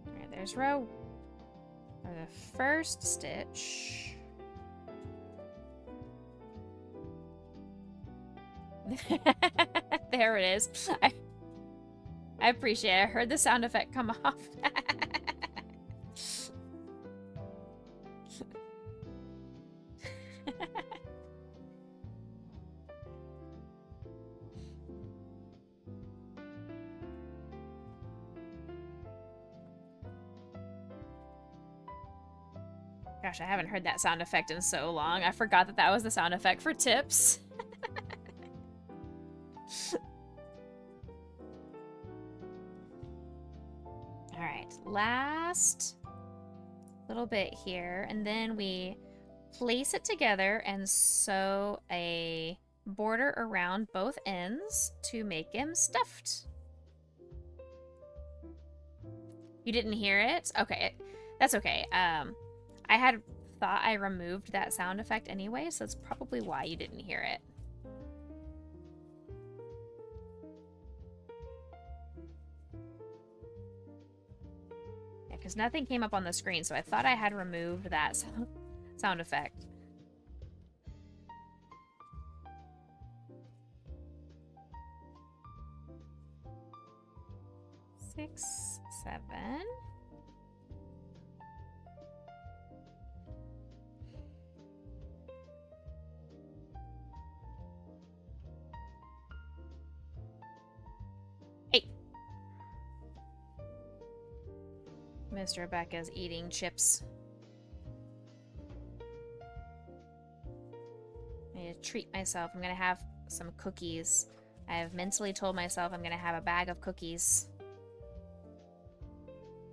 Alright, there's row. Or the first stitch. There it is. I appreciate it. I heard the sound effect come off. Gosh, I haven't heard that sound effect in so long. I forgot that that was the sound effect for tips. Alright, last little bit here, and then we place it together and sew a border around both ends to make him stuffed. You didn't hear it? Okay, that's okay. I had thought I removed that sound effect anyway, so that's probably why you didn't hear it. Yeah, because nothing came up on the screen, so I thought I had removed that sound effect. Six, 7. Mr. Becca's eating chips. I need to treat myself. I'm gonna have some cookies. I have mentally told myself I'm gonna have a bag of cookies.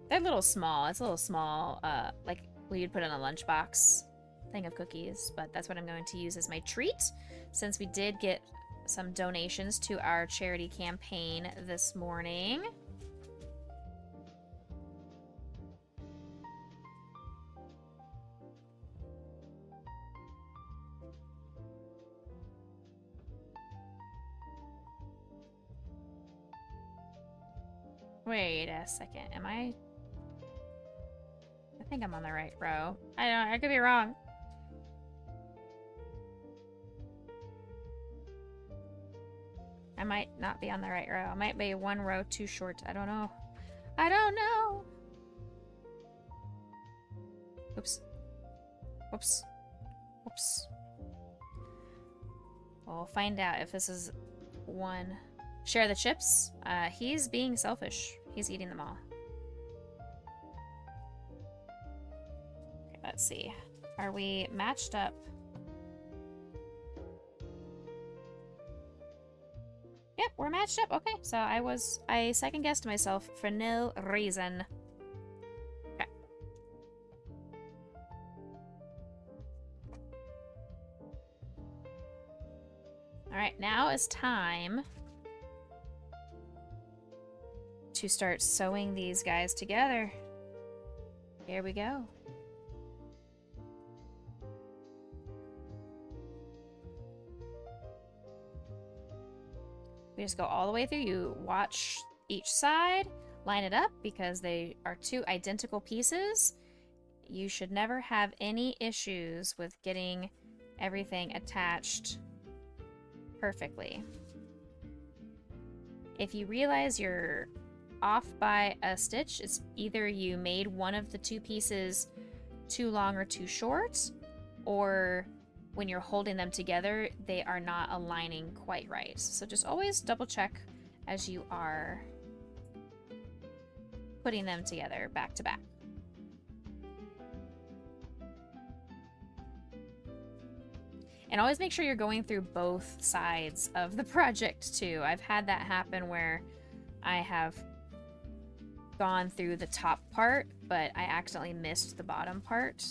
They're a little small. It's a little small, like what you'd put in a lunchbox thing of cookies, but that's what I'm going to use as my treat, since we did get some donations to our charity campaign this morning. Wait a second, am I think I'm on the right row. I could be wrong. I might not be on the right row. I might be one row too short. I don't know. I don't know. Oops. Whoops. Whoops. We'll find out if this is one. Share the chips. He's being selfish. He's eating them all. Okay, let's see. Are we matched up? Yep, we're matched up. Okay, so I second guessed myself for no reason. Okay. Alright, now is time to start sewing these guys together. Here we go. We just go all the way through. You watch each side, line it up because they are two identical pieces. You should never have any issues with getting everything attached perfectly. If you realize you're off by a stitch, it's either you made one of the two pieces too long or too short, or when you're holding them together, they are not aligning quite right. So just always double check as you are putting them together back to back. And always make sure you're going through both sides of the project too. I've had that happen where I have gone through the top part, but I accidentally missed the bottom part.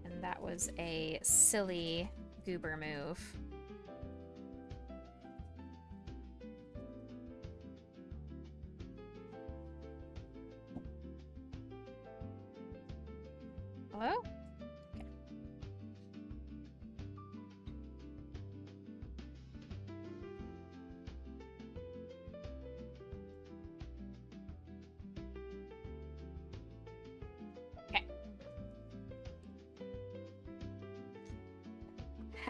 And that was a silly goober move. Hello?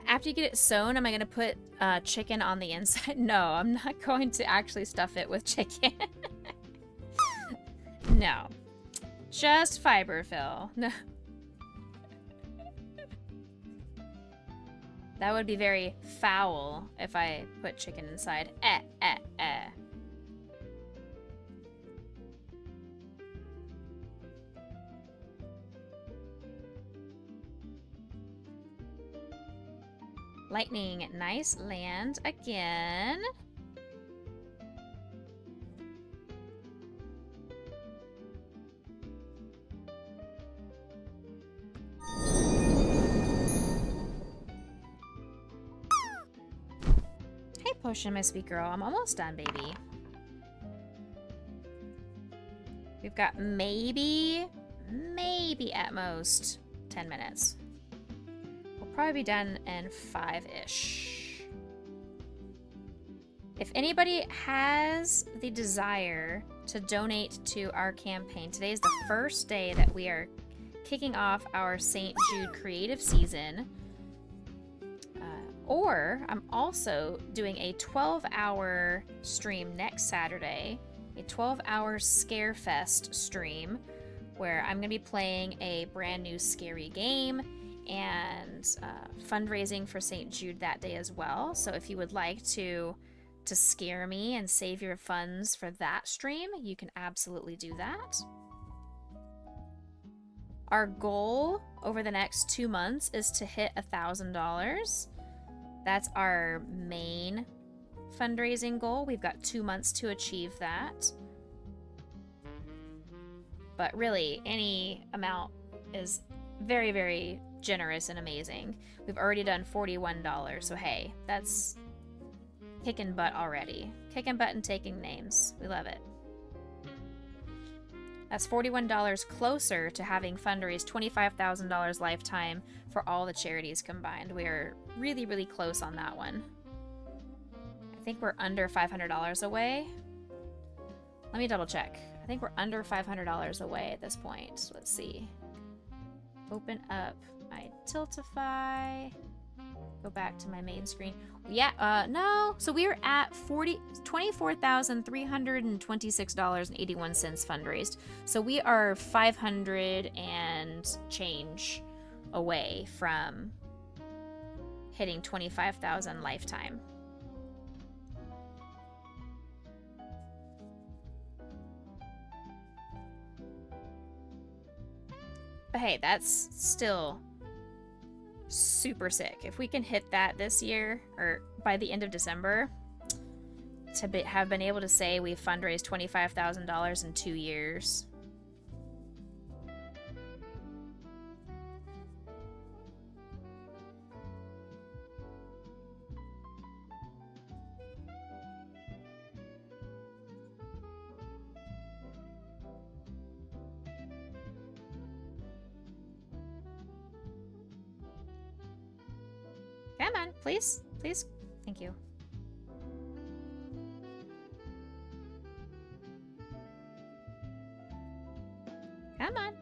After you get it sewn, am I going to put chicken on the inside? No, I'm not going to actually stuff it with chicken. No. Just fiberfill. No. That would be very foul if I put chicken inside. Lightning, nice land again. Hey, Potion, my sweet girl. I'm almost done, baby. We've got maybe at most 10 minutes. Probably be done in 5-ish. If anybody has the desire to donate to our campaign, today is the first day that we are kicking off our St. Jude creative season. Or I'm also doing a 12-hour stream next Saturday, a 12-hour Scarefest stream, where I'm going to be playing a brand new scary game and fundraising for St. Jude that day as well. So if you would like to scare me and save your funds for that stream, you can absolutely do that. Our goal over the next 2 months is to hit $1,000. That's our main fundraising goal. We've got 2 months to achieve that. But really, any amount is very, very generous and amazing. We've already done $41, so hey, that's kicking butt already. Kicking butt and taking names. We love it. That's $41 closer to having fundraised $25,000 lifetime for all the charities combined. We are really, really close on that one. I think we're under $500 away. Let me double check. I think we're under $500 away at this point. Let's see. Open up my Tiltify. Go back to my main screen. Yeah, no. So we are at $24,326.81 fundraised. So we are 500 and change away from hitting 25,000 lifetime. But hey, that's still super sick. If we can hit that this year, or by the end of December, to have been able to say we've fundraised $25,000 in 2 years. Come on, please, please. Thank you. Come on.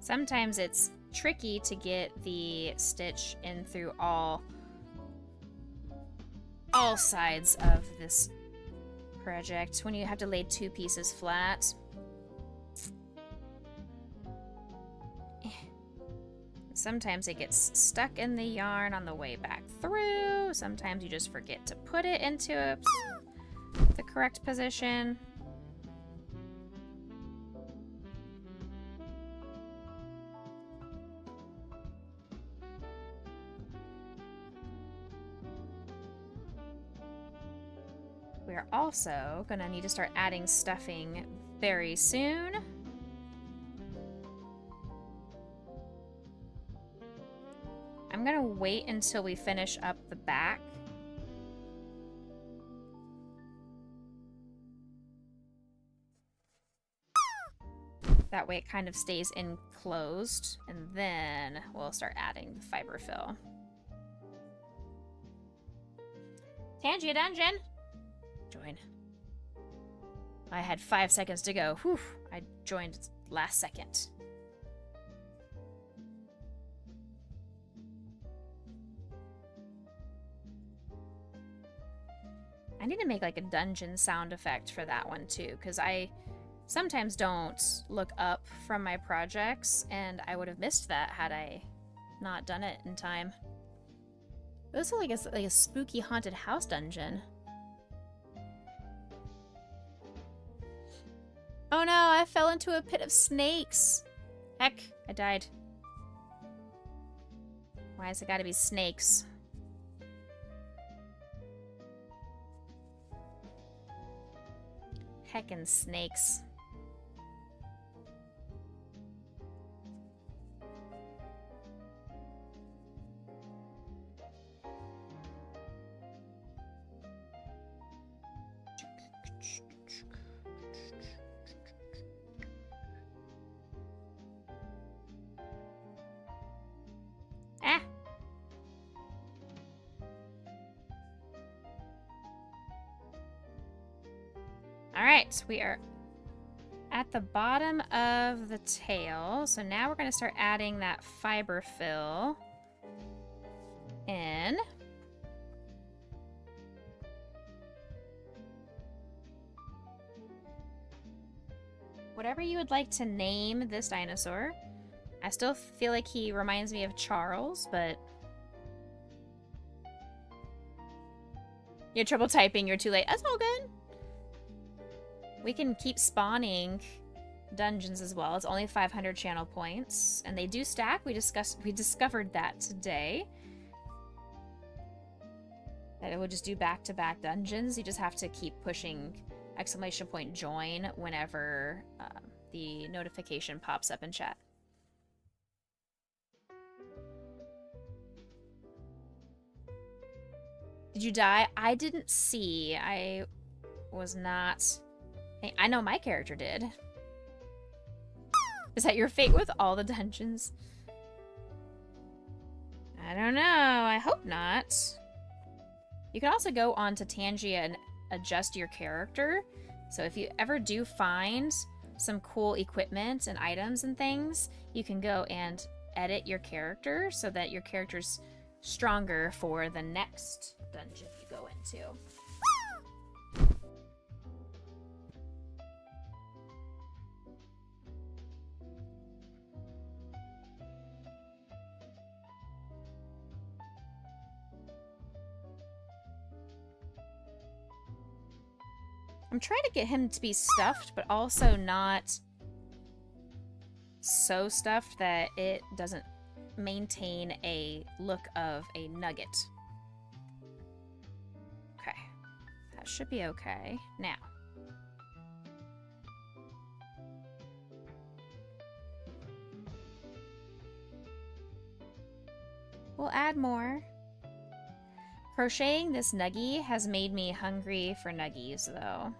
Sometimes it's tricky to get the stitch in through all sides of this project when you have to lay 2 pieces flat. Sometimes it gets stuck in the yarn on the way back through. Sometimes you just forget to put it into the correct position. We're also gonna need to start adding stuffing very soon. I'm gonna wait until we finish up the back. That way it kind of stays enclosed, and then we'll start adding the fiber fill. Tangia Dungeon! Join. I had 5 seconds to go. Whew, I joined last second. I need to make like a dungeon sound effect for that one too, because I sometimes don't look up from my projects, and I would have missed that had I not done it in time. This is like a spooky haunted house dungeon. Oh no, I fell into a pit of snakes. Heck, I died. Why has it gotta be snakes? Heckin' snakes. Ah! Alright, we are at the bottom of the tail. So now we're going to start adding that fiber fill in. Whatever you would like to name this dinosaur. I still feel like he reminds me of Charles, but... You had trouble typing, you're too late. That's all good. We can keep spawning dungeons as well. It's only 500 channel points, and they do stack. We discovered that today. That it would just do back-to-back dungeons. You just have to keep pushing ! join whenever the notification pops up in chat. Did you die? I didn't see. I was not... I know my character did. Is that your fate with all the dungeons? I don't know. I hope not. You can also go on to Tangia and adjust your character. So if you ever do find some cool equipment and items and things, you can go and edit your character so that your character's stronger for the next dungeon you go into. I'm trying to get him to be stuffed, but also not so stuffed that it doesn't maintain a look of a nugget. Okay. That should be okay. Now. We'll add more. Crocheting this nuggie has made me hungry for nuggies, though.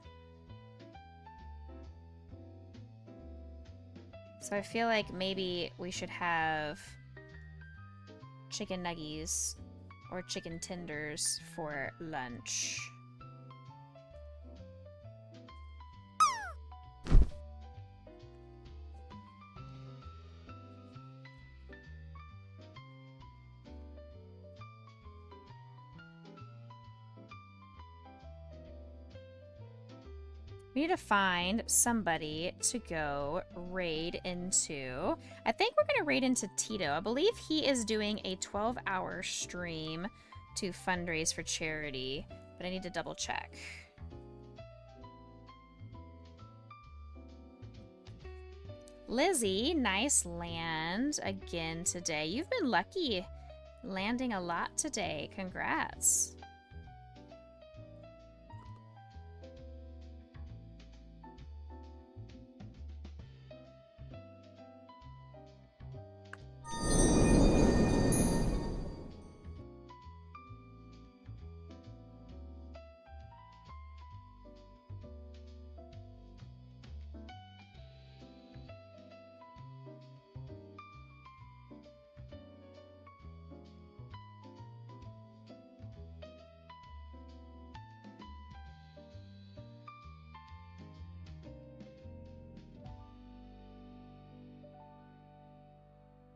So I feel like maybe we should have chicken nuggies or chicken tenders for lunch. We need to find somebody to go raid into. I think we're going to raid into Tito. I believe he is doing a 12-hour stream to fundraise for charity, but I need to double check. Lizzie, nice land again today. You've been lucky landing a lot today. Congrats.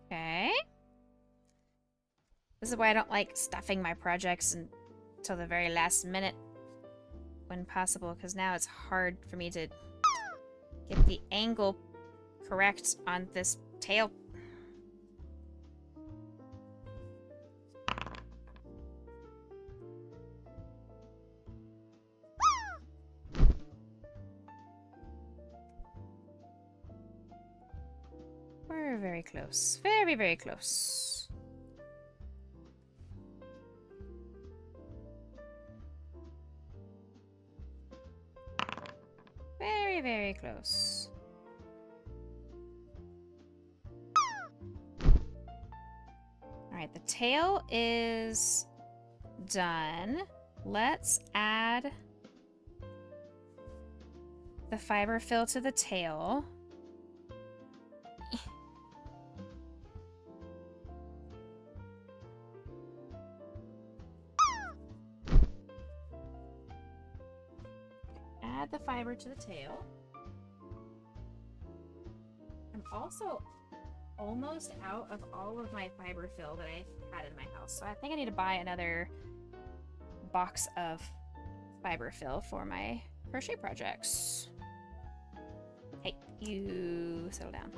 Okay. This is why I don't like stuffing my projects until the very last minute when possible, because now it's hard for me to get the angle correct on this tail. We're very close. Very, very close. Very, very close. Alright, the tail is done. Let's add the fiber fill to the tail. Add the fiber to the tail. I'm also almost out of all of my fiber fill that I had in my house. So I think I need to buy another box of fiber fill for my crochet projects. Hey, you settle down.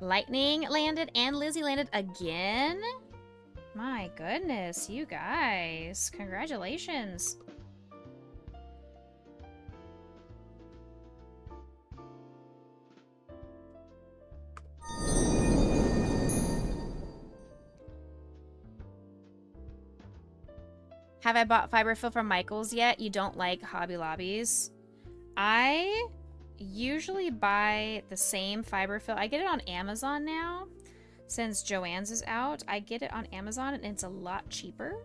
Lightning landed and Lizzie landed again? My goodness, you guys. Congratulations. Have I bought fiber fill from Michael's yet? You don't like Hobby Lobbies? I usually buy the same fiber fill. I get it on Amazon now. Since Joann's is out, I get it on Amazon and it's a lot cheaper.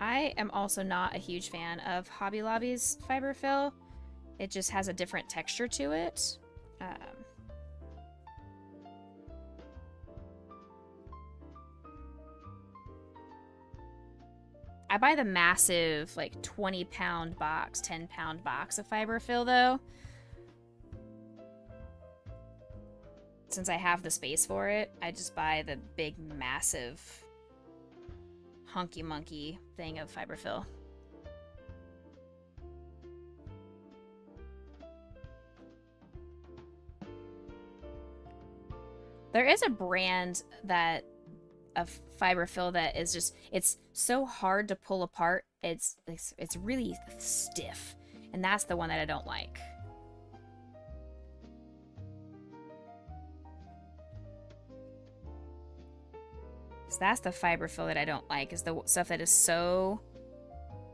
I am also not a huge fan of Hobby Lobby's fiber fill. It just has a different texture to it. I buy the massive, like, 20-pound box, 10-pound box of fiber fill, though. Since I have the space for it, I just buy the big, massive, hunky-monkey thing of fiber fill. There is a brand that of fiber fill that is just, it's so hard to pull apart. It's really stiff, and that's the one that I don't like. So that's the fiber fill that I don't like, is the stuff that is so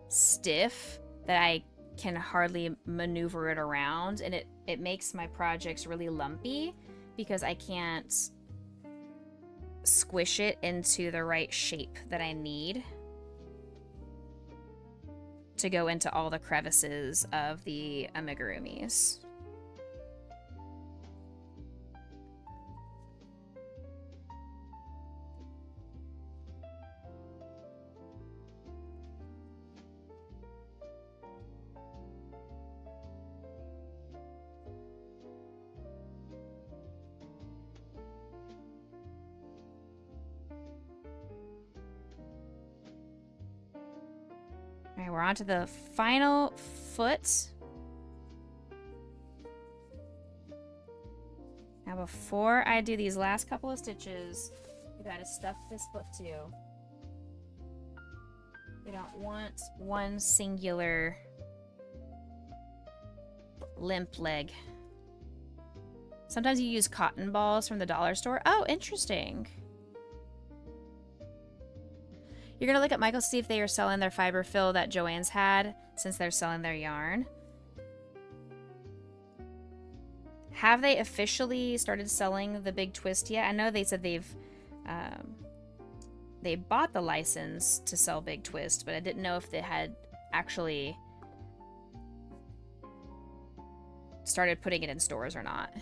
stiff that I can hardly maneuver it around, and it makes my projects really lumpy because I can't squish it into the right shape that I need to go into all the crevices of the amigurumis. Alright, we're on to the final foot. Now before I do these last couple of stitches, we gotta stuff this foot too. We don't want one singular limp leg. Sometimes you use cotton balls from the dollar store. Oh, interesting. You're gonna look at Michael to see if they are selling their fiber fill that Joann's had, since they're selling their yarn. Have they officially started selling the big twist yet? I know they said they bought the license to sell Big Twist, but I didn't know if they had actually started putting it in stores or not.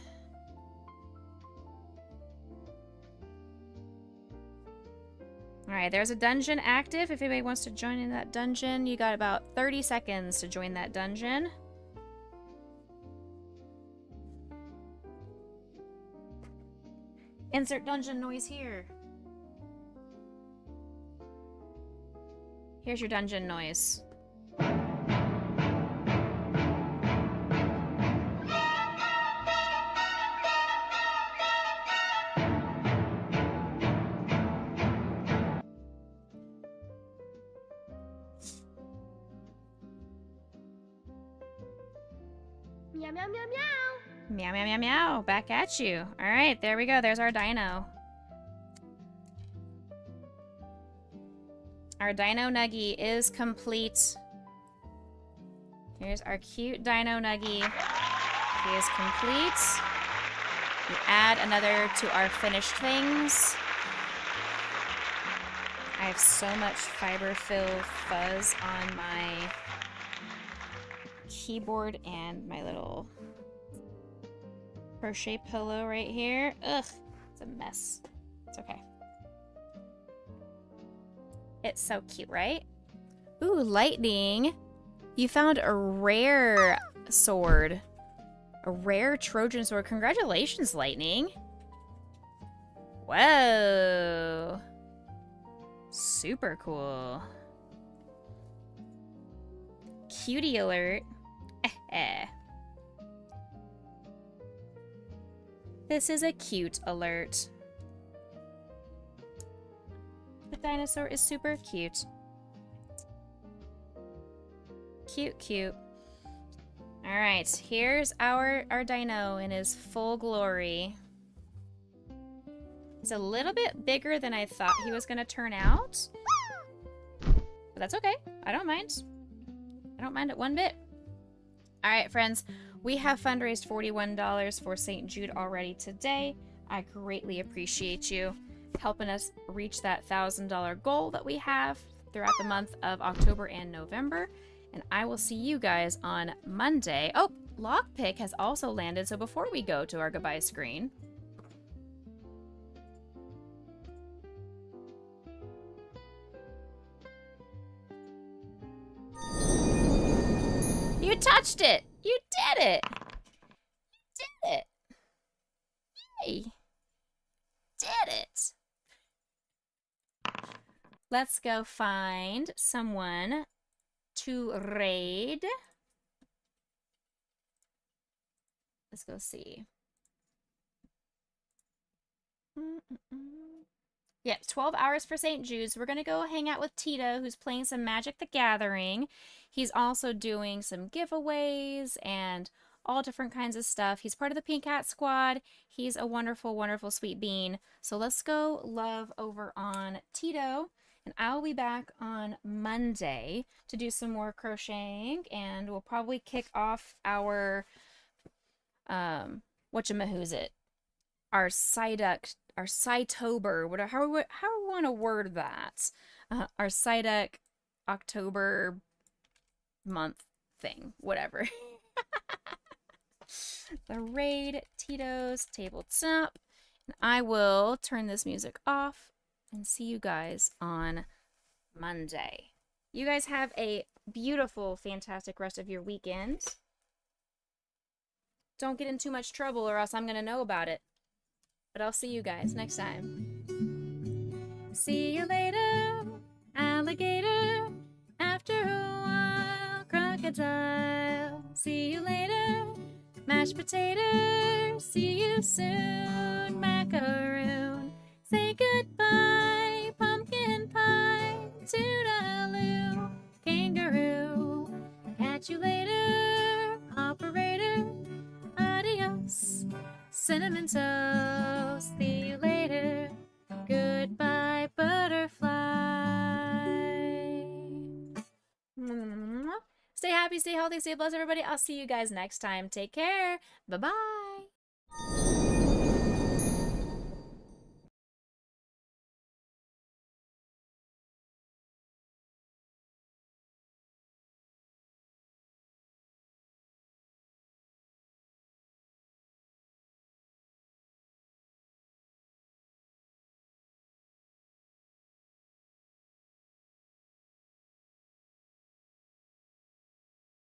Alright, there's a dungeon active. If anybody wants to join in that dungeon, you got about 30 seconds to join that dungeon. Insert dungeon noise here. Here's your dungeon noise. Meow, meow, meow, meow. Meow, meow, meow, meow. Back at you. Alright, there we go. There's our dino. Our dino nuggie is complete. Here's our cute dino nuggie. He is complete. We add another to our finished things. I have so much fiber fill fuzz on my keyboard and my little crochet pillow right here. Ugh, it's a mess. It's okay. It's so cute, right? Ooh, Lightning. You found a rare sword. A rare Trojan sword. Congratulations, Lightning. Whoa. Super cool. Cutie alert. This is a cute alert. The dinosaur is super cute. Cute, cute. Alright, here's our dino in his full glory. He's a little bit bigger than I thought he was going to turn out. But that's okay. I don't mind. I don't mind it one bit. Alright, friends. We have fundraised $41 for St. Jude already today. I greatly appreciate you helping us reach that $1,000 goal that we have throughout the month of October and November. And I will see you guys on Monday. Oh, Lockpick has also landed, so before we go to our goodbye screen, you touched it! You did it! You did it! Yay! Did it! Let's go find someone to raid. Let's go see. Yep, 12 hours for St. Jude's. We're going to go hang out with Tito, who's playing some Magic the Gathering. He's also doing some giveaways and all different kinds of stuff. He's part of the Pink Hat Squad. He's a wonderful, wonderful sweet bean. So let's go love over on Tito. And I'll be back on Monday to do some more crocheting. And we'll probably kick off our, whatchamahoos it? Our Psyduck, our Psytober, whatever, how we want to word that. Our Psyduck October month thing, whatever. The Raid Tito's tabletop. And I will turn this music off and see you guys on Monday. You guys have a beautiful, fantastic rest of your weekend. Don't get in too much trouble or else I'm going to know about it. But I'll see you guys next time. See you later, alligator. After a while, crocodile. See you later, mashed potato. See you soon, macaroon. Say goodbye, pumpkin pie. Toodaloo, kangaroo. Catch you later, operator. Adios, cinnamon toast. See you later. Goodbye, butterfly. Stay happy, stay healthy, stay blessed, everybody. I'll see you guys next time. Take care. Bye-bye.